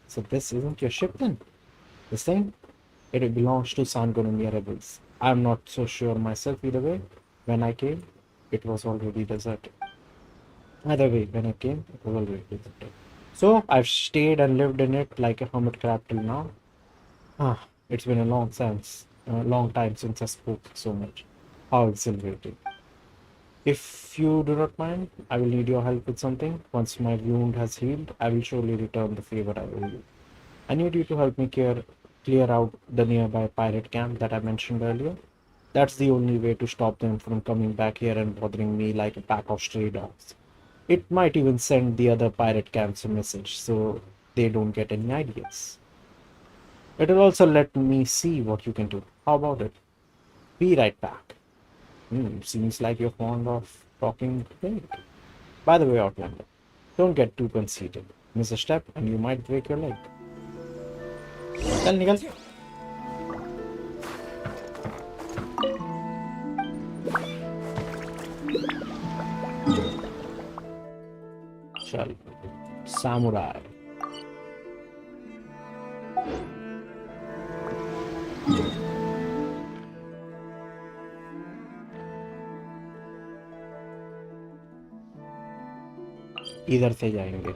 So this isn't your ship then? This thing? It belongs to Sangonomiya rebels. I'm not so sure myself either way. When I came, it was already deserted. Either way, when I came, it was already deserted. So I've stayed and lived in it like a hermit crab till now. It's been a long time since I spoke so much. How exhilarating. If you do not mind, I will need your help with something. Once my wound has healed, I will surely return the favor I owe you. I need you to help me clear out the nearby pirate camp that I mentioned earlier. That's the only way to stop them from coming back here and bothering me like a pack of stray dogs. It might even send the other pirate camps a message so they don't get any ideas. It will also let me see what you can do. How about it? Be right back. Seems like you're fond of talking big. By the way, Outlander, don't get too conceited. Miss a step and you might break your leg. चल निकल. चल, samurai. इधर से जाएंगे.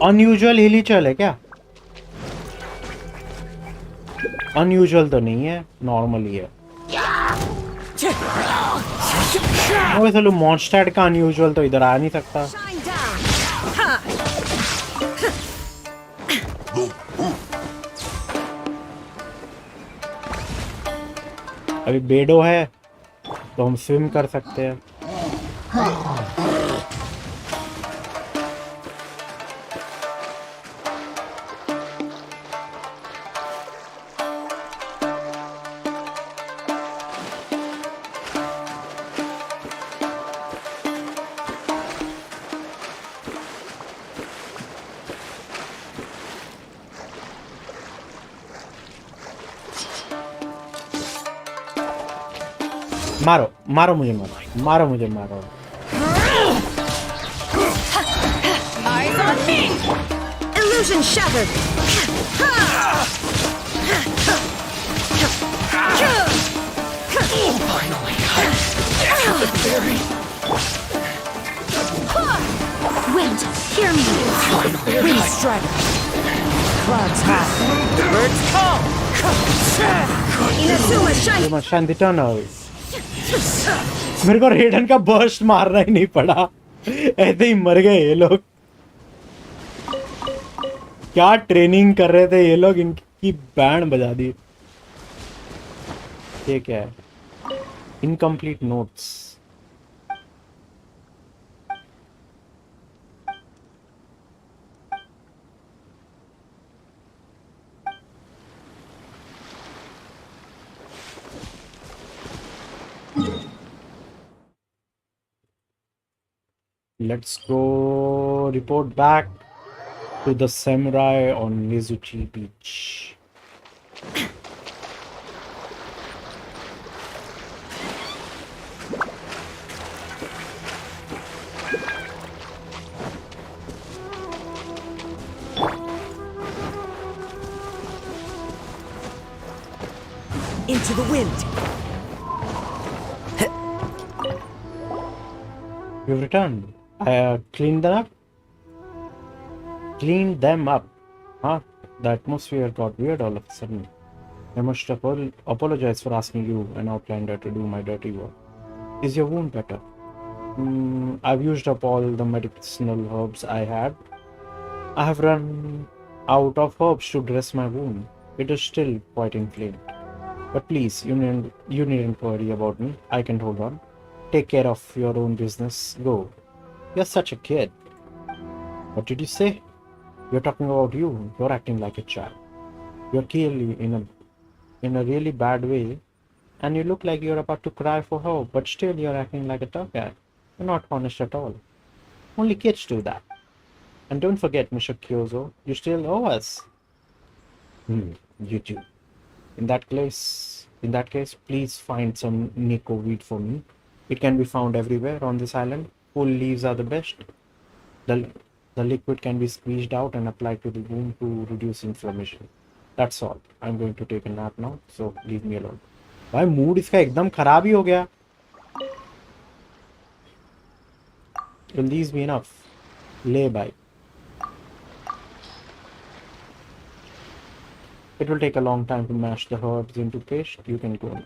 Unusual हिली चल है क्या? अनयूजुअल तो नहीं है, नॉर्मल ही है। वो चलो मॉन्स्टर का अनयूजुअल तो इधर आ नहीं सकता। Shine down. Ha. अभी बेडो है तो हम स्विम कर सकते हैं। मारो मारो मुझे, मारो मारो मुझे, मारो। Eyes on me. Illusion shattered. Finally. Wait, hear me. Wind strike. Clouds high. Birds call. Inazuma shine. Shanti turn हो गई। मेरे को रेडन का बर्स्ट मारना ही नहीं पड़ा, ऐसे ही मर गए ये लोग। क्या ट्रेनिंग कर रहे थे ये लोग, इनकी बैंड बजा दी। ये क्या है? Incomplete notes. Let's go report back to the samurai on Nizuchi Beach. Into the wind. You've returned. I cleaned them up. Cleaned them up. Huh? The atmosphere got weird all of a sudden. I must apologize for asking you, an outlander, to do my dirty work. Is your wound better? I've used up all the medicinal herbs I had. I have run out of herbs to dress my wound. It is still quite inflamed. But please, you needn't worry about me. I can hold on. Take care of your own business. Go. You're such a kid. What did you say? You're talking about you. You're acting like a child. You're clearly in a really bad way, and you look like you're about to cry for help, but still you're acting like a tough guy. You're not honest at all. Only kids do that. And don't forget, Mr. Kyozo, you still owe us. You do. In that case, please find some Nico weed for me. It can be found everywhere on this island. Full leaves are the best. The liquid can be squeezed out and applied to the wound to reduce inflammation. That's all. I'm going to take a nap now, so leave me alone. भाई mood इसका एकदम खराब ही हो गया. Will these be enough? Lay by. It will take a long time to mash the herbs into paste. You can go now.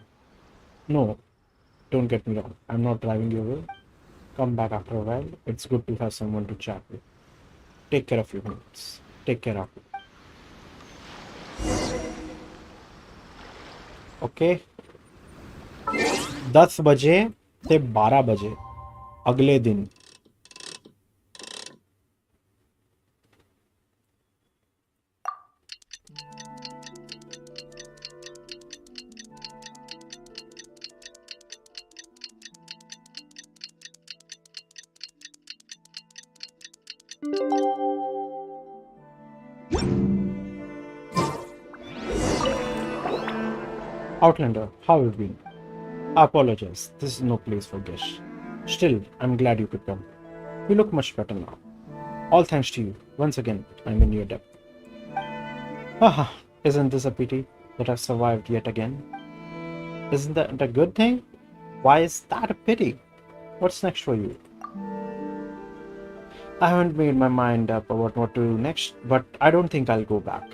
No, don't get me wrong. I'm not driving you away. Come back after a while. It's good to have someone to chat with. Take care of your needs. Take care of it. Okay. 10 बजे से 12 बजे अगले दिन. Outlander, how have you been? I apologize. This is no place for guests. Still, I'm glad you could come. You look much better now. All thanks to you. Once again, I'm in your debt. Haha, isn't this a pity that I've survived yet again? Isn't that a good thing? Why is that a pity? What's next for you? I haven't made my mind up about what to do next, but I don't think I'll go back.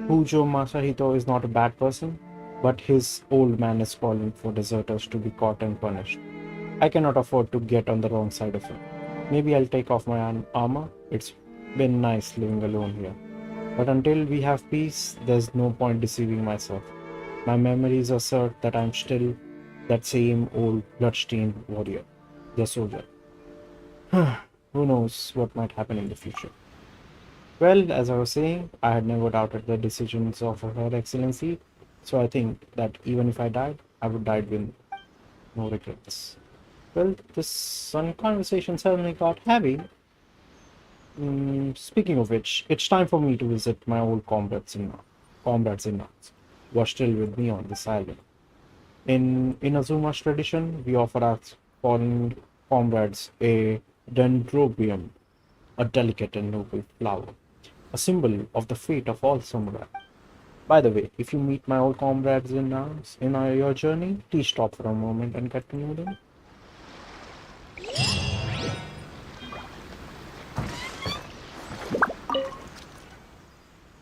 Hujo Masahito is not a bad person, but his old man is calling for deserters to be caught and punished. I cannot afford to get on the wrong side of him. Maybe I'll take off my armor. It's been nice living alone here. But until we have peace, there's no point deceiving myself. My memories assert that I'm still that same old bloodstained warrior, the soldier. Who knows what might happen in the future? Well, as I was saying, I had never doubted the decisions of Her Excellency, so I think that even if I died, I would die with no regrets. Well, this conversation suddenly got heavy. Speaking of which, it's time for me to visit my old comrades in arms, who are still with me on this island. In Inazuma's tradition, we offer our fallen comrades a dendrobium, a delicate and noble flower, a symbol of the fate of all samurai. By the way, if you meet my old comrades in arms in your journey, please stop for a moment and get to know them.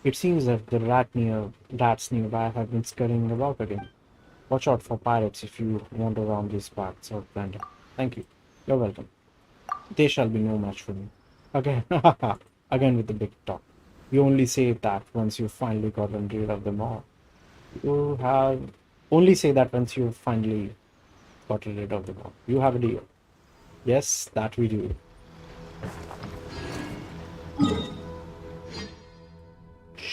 It seems that the rats nearby have been scurrying about again. Watch out for pirates if you wander around these parts of Brandon. Thank you. You're welcome. They shall be no match for me. Again, again with the big talk. You only say that once you've finally gotten rid of them all. You have only say that once you've finally gotten rid of them all. You have a deal. Yes, that we do.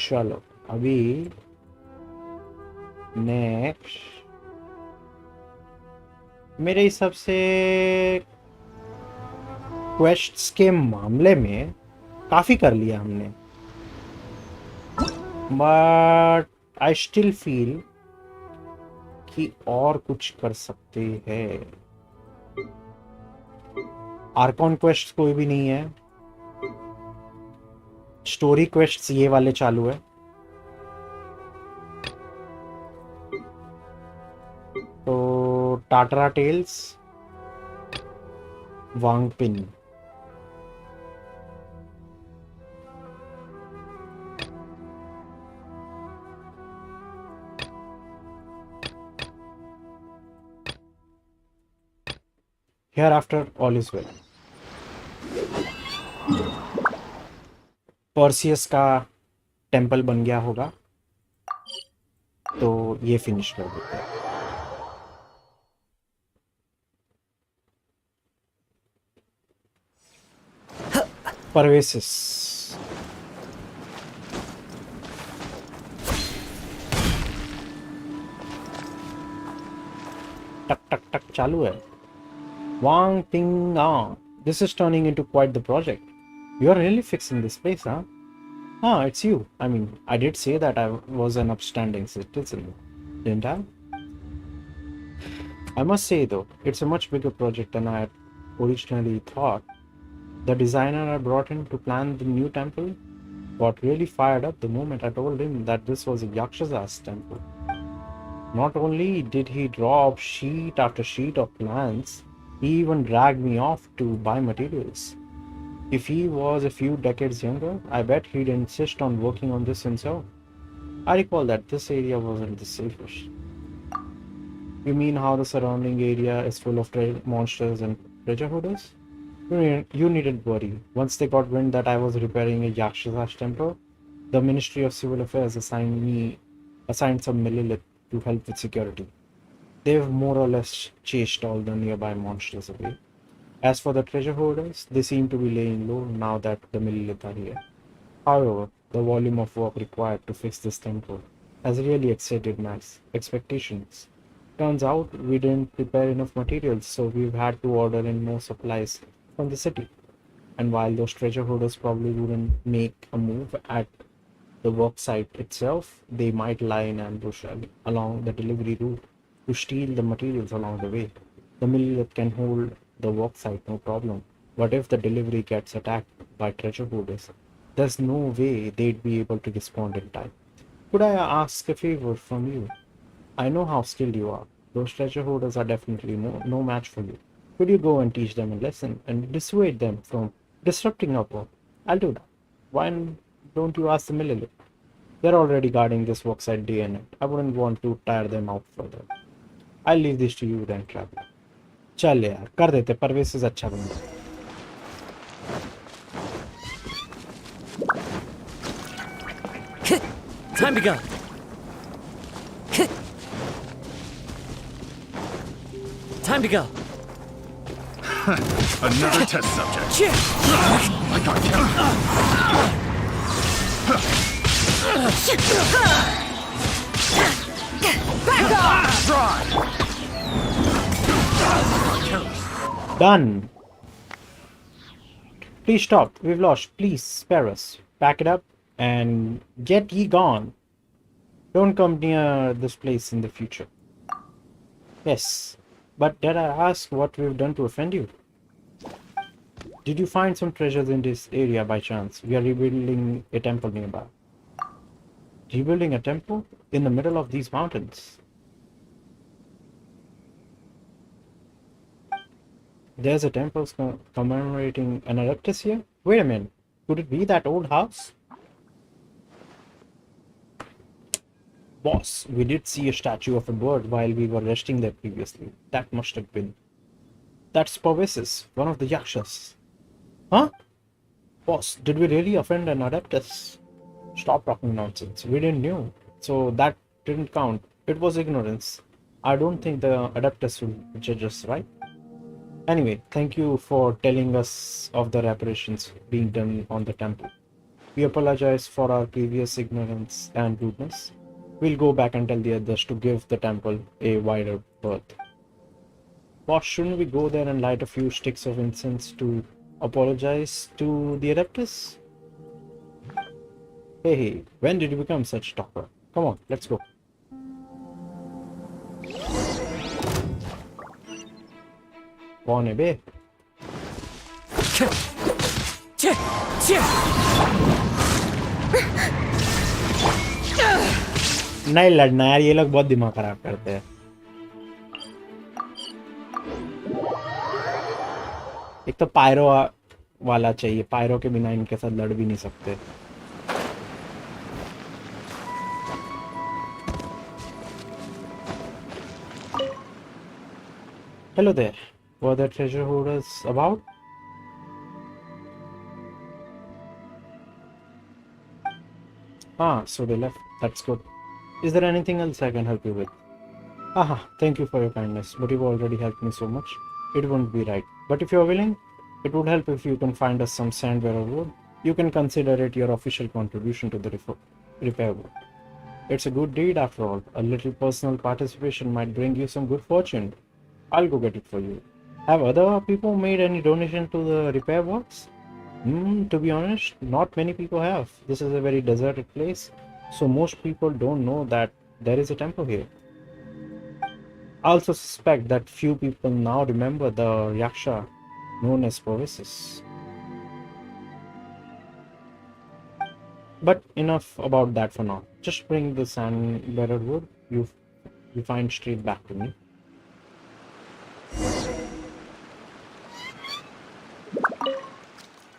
चलो अभी next मेरे हिसाब से क्वेस्ट्स के मामले में काफी कर लिया हमने, बट आई स्टिल फील कि और कुछ कर सकते हैं. आर्कॉन क्वेस्ट कोई भी नहीं है, स्टोरी क्वेस्ट्स ये वाले चालू है. तो Tatara Tales, Wangping, hereafter all is well. Perseus का टेंपल बन गया होगा, तो ये फिनिश कर देते हैं. परवेसिस टक टक टक चालू है. वांग पिंग आंग, this is turning into quite the project. You are really fixing this place, huh? Ah, it's you. I mean, I did say that I was an upstanding citizen, didn't I? I must say, though, it's a much bigger project than I had originally thought. The designer I brought in to plan the new temple got really fired up the moment I told him that this was a Yakshasa's temple. Not only did he draw up sheet after sheet of plans, he even dragged me off to buy materials. If he was a few decades younger, I bet he'd insist on working on this himself. I recall that this area wasn't this selfish. You mean how the surrounding area is full of monsters and treasure hoarders? You needn't worry. Once they got wind that I was repairing a Yakshasa's temple, the Ministry of Civil Affairs assigned some millilith to help with security. They've more or less chased all the nearby monsters away. As for the treasure hoarders, they seem to be laying low now that the millilith are here. However, the volume of work required to fix this temple has really exceeded my expectations. Turns out we didn't prepare enough materials, so we've had to order in more supplies from the city. And while those treasure hoarders probably wouldn't make a move at the work site itself, they might lie in ambush along the delivery route to steal the materials along the way. The millilith can hold the work site, no problem. But if the delivery gets attacked by treasure hoarders, there's no way they'd be able to respond in time. Could I ask a favor from you? I know how skilled you are. Those treasure hoarders are definitely no match for you. Could you go and teach them a lesson and dissuade them from disrupting our work? I'll do that. Why don't you ask the Millilith? They're already guarding this worksite day and night. I wouldn't want to tire them out further. I'll leave this to you then, traveler. चल यार कर देते परवेश से अच्छा बंदा. Time to go. Time to go. Another test subject. I got counted. Back off! Done. Please stop. We've lost. Please spare us. Pack it up and get ye gone. Don't come near this place in the future. Yes, but dare I ask what we've done to offend you? Did you find some treasures in this area by chance? We are rebuilding a temple nearby. Rebuilding a temple in the middle of these mountains? There's a temple commemorating an Adeptus here? Wait a minute. Could it be that old house? Boss, we did see a statue of a bird while we were resting there previously. That must have been. That's Pervisis, one of the Yakshas. Huh? Boss, did we really offend an Adeptus? Stop talking nonsense. We didn't know. So that didn't count. It was ignorance. I don't think the Adeptus will judge us, right? Anyway, thank you for telling us of the reparations being done on the temple. We apologize for our previous ignorance and rudeness. We'll go back and tell the others to give the temple a wider berth. Boss, shouldn't we go there and light a few sticks of incense to apologize to the Adeptus? Hey, when did you become such a talker? Come on, let's go. कौन है बे? नहीं लड़ना यार, ये लोग बहुत दिमाग खराब करते हैं. एक तो पायरो वाला चाहिए, पायरो के बिना इनके साथ लड़ भी नहीं सकते. Hello there. Were the treasure hoarders about? Ah, so they left. That's good. Is there anything else I can help you with? Aha, thank you for your kindness, but you've already helped me so much. It won't be right. But if you're willing, it would help if you can find us some sandware or wood. You can consider it your official contribution to the repair work. It's a good deed after all. A little personal participation might bring you some good fortune. I'll go get it for you. Have other people made any donation to the repair works? To be honest, not many people have. This is a very deserted place, so most people don't know that there is a temple here. I also suspect that few people now remember the Yaksha known as Pervisis. But enough about that for now. Just bring the sand-bearer wood you find straight back to me.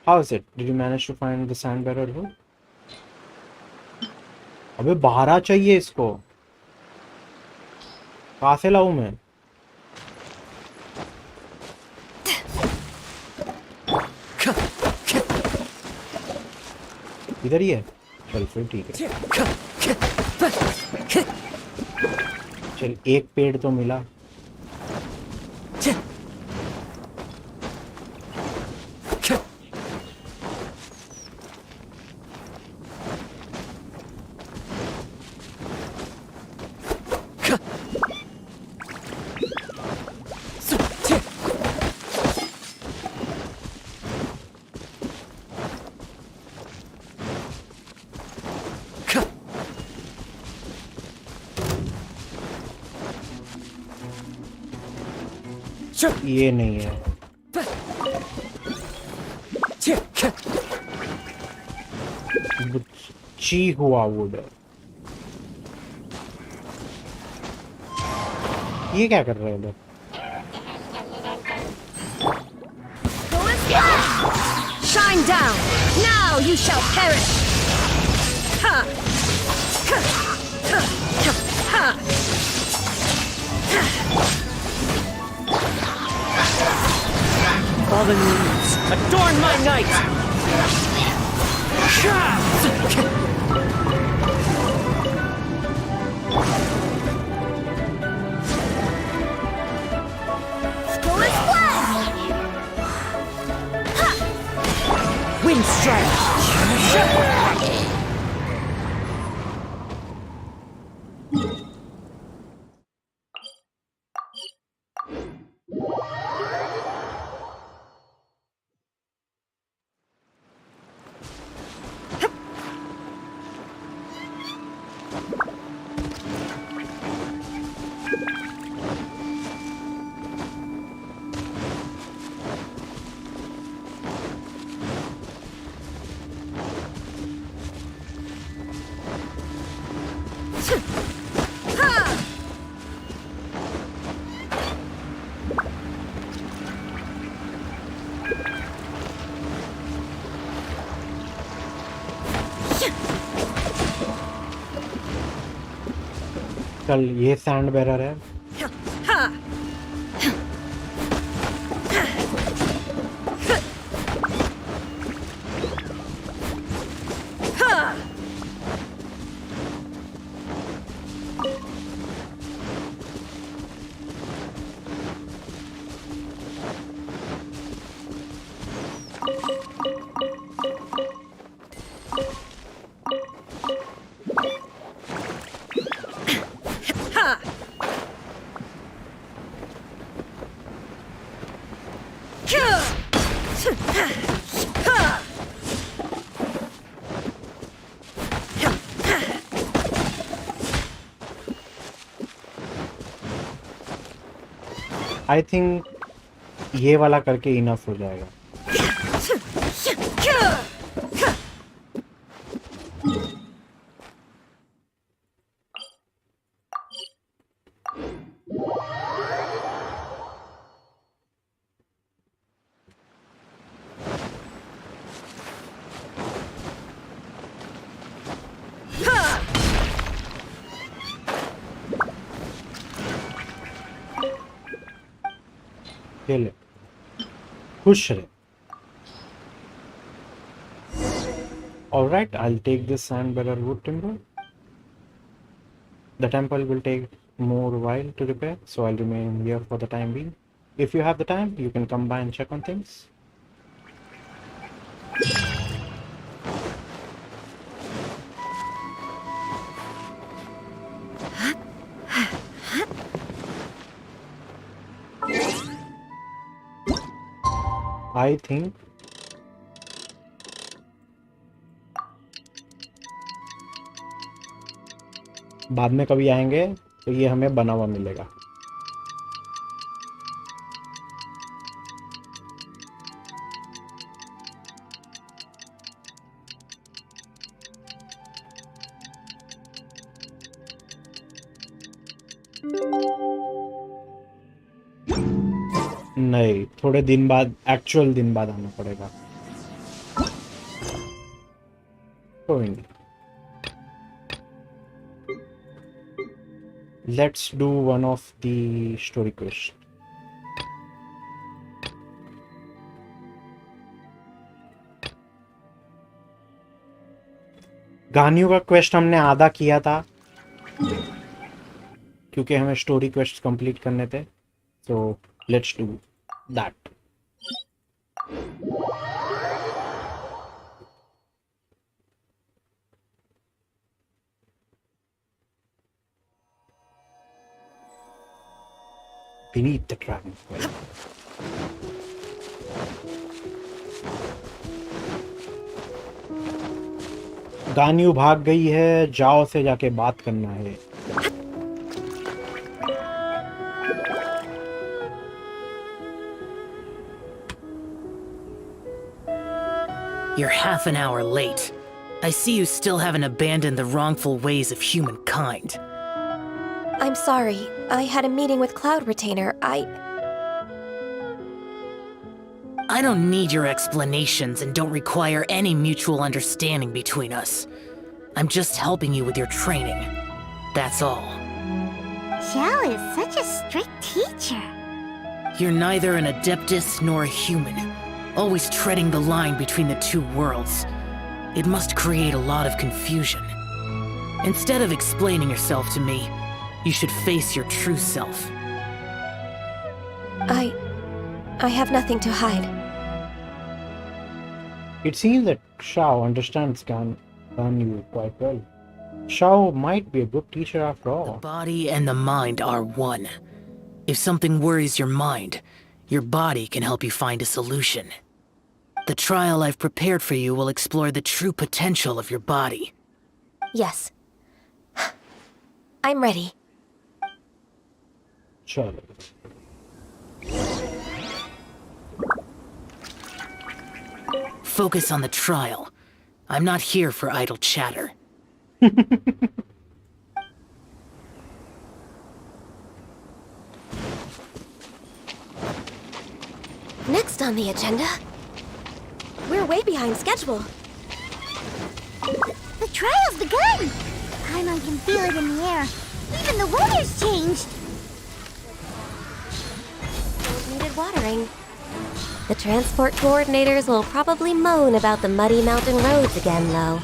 How is it? Did you manage to find the sand-bearer wood? अबे 12 चाहिए इसको. कहाँ से लाऊं मैं? इधर ही है. चल फिर ठीक है. चल एक पेड़ तो मिला. ये नहीं है. ची हुआ वुड. ये क्या कर रहे हैं लोग? Shine down! Now you shall perish! Ha! Ha! Ha! Ha! Fallen leaves, adorn my night! Stolen splash! Wind strike! चल ये सैंड बेरर है. आई थिंक ये वाला करके इनफ हो जाएगा. ले खुश रहे. All right, I'll take this sand bearer wood timber. The temple will take more while to repair, so I'll remain here for the time being. If you have the time, you can come by and check on things. I think बाद में कभी आएंगे तो ये हमें बना हुआ मिलेगा. नहीं, थोड़े दिन बाद, एक्चुअल दिन बाद आना पड़ेगा. कोई नहीं. Let's do one of the story quests. गानियों का क्वेस्ट हमने आधा किया था क्योंकि हमें स्टोरी क्वेस्ट कंप्लीट करने थे. So let's do that. Beneath the dragon. गानियू भाग गई है, जाओ से जाके बात करना है. You're half an hour late. I see you still haven't abandoned the wrongful ways of humankind. I'm sorry. I had a meeting with Cloud Retainer. I don't need your explanations and don't require any mutual understanding between us. I'm just helping you with your training. That's all. Xiao is such a strict teacher. You're neither an Adeptus nor a human, always treading the line between the two worlds. It must create a lot of confusion. Instead of explaining yourself to me, you should face your true self. I have nothing to hide. It seems that Shao understands Ganyu quite well. Shao might be a good teacher after all. The body and the mind are one. If something worries your mind, your body can help you find a solution. The trial I've prepared for you will explore the true potential of your body. Yes. I'm ready. Chalo. Focus on the trial. I'm not here for idle chatter. Next on the agenda. We're way behind schedule. The trial's begun! Paimon can feel it in the air. Even the weather's changed! Needed watering. The transport coordinators will probably moan about the muddy mountain roads again, though.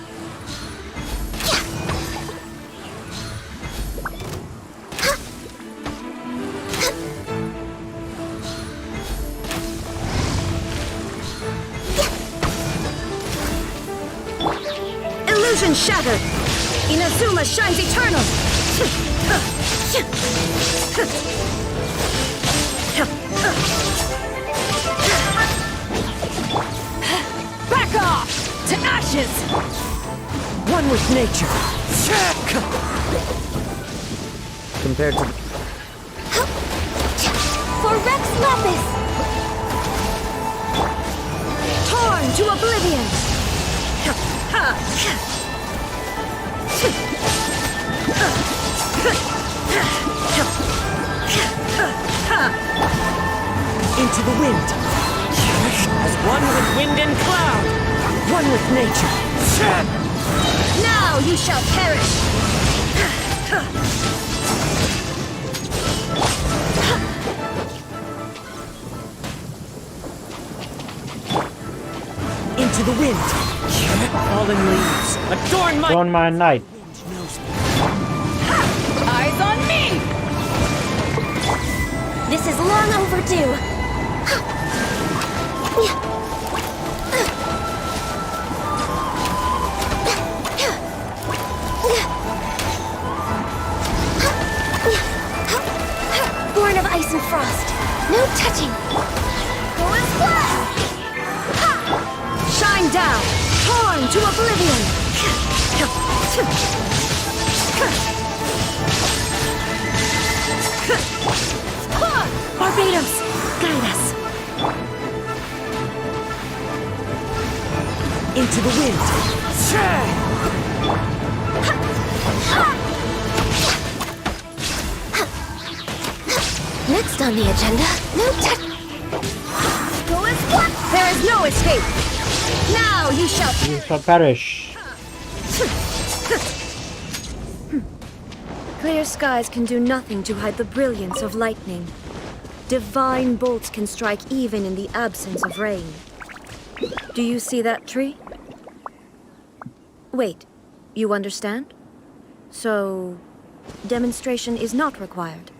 Illusion shattered! Inazuma shines eternal! Back off! To ashes! One with nature. Compared to... For Rex Lapis! Torn to oblivion! Into the wind. As one with wind and cloud. One with nature. Now you shall perish! Into the wind. Fallen leaves. Adorn my... On my night. Eyes on me! This is long overdue. Born of ice and frost. No touching. Go and fly! Shine down! Torn to oblivion! Barbados, guide us. Into the wind. Next on the agenda, no touch. Go and fly! There is no escape! Now you shall... You shall perish. Clear skies can do nothing to hide the brilliance of lightning. Divine bolts can strike even in the absence of rain. Do you see that tree? Wait, you understand? So, demonstration is not required.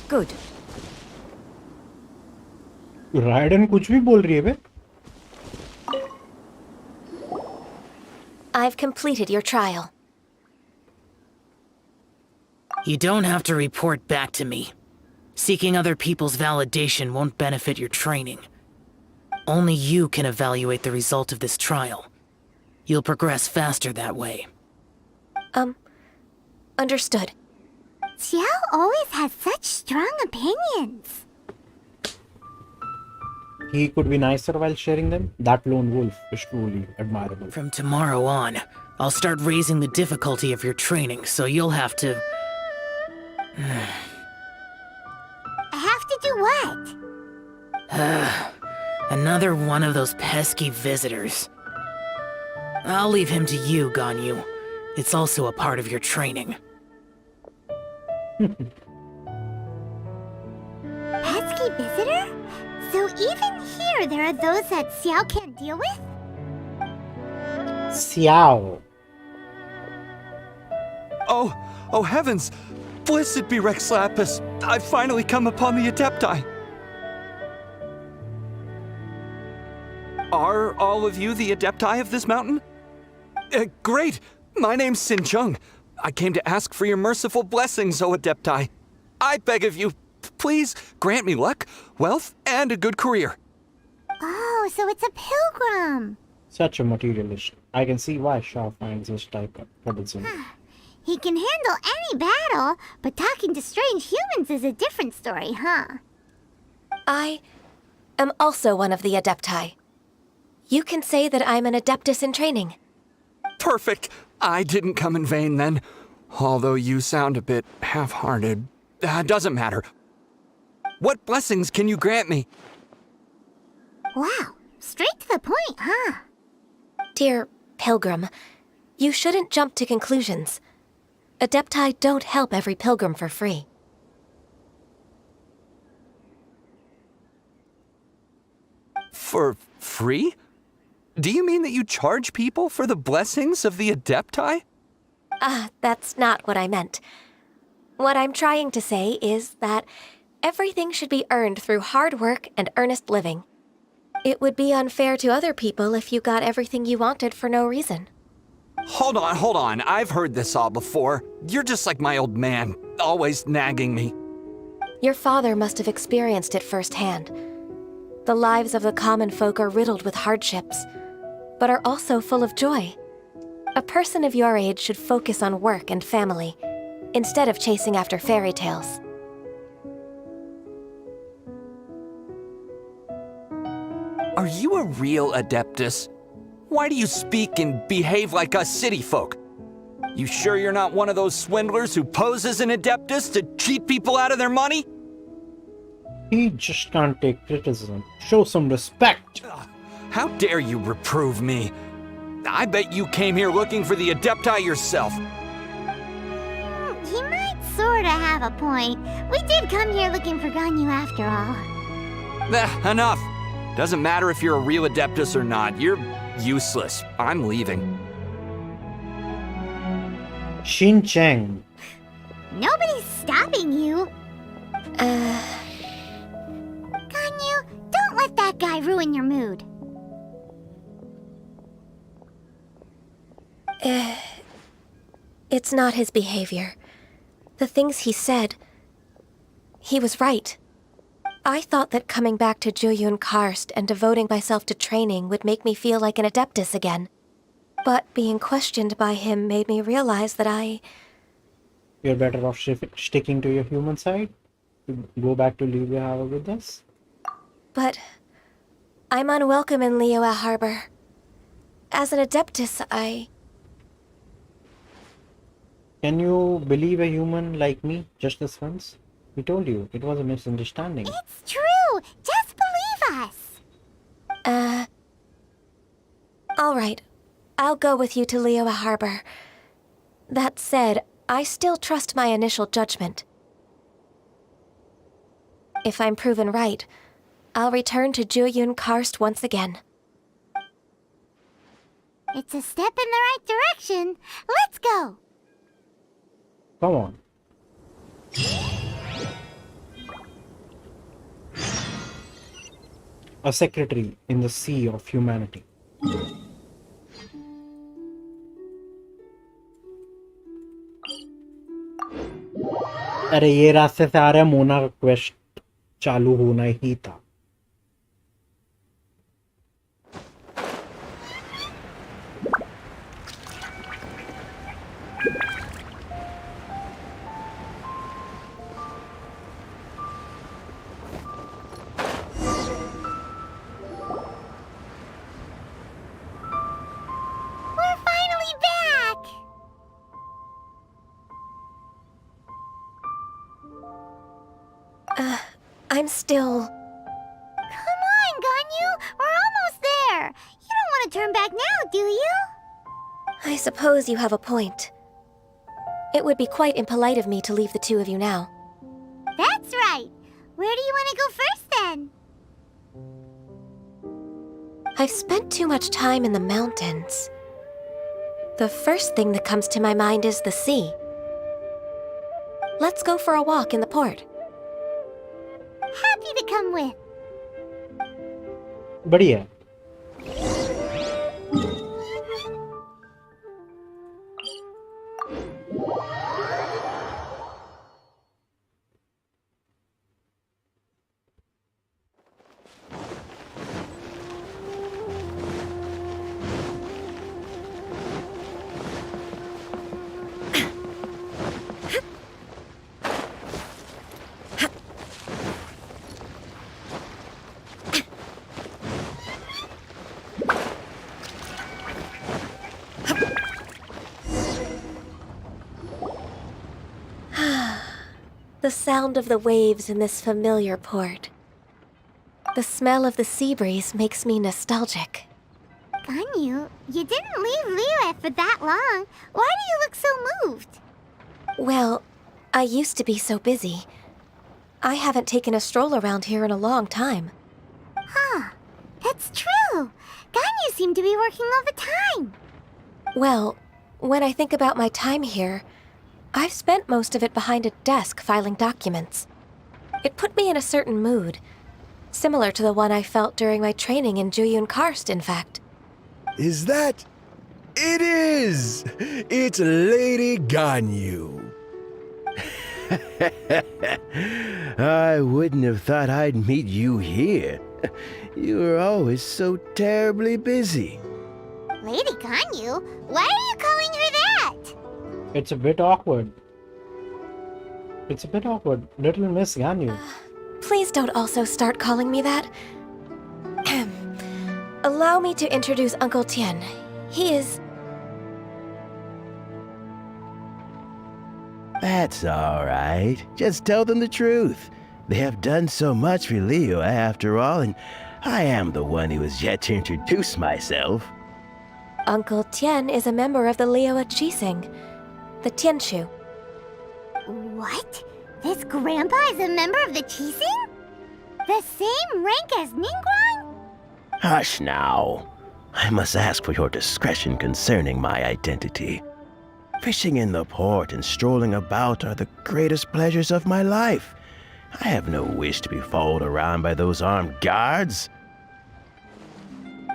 Good. Ridden कुछ भी बोल रही है बे. I've completed your trial. You don't have to report back to me. Seeking other people's validation won't benefit your training. Only you can evaluate the result of this trial. You'll progress faster that way. Understood. Xiao always has such strong opinions. He could be nicer while sharing them. That lone wolf is truly admirable. From tomorrow on, I'll start raising the difficulty of your training, so you'll have to... I have to do what? Another one of those pesky visitors. I'll leave him to you, Ganyu. It's also a part of your training. Pesky visitor? So even here there are those that Xiao can't deal with? Xiao. Oh heavens! Blessed be Rex Lapis! I've finally come upon the Adepti! Are all of you the Adepti of this mountain? Great! My name's Sin Chung. I came to ask for your merciful blessings, O Adepti. I beg of you, please grant me luck, wealth, and a good career. Oh, so it's a pilgrim. Such a materialist. I can see why Shao finds this type of troublesome. He can handle any battle, but talking to strange humans is a different story, huh? I am also one of the Adepti. You can say that I'm an Adeptus in training. Perfect. I didn't come in vain then. Although you sound a bit half-hearted. Doesn't matter. What blessings can you grant me? Wow, straight to the point, huh? Dear Pilgrim, you shouldn't jump to conclusions. Adepti don't help every pilgrim for free. For free? Do you mean that you charge people for the blessings of the Adepti? That's not what I meant. What I'm trying to say is that everything should be earned through hard work and earnest living. It would be unfair to other people if you got everything you wanted for no reason. Hold on. I've heard this all before. You're just like my old man, always nagging me. Your father must have experienced it firsthand. The lives of the common folk are riddled with hardships, but are also full of joy. A person of your age should focus on work and family, instead of chasing after fairy tales. Are you a real Adeptus? Why do you speak and behave like us city folk? You sure you're not one of those swindlers who pose as an Adeptus to cheat people out of their money? He just can't take criticism. Show some respect. How dare you reprove me? I bet you came here looking for the Adepti yourself. He might sorta have a point. We did come here looking for Ganyu after all. Enough. Doesn't matter if you're a real Adeptus or not. You're useless. I'm leaving. Xin Cheng. Nobody's stopping you. Ganyu, don't let that guy ruin your mood. It's not his behavior. The things he said, he was right. I thought that coming back to Juyun Karst and devoting myself to training would make me feel like an Adeptus again. But being questioned by him made me realize that You're better off sticking to your human side. Go back to Liyue Harbor with us. But I'm unwelcome in Liyue Harbor. As an Adeptus, Can you believe a human like me just this once? We told you, it was a misunderstanding. It's true! Just believe us! All right. I'll go with you to Liyue Harbor. That said, I still trust my initial judgment. If I'm proven right, I'll return to Juyun Karst once again. It's a step in the right direction. Let's go! Come on. A secretary in the sea of humanity. अरे ये रास्ते से आ रहा है, मोना का quest चालू होना ही था. We're finally back! I'm still... Come on, Ganyu! turn back now, do you? I suppose you have a point. It would be quite impolite of me to leave the two of you now. That's right. Where do you want to go first, then? I've spent too much time in the mountains. The first thing that comes to my mind is the sea. Let's go for a walk in the port. Happy to come with. बढ़िया. The sound of the waves in this familiar port. The smell of the sea breeze makes me nostalgic. Ganyu, you didn't leave Liyue for that long. Why do you look so moved? Well, I used to be so busy. I haven't taken a stroll around here in a long time. Huh, that's true. Ganyu seemed to be working all the time. Well, when I think about my time here, I've spent most of it behind a desk filing documents. It put me in a certain mood, similar to the one I felt during my training in Juyun Karst, in fact. Is that? It is! It's Lady Ganyu. I wouldn't have thought I'd meet you here. You were always so terribly busy. Lady Ganyu? Why are you calling her that? It's a bit awkward. It's a bit awkward. Little Miss Ganyu. Please don't also start calling me that. Allow me to introduce Uncle Tian. He is... That's all right. Just tell them the truth. They have done so much for Liyue after all, and I am the one who has yet to introduce myself. Uncle Tian is a member of the Liyue Qixing, the Tianshu. What? This grandpa is a member of the Qixing? The same rank as Ningguang? Hush now. I must ask for your discretion concerning my identity. Fishing in the port and strolling about are the greatest pleasures of my life. I have no wish to be followed around by those armed guards.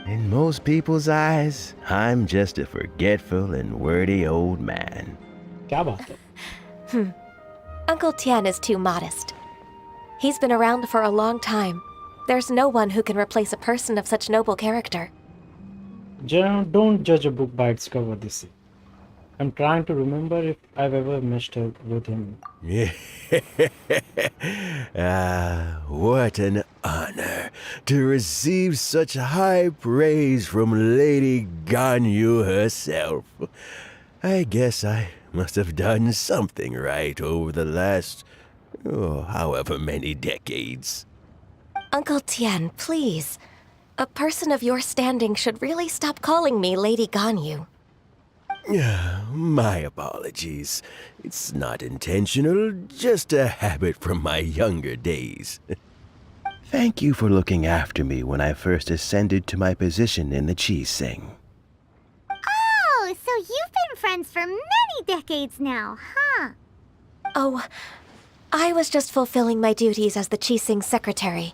In most people's eyes, I'm just a forgetful and wordy old man. क्या बात है? Uncle Tian is too modest. He's been around for a long time. There's no one who can replace a person of such noble character. Don't judge a book by its cover, this is. I'm trying to remember if I've ever messed with him. What an honor to receive such high praise from Lady Ganyu herself. I guess I must have done something right over the last, however many decades. Uncle Tian, please. A person of your standing should really stop calling me Lady Ganyu. My apologies. It's not intentional, just a habit from my younger days. Thank you for looking after me when I first ascended to my position in the Qixing. Oh, so you've been friends for many decades now, huh? Oh, I was just fulfilling my duties as the Qixing secretary.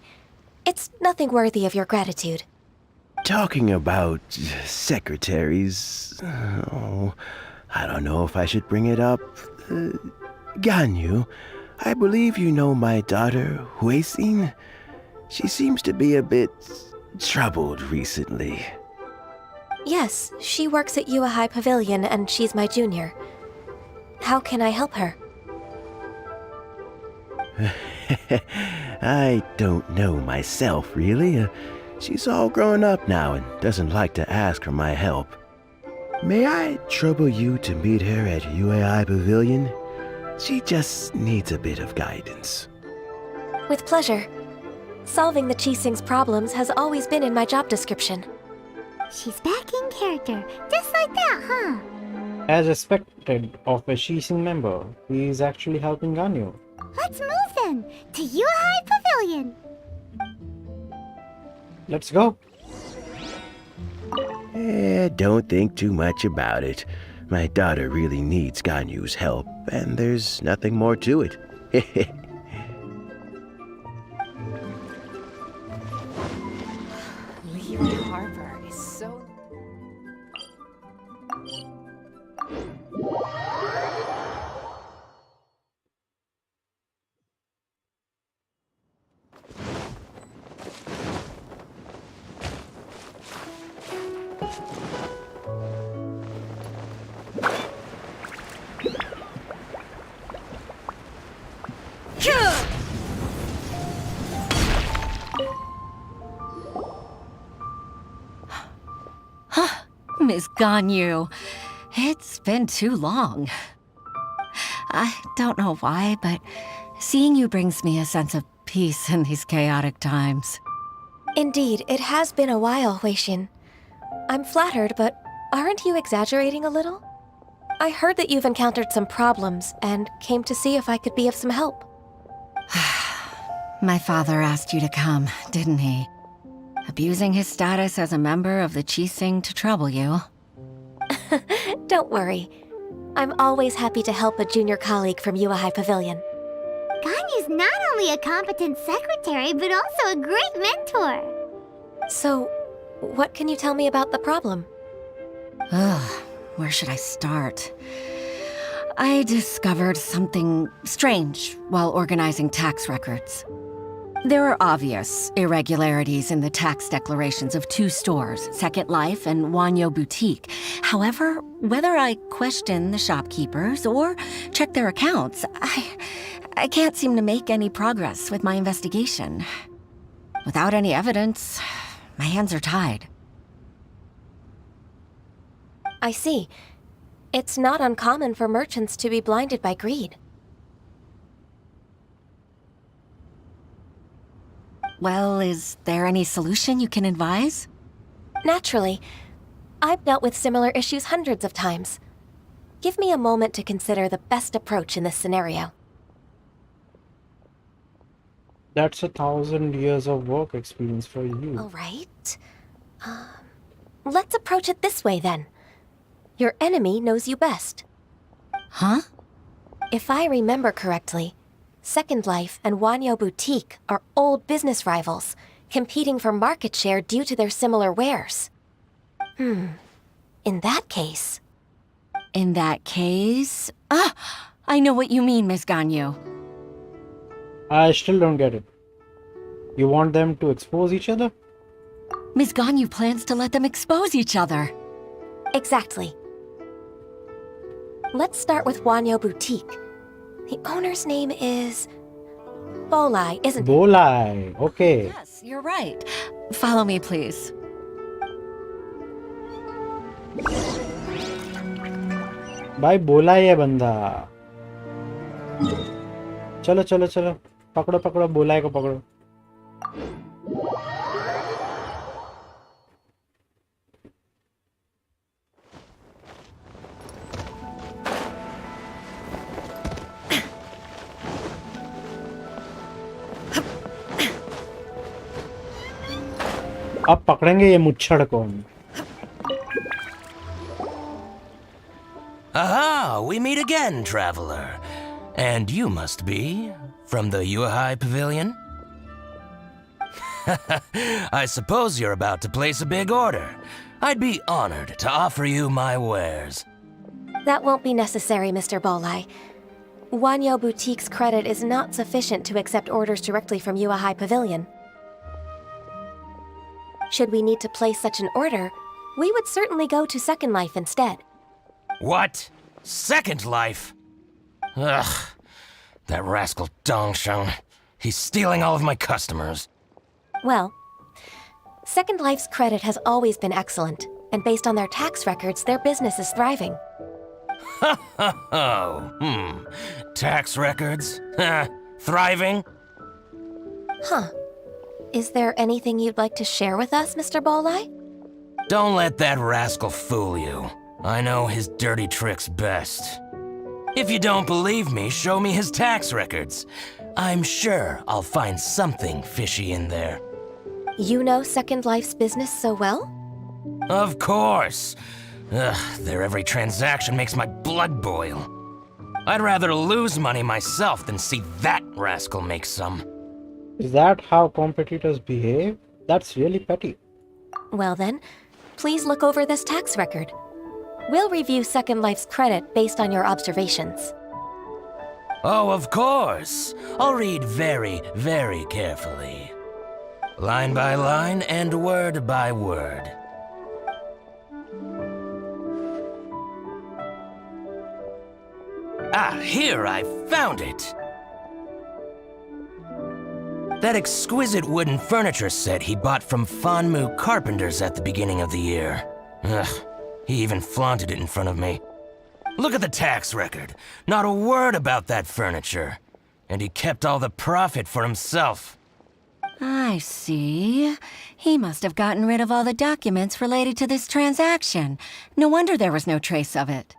It's nothing worthy of your gratitude. Talking about secretaries, I don't know if I should bring it up. Ganyu, I believe you know my daughter, Huixin. She seems to be a bit troubled recently. Yes, she works at Yua High Pavilion and she's my junior. How can I help her? I don't know myself, really. She's all grown up now and doesn't like to ask for my help. May I trouble you to meet her at UAI Pavilion? She just needs a bit of guidance. With pleasure. Solving the Qixing's problems has always been in my job description. She's back in character, just like that, huh? As expected of a Shising member, he is actually helping Ganyu. Let's move then to Yuhai Pavilion. Let's go. Don't think too much about it. My daughter really needs Ganyu's help, and there's nothing more to it. Leaving Harbor is so... Miss Ganyu, it's been too long. I don't know why, but seeing you brings me a sense of peace in these chaotic times. Indeed, it has been a while, Huixin. I'm flattered, but aren't you exaggerating a little? I heard that you've encountered some problems and came to see if I could be of some help. My father asked you to come, didn't he? Abusing his status as a member of the Qixing to trouble you. Don't worry. I'm always happy to help a junior colleague from Yuahai Pavilion. Ganyu's not only a competent secretary, but also a great mentor. So, what can you tell me about the problem? Ugh, where should I start? I discovered something strange while organizing tax records. There are obvious irregularities in the tax declarations of two stores, Second Life and Wanyo Boutique. However, whether I question the shopkeepers or check their accounts, I can't seem to make any progress with my investigation. Without any evidence, my hands are tied. I see. It's not uncommon for merchants to be blinded by greed. Well, is there any solution you can advise? Naturally. I've dealt with similar issues hundreds of times. Give me a moment to consider the best approach in this scenario. That's 1,000 years of work experience for you. All right. Let's approach it this way, then. Your enemy knows you best. Huh? If I remember correctly, Second Life and Wanyo Boutique are old business rivals, competing for market share due to their similar wares. In that case... In that case... I know what you mean, Miss Ganyu. I still don't get it. You want them to expose each other? Miss Ganyu plans to let them expose each other. Exactly. Let's start with Wanyo Boutique. The owner's name is... Bolai, isn't it? Bolai, okay. Yes, you're right. Follow me, please. भाई बोला ये बंदा चलो चलो चलो पकड़ो पकड़ो बोला को पकड़ो अब पकड़ेंगे ये मुच्छड़ को Aha! We meet again, traveler. And you must be from the Yuhai Pavilion? I suppose you're about to place a big order. I'd be honored to offer you my wares. That won't be necessary, Mr. Bolai. Wanyo Boutique's credit is not sufficient to accept orders directly from Yuahai Pavilion. Should we need to place such an order, we would certainly go to Second Life instead. What? Second Life? Ugh. That rascal Dongsheng. He's stealing all of my customers. Well, Second Life's credit has always been excellent, and based on their tax records, their business is thriving. Tax records? Thriving? Huh. Is there anything you'd like to share with us, Mr. Bolai? Don't let that rascal fool you. I know his dirty tricks best. If you don't believe me, show me his tax records. I'm sure I'll find something fishy in there. You know Second Life's business so well? Of course. Ugh, their every transaction makes my blood boil. I'd rather lose money myself than see that rascal make some. Is that how competitors behave? That's really petty. Well then, please look over this tax record. We'll review Second Life's credit based on your observations. Oh, of course. I'll read very, very carefully. Line by line and word by word. Ah, here, I found it! That exquisite wooden furniture set he bought from Fanmu Carpenters at the beginning of the year. Ugh, he even flaunted it in front of me. Look at the tax record. Not a word about that furniture. And he kept all the profit for himself. I see. He must have gotten rid of all the documents related to this transaction. No wonder there was no trace of it.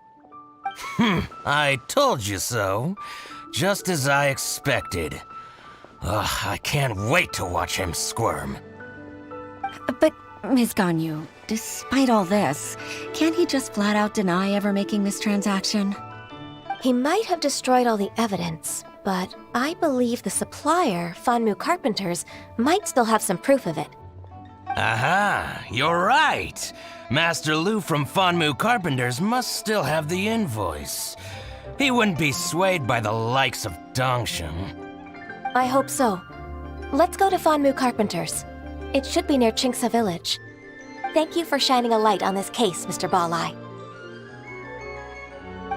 I told you so. Just as I expected. Ugh, I can't wait to watch him squirm. But, Ms. Ganyu, despite all this, can't he just flat out deny ever making this transaction? He might have destroyed all the evidence, but I believe the supplier, Fanmu Carpenters, might still have some proof of it. Aha, you're right. Master Lu from Fanmu Carpenters must still have the invoice. He wouldn't be swayed by the likes of Dongsheng. I hope so. Let's go to Fanmu Carpenters. It should be near Chingsa Village. Thank you for shining a light on this case, Mr. Balai.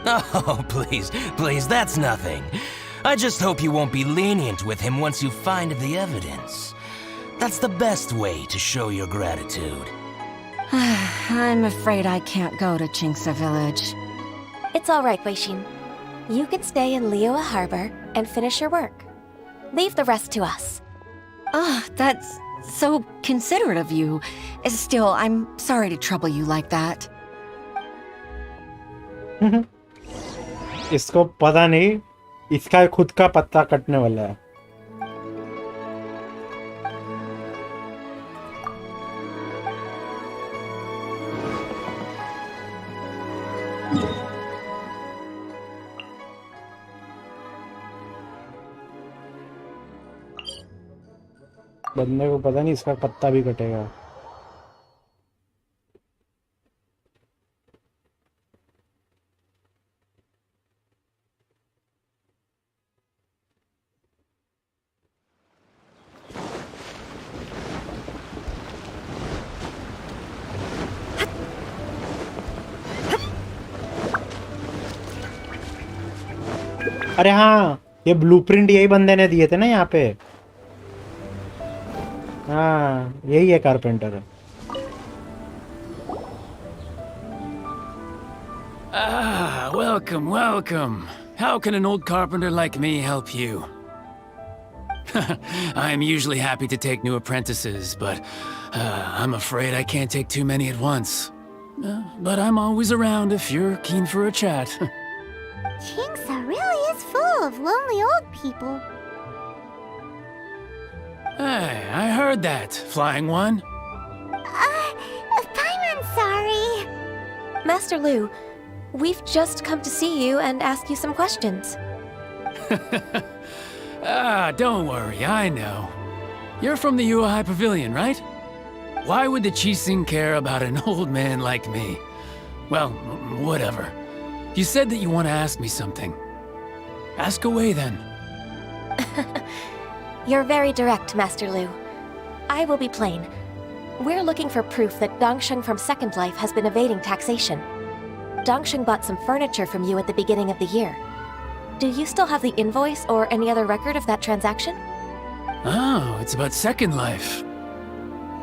Oh, please, that's nothing. I just hope you won't be lenient with him once you find the evidence. That's the best way to show your gratitude. I'm afraid I can't go to Chingsa Village. It's all right, Weishin. You can stay in Liyue Harbor and finish your work. Leave the rest to us. That's so considerate of you. Still, I'm sorry to trouble you like that. इसको पता नहीं, इसका खुद का पत्ता कटने वाला है. बंदे को पता नहीं इसका पत्ता भी कटेगा. अरे हाँ, ये ब्लूप्रिंट यही बंदे ने दिए थे ना यहाँ पे. हाँ, यही है carpenter. Ah, welcome, welcome. How can an old carpenter like me help you? I'm usually happy to take new apprentices, but I'm afraid I can't take too many at once. But I'm always around if you're keen for a chat. Chingsa really is full of lonely old people. Hey, I heard that, Flying One. Paimon's sorry. Master Lu, we've just come to see you and ask you some questions. Don't worry, I know. You're from the Yuehai Pavilion, right? Why would the Qixing care about an old man like me? Well, whatever. You said that you want to ask me something. Ask away, then. You're very direct, Master Lu. I will be plain. We're looking for proof that Dongsheng from Second Life has been evading taxation. Dongsheng bought some furniture from you at the beginning of the year. Do you still have the invoice or any other record of that transaction? Oh, it's about Second Life.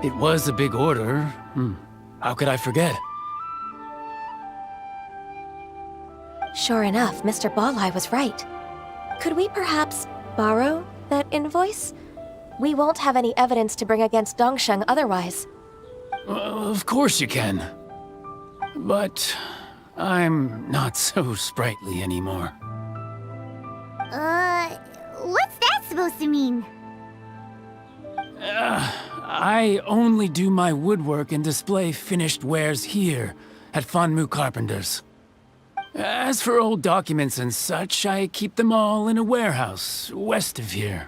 It was a big order. How could I forget? Sure enough, Mr. Balai was right. Could we perhaps borrow that invoice? We won't have any evidence to bring against Dongsheng otherwise. Of course you can. But I'm not so sprightly anymore. What's that supposed to mean? I only do my woodwork and display finished wares here at Fanmu Carpenter's. As for old documents and such, I keep them all in a warehouse west of here.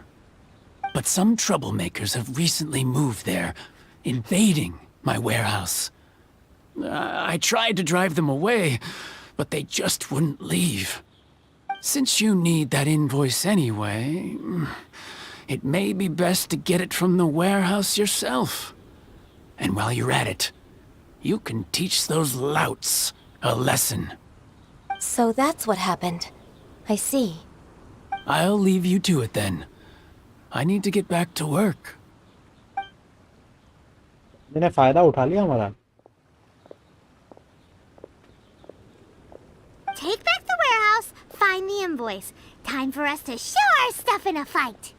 But some troublemakers have recently moved there, invading my warehouse. I tried to drive them away, but they just wouldn't leave. Since you need that invoice anyway, it may be best to get it from the warehouse yourself. And while you're at it, you can teach those louts a lesson. So that's what happened. I see. I'll leave you to it then. I need to get back to work. मैंने फायदा उठा लिया हमारा. Take back the warehouse, find the invoice. Time for us to show our stuff in a fight.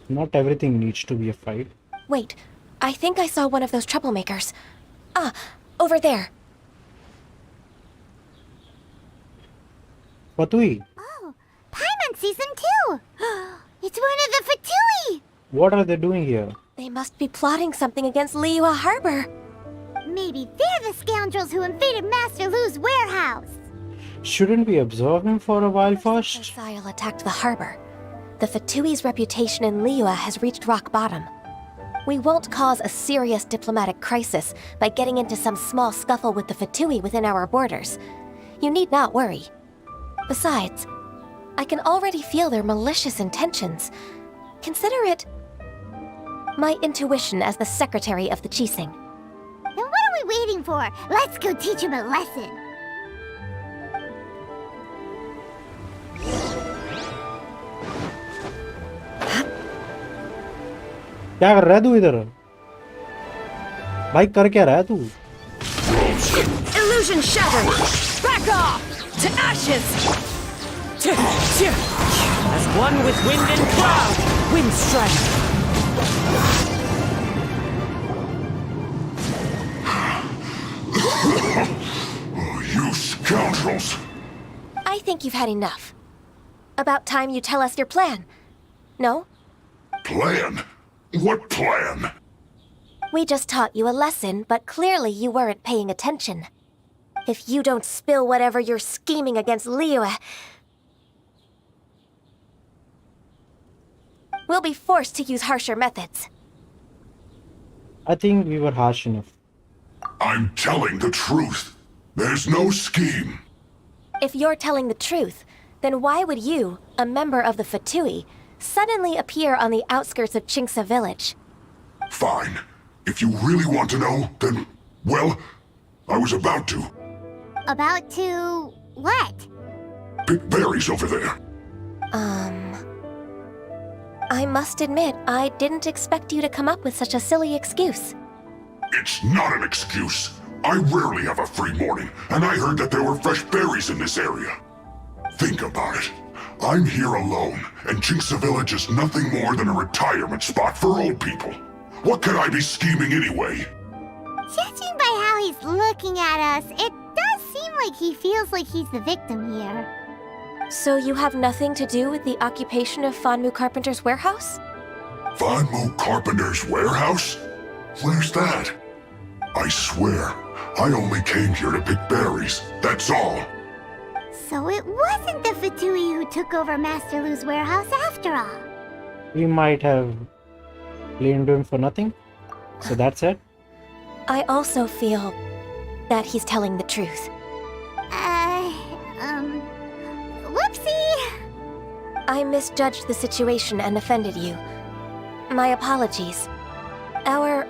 Not everything needs to be a fight. Wait, I think I saw one of those troublemakers. Ah, over there. Fatui, Oh, Paimon sees them too. It's one of the Fatui. what are they doing here? They must be plotting something against Liyue Harbor. Maybe they're the scoundrels who invaded Master Lu's warehouse. Shouldn't we observe him for a while first? Exile attacked the harbor. The Fatui's reputation in Liyue has reached rock bottom. We won't cause a serious diplomatic crisis by getting into some small scuffle with the Fatui within our borders. You need not worry. Besides, I can already feel their malicious intentions. Consider it my intuition as the secretary of the Qixing. Then what are we waiting for? Let's go teach him a lesson. क्या कर रहा है तू इधर? भाई कर क्या रहा है तू? Illusion shattered! Back off! To ashes! As one with wind and cloud, wind strike. You scoundrels! I think you've had enough. About time you tell us your plan. No? Plan? What plan? We just taught you a lesson, but clearly you weren't paying attention. If you don't spill whatever you're scheming against Liyue, we'll be forced to use harsher methods. I think we were harsh enough. I'm telling the truth. There's no scheme. If you're telling the truth, then why would you, a member of the Fatui, suddenly appear on the outskirts of Qingce village? Fine. If you really want to know, then, well, I was about to. About to... what? Pick berries over there. I must admit, I didn't expect you to come up with such a silly excuse. It's not an excuse. I rarely have a free morning, and I heard that there were fresh berries in this area. Think about it. I'm here alone, and Qingce Village is nothing more than a retirement spot for old people. What could I be scheming anyway? Judging by how he's looking at us, it does seem like he feels like he's the victim here. So you have nothing to do with the occupation of Fanmu Carpenter's warehouse? Fanmu Carpenter's warehouse? Where's that? I swear, I only came here to pick berries, that's all. So it wasn't the Fatui who took over Master Lu's warehouse after all. We might have blamed him for nothing. So that's it. I also feel that he's telling the truth. Whoopsie! I misjudged the situation and offended you. My apologies. Our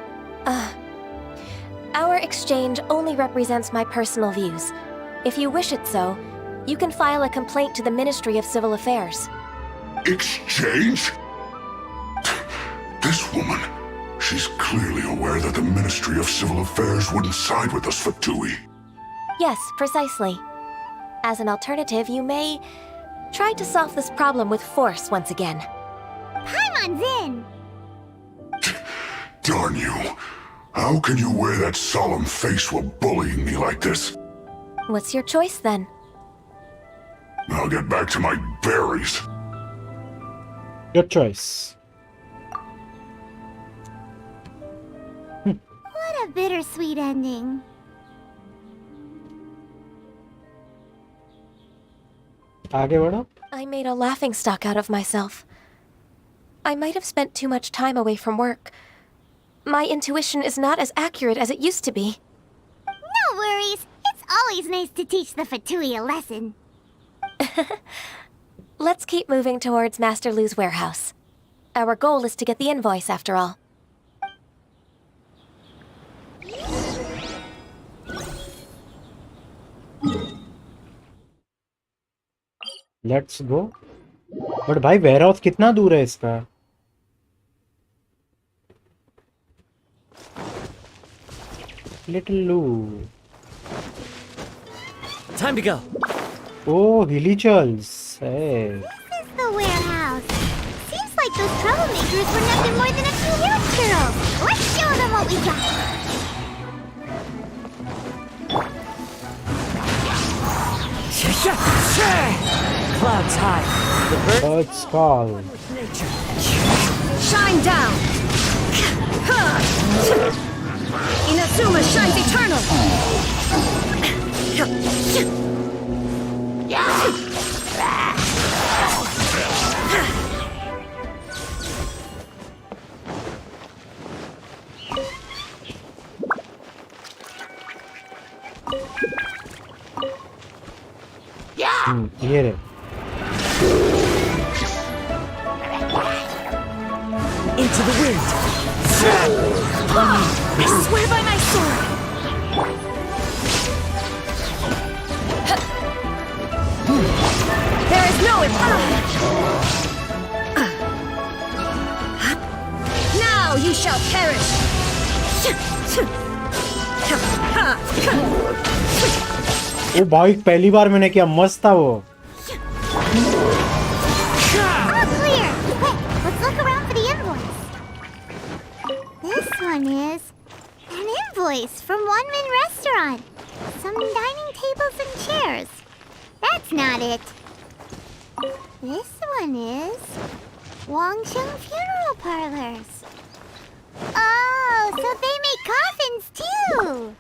exchange only represents my personal views. If you wish it so, you can file a complaint to the Ministry of Civil Affairs. Exchange? This woman, she's clearly aware that the Ministry of Civil Affairs wouldn't side with us Fatui. Yes, precisely. As an alternative, you may try to solve this problem with force once again. Paimon Jasmohan's in! Darn you. How can you wear that solemn face while bullying me like this? What's your choice then? I'll get back to my berries. Good choice. What a bittersweet ending. आगे बढ़ो. I made a laughingstock out of myself. I might have spent too much time away from work. My intuition is not as accurate as it used to be. No worries. It's always nice to teach the Fatui a lesson. Let's keep moving towards Master Lu's warehouse. Our goal is to get the invoice, after all. Let's go. But भाई warehouse कितना दूर है इसका? Little Lou. Time to go. Oh, Hilly Charles. Hey. This is the warehouse. Seems like those troublemakers were nothing more than a few young girls. Let's show them what we got. Clouds high. The birds call. Shine down! Inazuma shines eternal! Hear it. Into the wind. I swear by my sword! There is no Now you shall perish! ओ भाई पहली बार मैंने किया मस्त था वो. All clear! Quick, let's look around for the invoice. This one is an invoice from One Min Restaurant. Some dining tables and chairs. That's not it. This one is Wangsheng Funeral Parlors. Oh, so they make coffins too!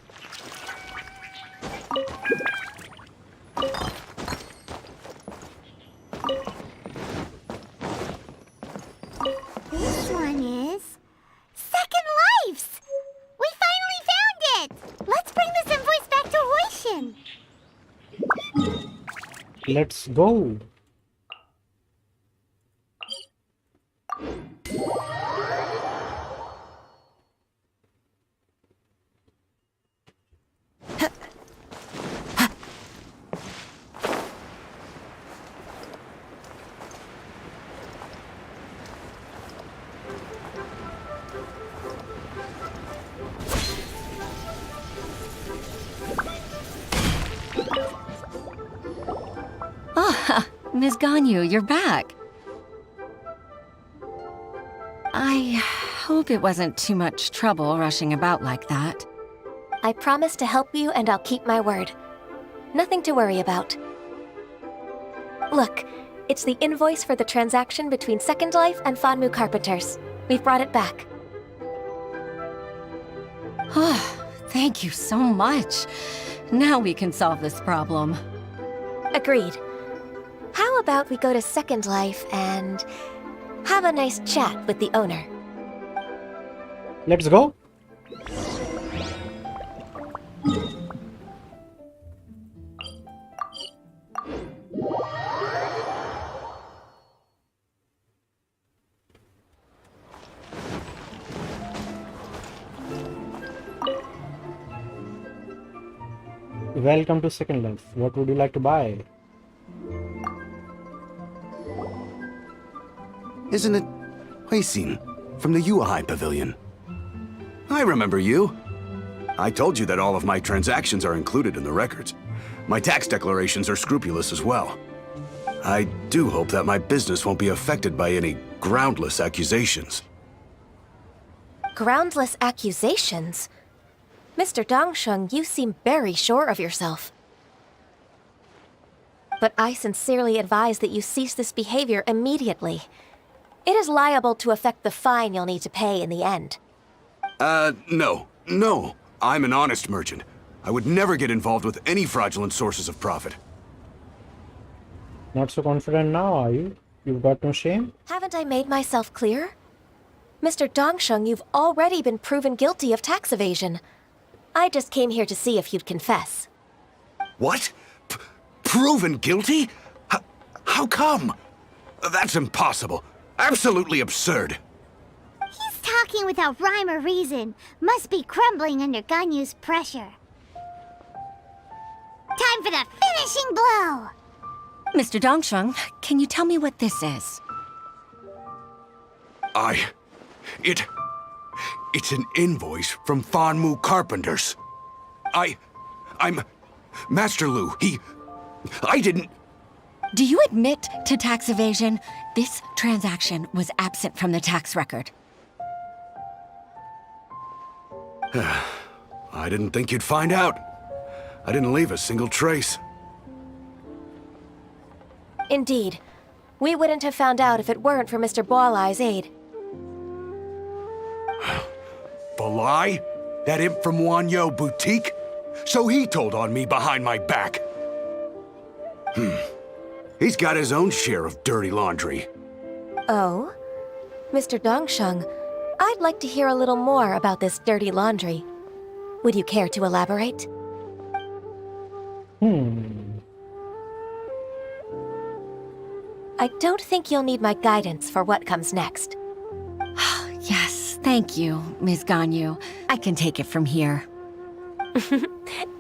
This one is Second Lives! We finally found it! Let's bring this invoice back to Hoishin. Let's go. Ms. Ganyu, you're back. I hope it wasn't too much trouble rushing about like that. I promise to help you and I'll keep my word. Nothing to worry about. Look, it's the invoice for the transaction between Second Life and Fanmu Carpenters. We've brought it back. Thank you so much. Now we can solve this problem. Agreed. How about we go to Second Life and have a nice chat with the owner? Let's go. Welcome to Second Life. What would you like to buy? Isn't it Huixin from the Yuehai Pavilion? I remember you. I told you that all of my transactions are included in the records. My tax declarations are scrupulous as well. I do hope that my business won't be affected by any groundless accusations. Groundless accusations? Mr. Dongsheng, you seem very sure of yourself. But I sincerely advise that you cease this behavior immediately. It is liable to affect the fine you'll need to pay in the end. No. No. I'm an honest merchant. I would never get involved with any fraudulent sources of profit. Not so confident now, are you? You've got no shame? Haven't I made myself clear? Mr. Dongsheng, you've already been proven guilty of tax evasion. I just came here to see if you'd confess. What? Proven guilty? How come? That's impossible. Absolutely absurd. He's talking without rhyme or reason. Must be crumbling under Ganyu's pressure. Time for the finishing blow! Mr. Dongsheng, can you tell me what this is? It's an invoice from Fanmu Carpenters. I'm Master Lu. I didn't... Do you admit to tax evasion? This transaction was absent from the tax record. I didn't think you'd find out. I didn't leave a single trace. Indeed. We wouldn't have found out if it weren't for Mr. Boalai's aid. Balai? That imp from Wanyo Boutique? So he told on me behind my back. He's got his own share of dirty laundry. Oh? Mr. Dongsheng, I'd like to hear a little more about this dirty laundry. Would you care to elaborate? I don't think you'll need my guidance for what comes next. Yes, thank you, Ms. Ganyu. I can take it from here.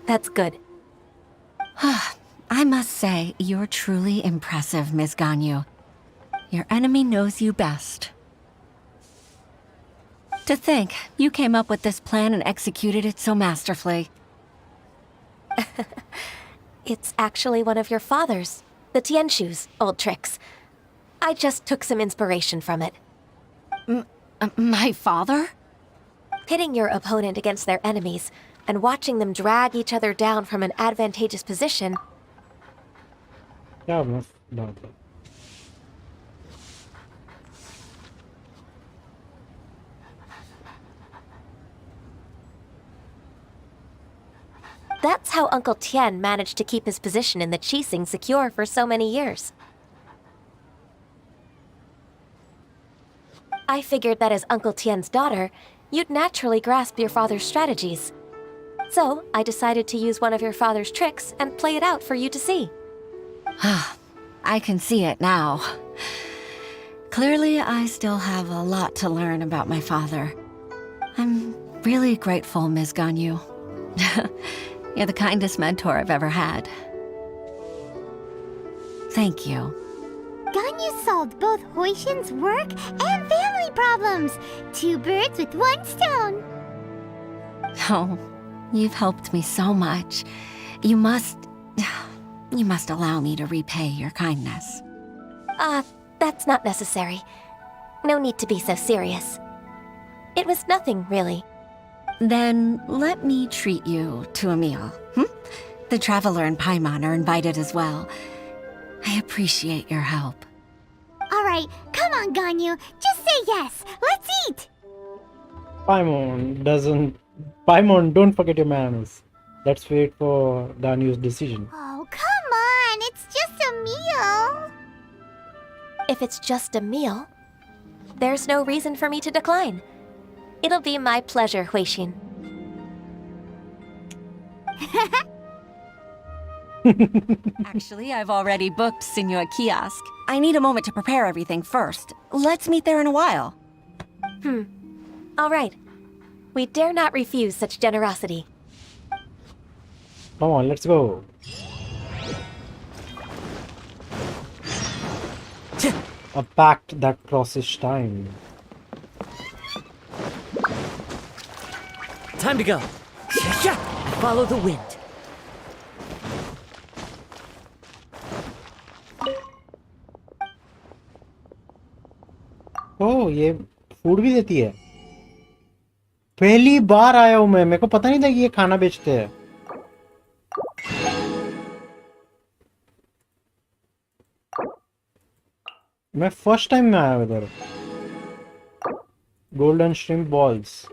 That's good. I must say, you're truly impressive, Ms. Ganyu. Your enemy knows you best. To think, you came up with this plan and executed it so masterfully. It's actually one of your father's, the Tianshu's, old tricks. I just took some inspiration from it. My father? Pitting your opponent against their enemies and watching them drag each other down from an advantageous position. Yeah, no. That's how Uncle Tian managed to keep his position in the Qixing secure for so many years. I figured that as Uncle Tian's daughter, you'd naturally grasp your father's strategies. So, I decided to use one of your father's tricks and play it out for you to see. I can see it now. Clearly, I still have a lot to learn about my father. I'm really grateful, Ms. Ganyu. You're the kindest mentor I've ever had. Thank you. Ganyu solved both Huixin's work and family problems. 2 birds with 1 stone. Oh, you've helped me so much. You must allow me to repay your kindness. That's not necessary. No need to be so serious. It was nothing, really. Then let me treat you to a meal. The Traveler and Paimon are invited as well. I appreciate your help. All right, come on, Ganyu. Just say yes. Let's eat. Paimon, don't forget your manners. Let's wait for Ganyu's decision. Oh, come on. It's just a meal. If it's just a meal, there's no reason for me to decline. It'll be my pleasure, Huixin. Actually, I've already booked Senor Kiosk. I need a moment to prepare everything first. Let's meet there in a while. All right. We dare not refuse such generosity. Come on, let's go. A pact that crosses time. Time to go. Follow the wind. ओ ये food भी देती है। पहली बार आया हूं मैं, मेरे को पता नहीं था कि ये खाना बेचते हैं। मैं फर्स्ट टाइम में आया हूं इधर। Golden shrimp balls.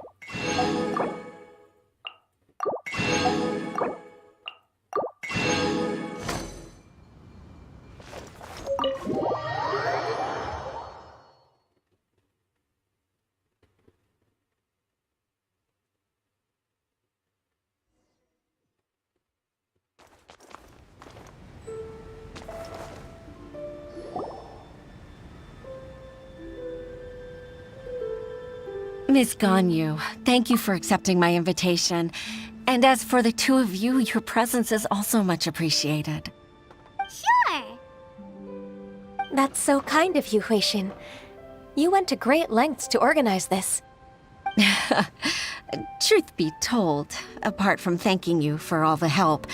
Miss Ganyu, thank you for accepting my invitation. And as for the two of you, your presence is also much appreciated. Sure. That's so kind of you, Huixin. You went to great lengths to organize this. Truth be told, apart from thanking you for all the help,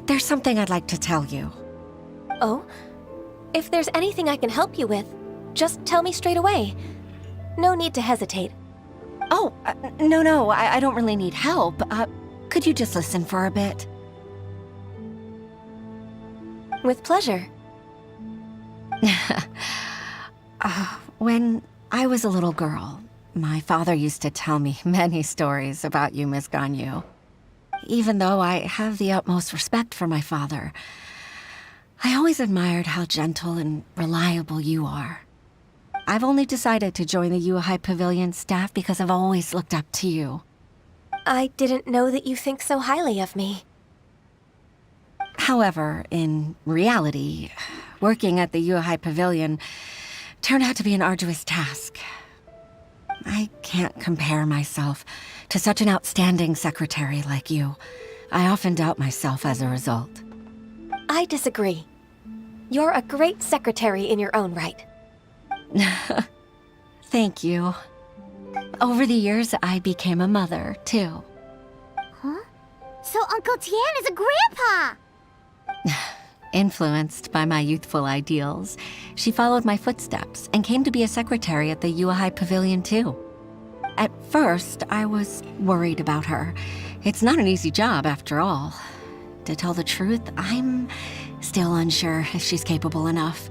there's something I'd like to tell you. Oh? If there's anything I can help you with, just tell me straight away. No need to hesitate. Oh, no, I don't really need help. Could you just listen for a bit? With pleasure. When I was a little girl, my father used to tell me many stories about you, Miss Ganyu. Even though I have the utmost respect for my father, I always admired how gentle and reliable you are. I've only decided to join the Yuhai Pavilion staff because I've always looked up to you. I didn't know that you think so highly of me. However, in reality, working at the Yuhai Pavilion turned out to be an arduous task. I can't compare myself to such an outstanding secretary like you. I often doubt myself as a result. I disagree. You're a great secretary in your own right. Thank you. Over the years, I became a mother, too. Huh? So Uncle Tian is a grandpa! Influenced by my youthful ideals, she followed my footsteps and came to be a secretary at the Yuhai Pavilion, too. At first, I was worried about her. It's not an easy job, after all. To tell the truth, I'm still unsure if she's capable enough.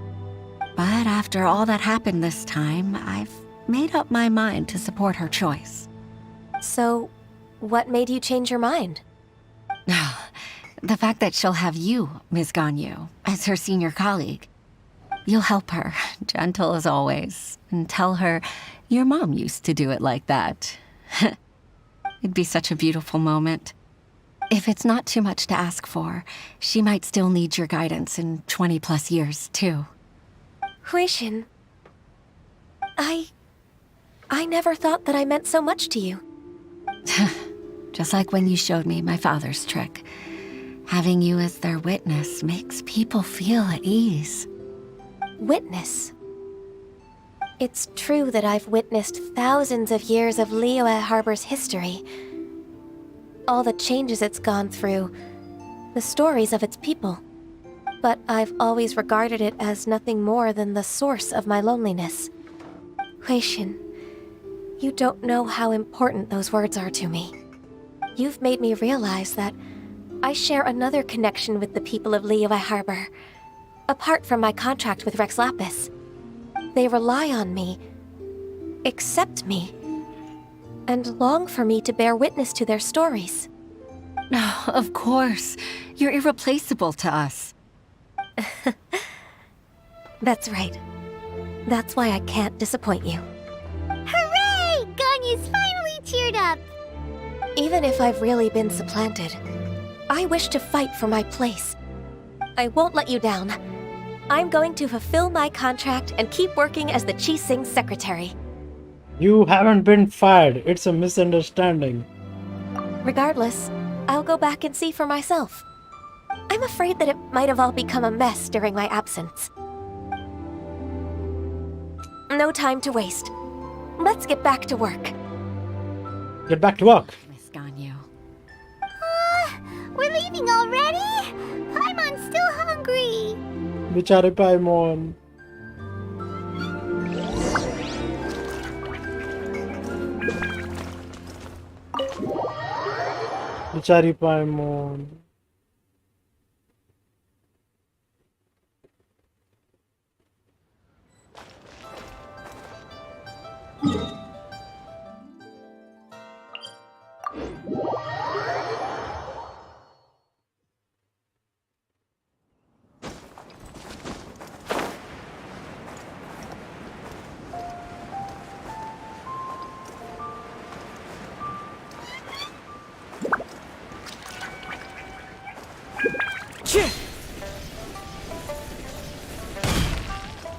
But after all that happened this time, I've made up my mind to support her choice. So, what made you change your mind? The fact that she'll have you, Ms. Ganyu, as her senior colleague. You'll help her, gentle as always, and tell her your mom used to do it like that. It'd be such a beautiful moment. If it's not too much to ask for, she might still need your guidance in 20+ years, too. Huixin, I never thought that I meant so much to you. Just like when you showed me my father's trick. Having you as their witness makes people feel at ease. Witness? It's true that I've witnessed thousands of years of Liyue Harbor's history. All the changes it's gone through, the stories of its people. But I've always regarded it as nothing more than the source of my loneliness. Huixin, you don't know how important those words are to me. You've made me realize that I share another connection with the people of Liyue Harbor, apart from my contract with Rex Lapis. They rely on me, accept me, and long for me to bear witness to their stories. Oh, of course. You're irreplaceable to us. That's right. That's why I can't disappoint you. Hooray! Ganyu's finally cheered up! Even if I've really been supplanted, I wish to fight for my place. I won't let you down. I'm going to fulfill my contract and keep working as the Qi Xing's secretary. You haven't been fired. It's a misunderstanding. Regardless, I'll go back and see for myself. I'm afraid that it might have all become a mess during my absence. No time to waste. Let's get back to work. Get back to work. Miss Ganyu. We're leaving already? Paimon's still hungry. Bichare Paimon. बेचारी पाइमोन।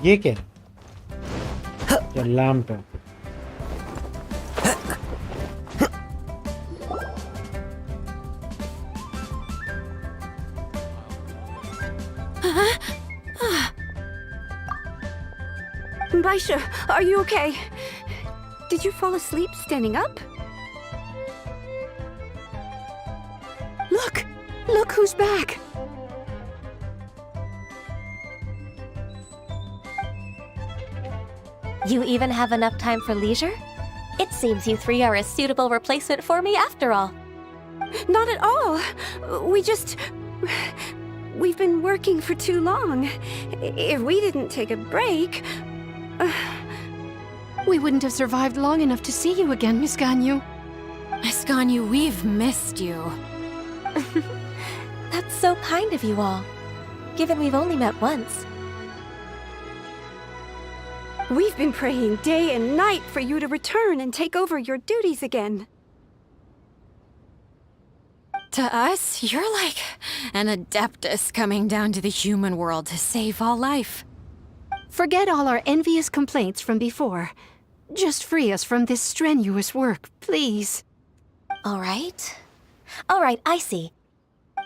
ये क्या है? Lamp है। Baisha, are you okay? Did you fall asleep standing up? Look! Look who's back! You even have enough time for leisure? It seems you three are a suitable replacement for me after all. Not at all. We've been working for too long. If we didn't take a break... We wouldn't have survived long enough to see you again, Miss Ganyu. Miss Ganyu, we've missed you. That's so kind of you all, given we've only met once. We've been praying day and night for you to return and take over your duties again. To us, you're like an adeptus coming down to the human world to save all life. Forget all our envious complaints from before. Just free us from this strenuous work, please. All right. All right, I see.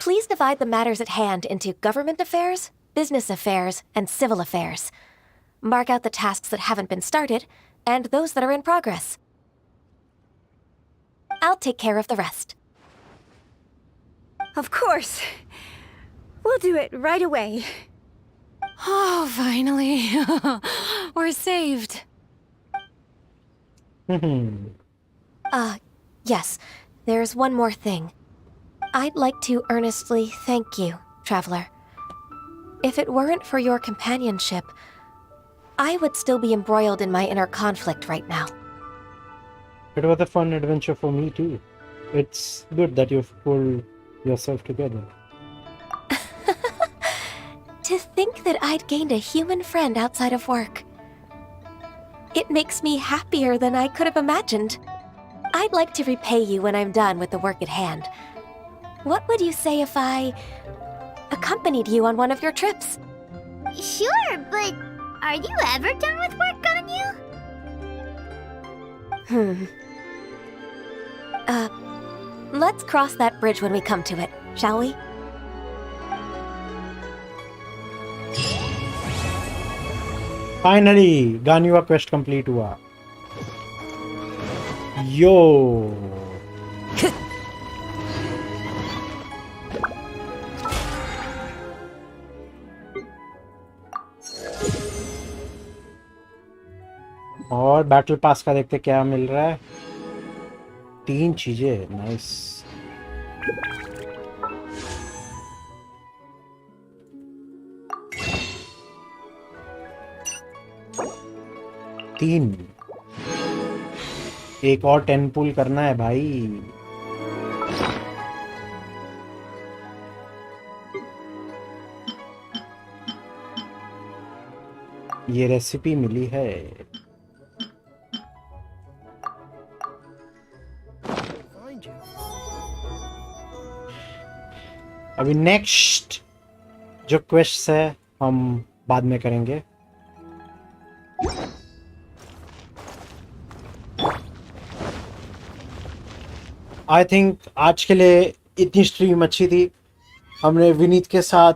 Please divide the matters at hand into government affairs, business affairs, and civil affairs. Mark out the tasks that haven't been started, and those that are in progress. I'll take care of the rest. Of course. We'll do it right away. Oh, finally. We're saved. Yes. There's one more thing. I'd like to earnestly thank you, Traveler. If it weren't for your companionship, I would still be embroiled in my inner conflict right now. It was a fun adventure for me too. It's good that you've pulled yourself together. To think that I'd gained a human friend outside of work. It makes me happier than I could have imagined. I'd like to repay you when I'm done with the work at hand. What would you say if I accompanied you on one of your trips? Sure, but are you ever done with work, Ganyu? Let's cross that bridge when we come to it, shall we? Finally, Ganyu का quest complete हुआ. Yo. और battle pass का देखते क्या मिल रहा है. 3 चीजें. Nice. एक और 10 पुल करना है भाई. ये रेसिपी मिली है. अभी नेक्स्ट जो क्वेस्ट है हम बाद में करेंगे. आई थिंक आज के लिए इतनी स्ट्रीम अच्छी थी. हमने विनीत के साथ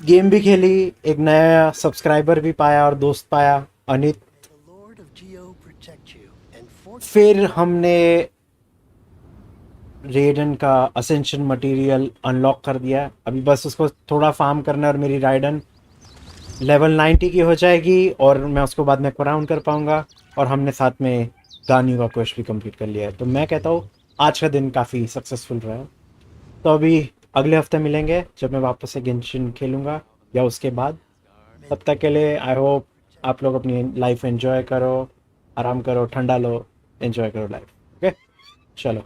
गेम भी खेली, एक नया सब्सक्राइबर भी पाया और दोस्त पाया, अनित. फिर हमने रेडन का असेंशन मटेरियल अनलॉक कर दिया. अभी बस उसको थोड़ा फार्म करना और मेरी राइडन लेवल 90 की हो जाएगी और मैं उसको बाद में क्राउन कर पाऊंगा. और हमने साथ में गानियों का क्वेस्ट भी कंप्लीट कर लिया है. तो मैं कहता हूँ आज का दिन काफ़ी सक्सेसफुल रहा. तो अभी अगले हफ्ते मिलेंगे जब मैं वापस से गेंशिन खेलूँगा या उसके बाद। तब तक के लिए आई होप आप लोग अपनी लाइफ एंजॉय करो, आराम करो, ठंडा लो, एंजॉय करो लाइफ। ओके, चलो।